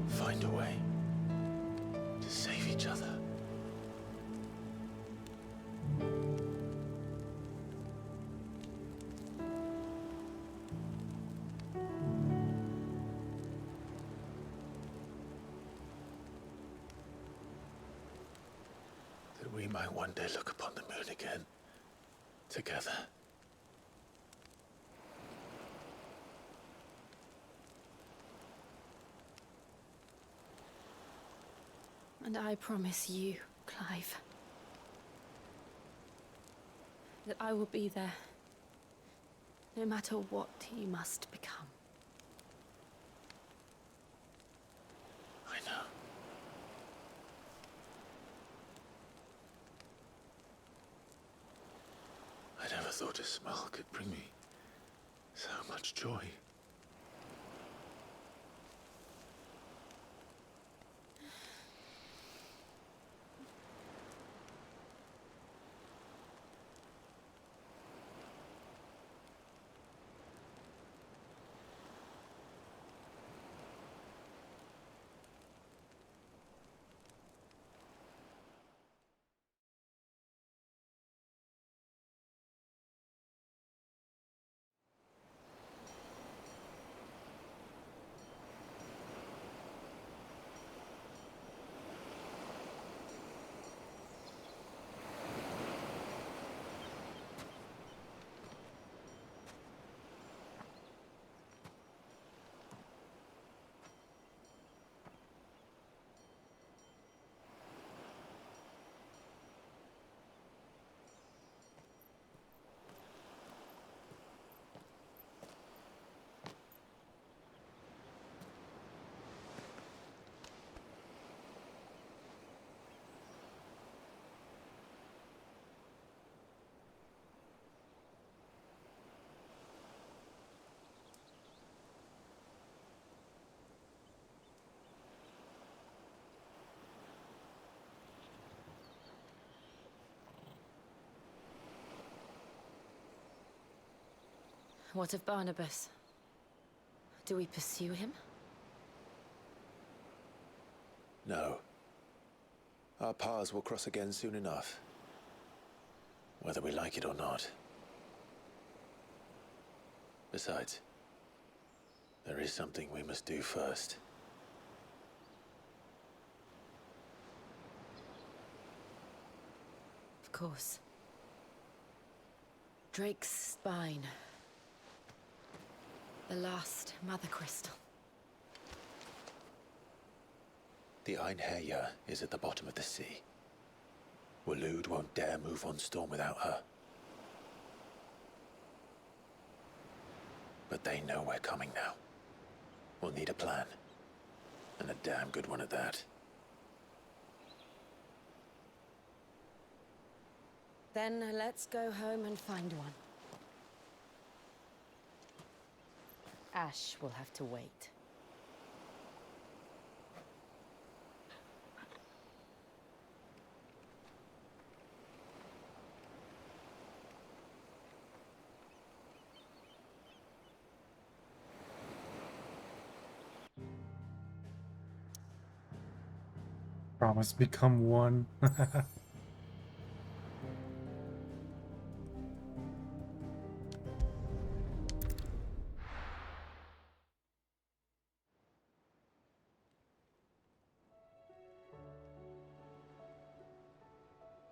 Find a way to save each other. That we might one day look upon the moon again, together. And I promise you, Clive, that I will be there, no matter what you must become. I know. I never thought a smile could bring me so much joy. What of Barnabas? Do we pursue him? No. Our paths will cross again soon enough, whether we like it or not. Besides, there is something we must do first. Of course. Drake's spine. The last Mother Crystal. The Einherjar is at the bottom of the sea. Waloed won't dare move on Storm without her. But they know we're coming now. We'll need a plan. And a damn good one at that. Then let's go home and find one. Ash will have to wait. Promise become one.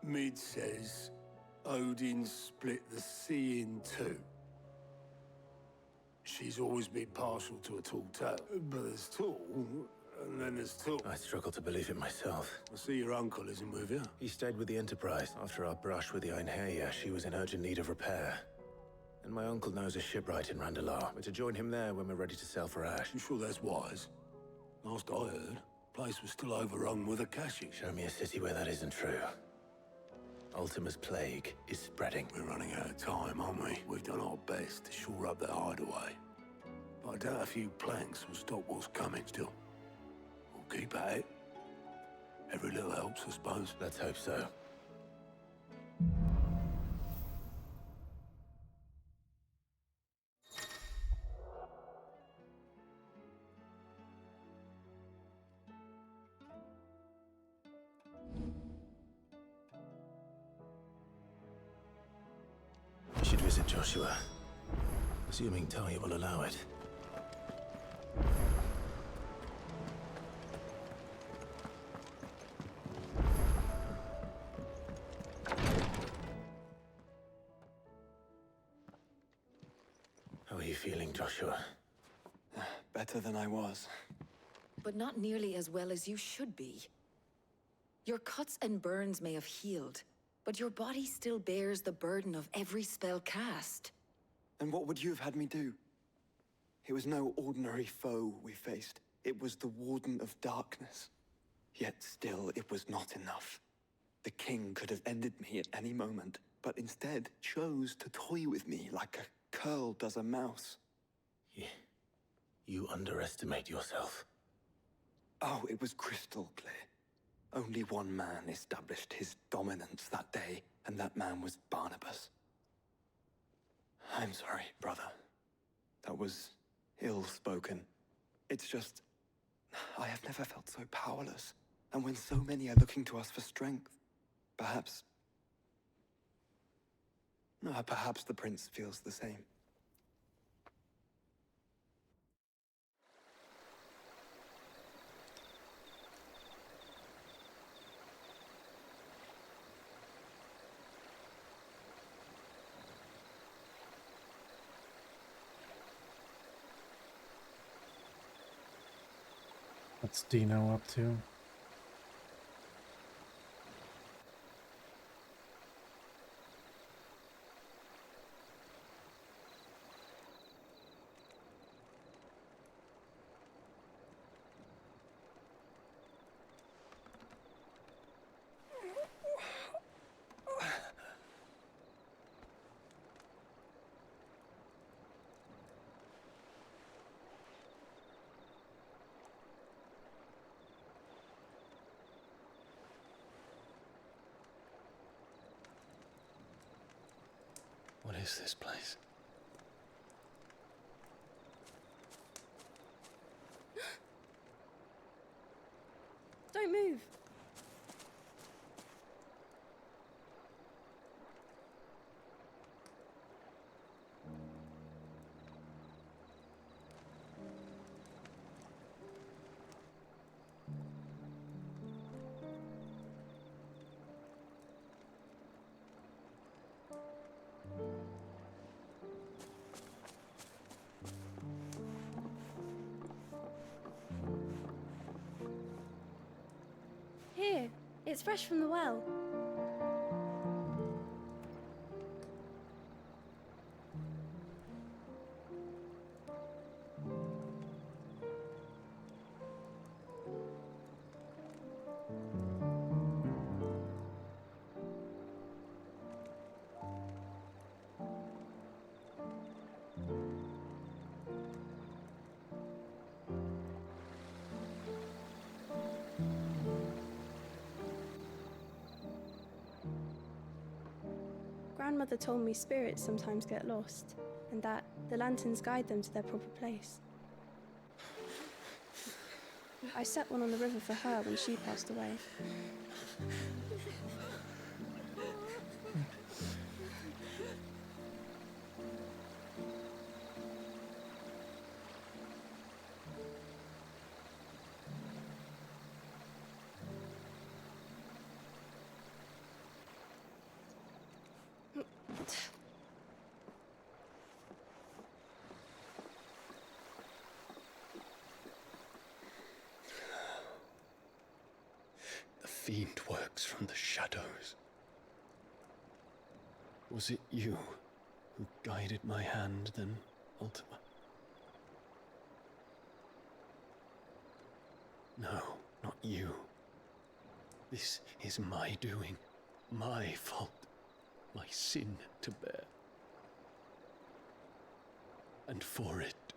Mid says Odin split the sea in two. she's always been partial to a tall tale. But there's tall, and then there's tall. I struggle to believe it myself. I see your uncle isn't with you. He stayed with the Enterprise. After our brush with the Einherja, she was in urgent need of repair. And my uncle knows a shipwright in Randalar. We're to join him there when we're ready to sail for Ash. You sure that's wise? Last I heard, the place was still overrun with Akashi. Show me a city where that isn't true. Ultima's plague is spreading. We're running out of time, aren't we? We've done our best to shore up their hideaway. But I doubt a few planks will stop what's coming still. We'll keep at it. Every little helps, I suppose. Let's hope so. We should visit Joshua, assuming Talia will allow it. How are you feeling, Joshua? Better than I was. But not nearly as well as you should be. Your cuts and burns may have healed, but your body still bears the burden of every spell cast. And what would you have had me do? It was no ordinary foe we faced. It was the Warden of Darkness. Yet still, it was not enough. The king could have ended me at any moment, but instead chose to toy with me like a curl does a mouse. You underestimate yourself. Oh, it was crystal clear. Only one man established his dominance that day, and that man was Barnabas. I'm sorry, brother. That was ill-spoken. It's just, I have never felt so powerless. And when so many are looking to us for strength, perhaps the prince feels the same. What's Dino up to? What is this place? Don't move. Here, it's fresh from the well. Grandmother told me spirits sometimes get lost, and that the lanterns guide them to their proper place. I set one on the river for her when she passed away. fiend works from the shadows. Was it you who guided my hand then, Ultima? No, not you. This is my doing, my fault, my sin to bear. And for it,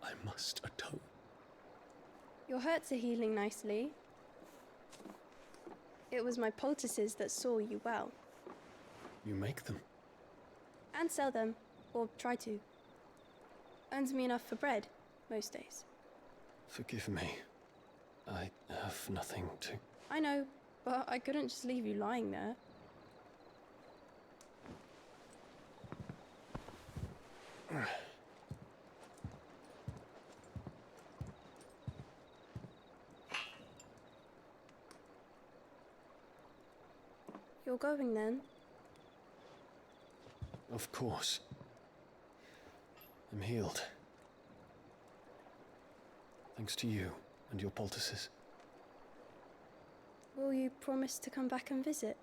I must atone. Your hurts are healing nicely. It was my poultices that saw you well. You make them? And sell them, or try to. Earns me enough for bread, most days. Forgive me. I have nothing to... I know, but I couldn't just leave you lying there. You're going then? Of course. I'm healed. Thanks to you and your poultices. Will you promise to come back and visit?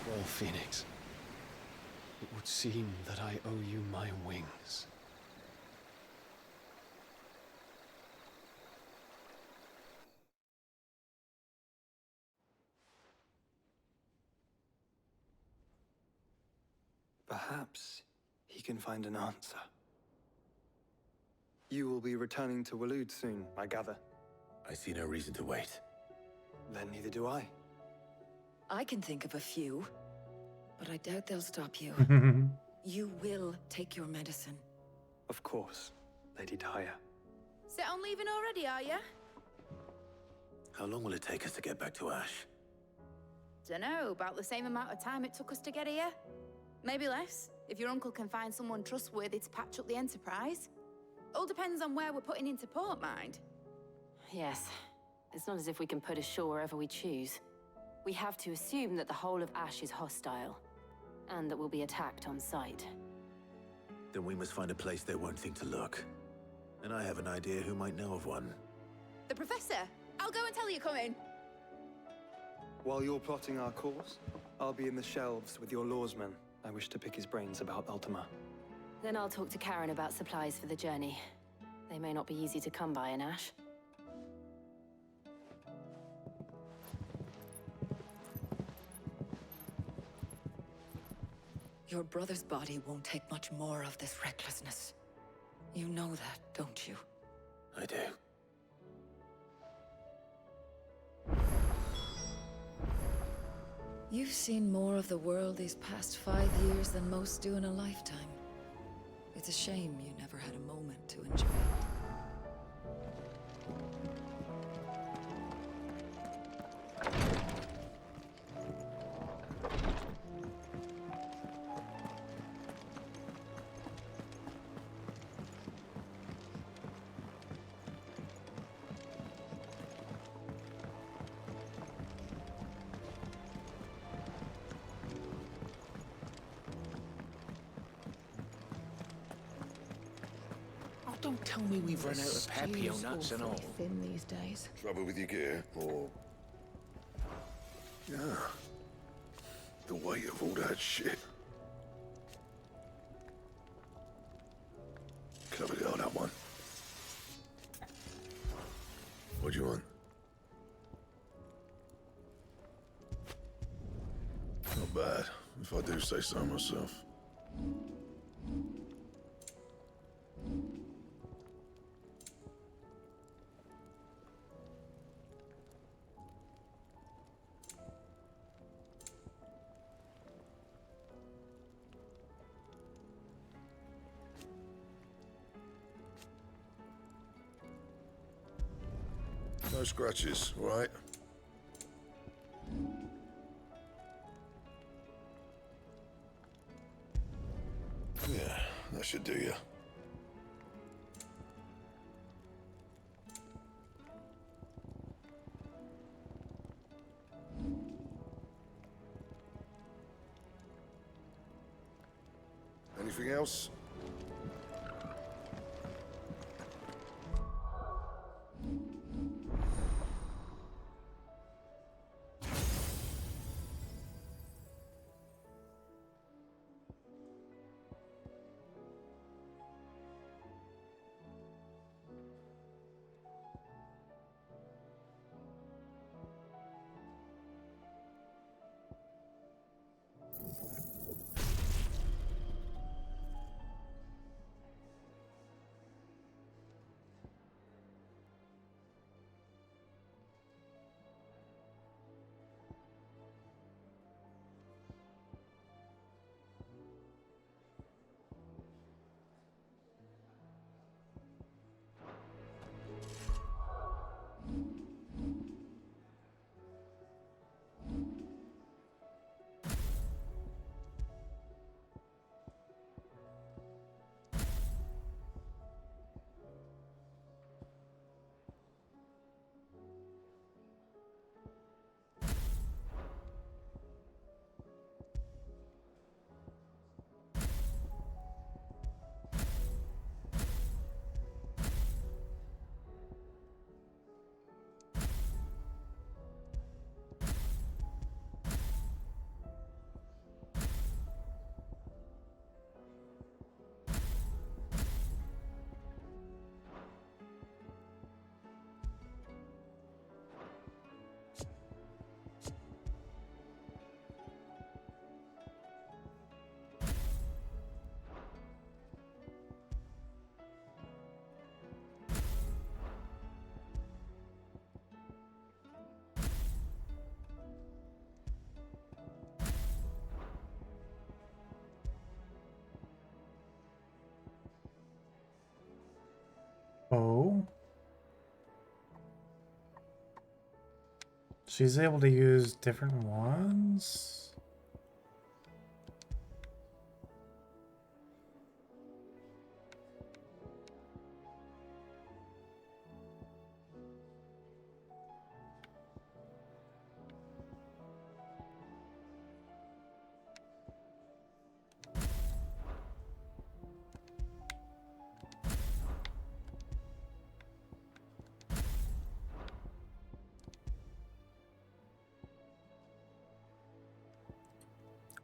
Well, Phoenix, it would seem that I owe you my wings. Perhaps he can find an answer. You will be returning to Waloed soon, I gather. I see no reason to wait. Then neither do I. I can think of a few, but I doubt they'll stop you. You will take your medicine. Of course, Lady Daya. Set on leaving already, are ya? How long will it take us to get back to Ash? Dunno, about the same amount of time it took us to get here. Maybe less, if your uncle can find someone trustworthy to patch up the Enterprise. All depends on where we're putting into port, mind. Yes. It's not as if we can put ashore wherever we choose. We have to assume that the whole of Ash is hostile, and that we'll be attacked on sight. Then we must find a place they won't think to look. And I have an idea who might know of one. The Professor! I'll go and tell you coming. While you're plotting our course, I'll be in the shelves with your lawsman. I wish to pick his brains about Ultima. Then I'll talk to Karen about supplies for the journey. They may not be easy to come by in Ash. Your brother's body won't take much more of this recklessness. You know that, don't you? I do. You've seen more of the world these past 5 years than most do in a lifetime. It's a shame you never had a moment to enjoy it. Don't tell me we've run out of Papio nuts and all. Thin these days. Trouble with your gear, or... Yeah. The weight of all that shit. Covered it on that one. What do you want? Not bad, if I do say so myself. No scratches, all right? That should do you. Anything else? Oh. She's able to use different ones?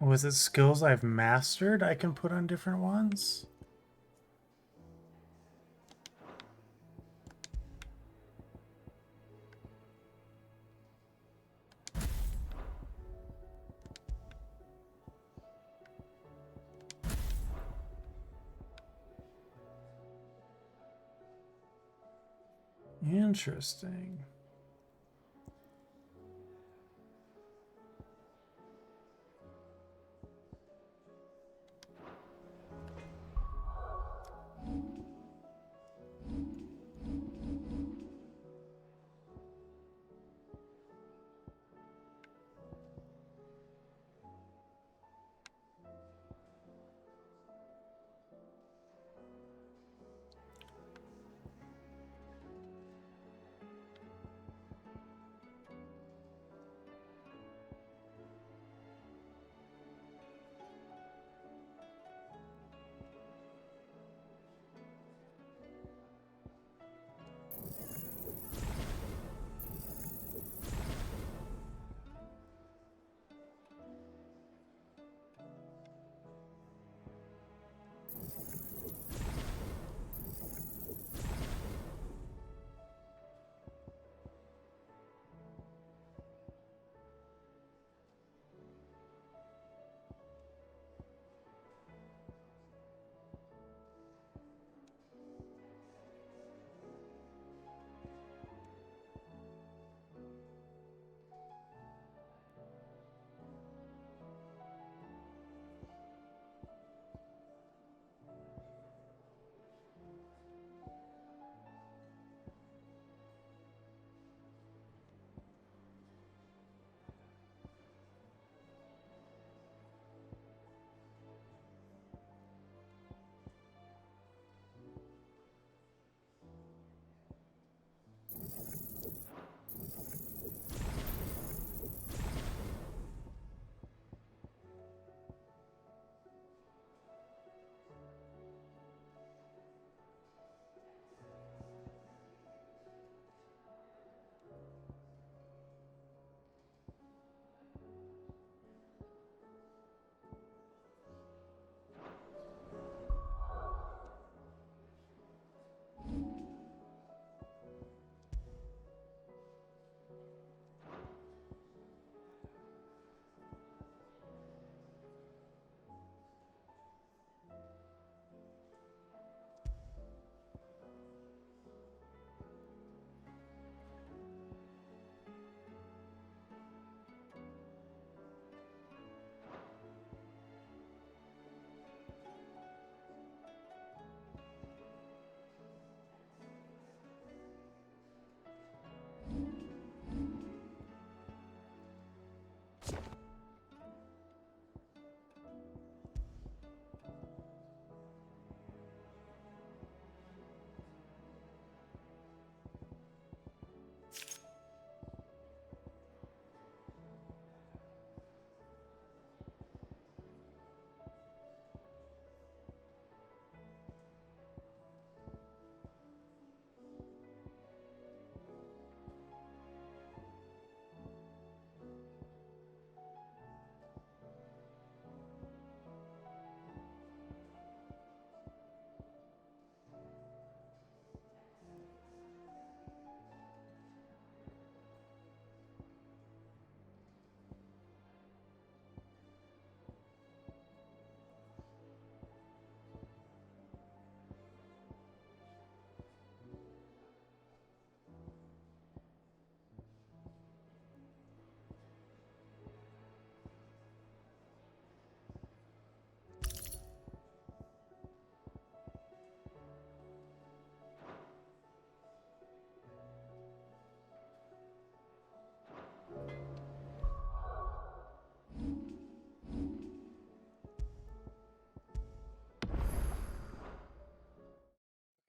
Was it skills I've mastered I can put on different ones? Interesting.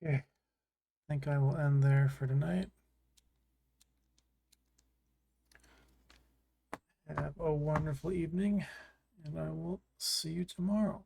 Okay, I think I will end there for tonight. Have a wonderful evening, and I will see you tomorrow.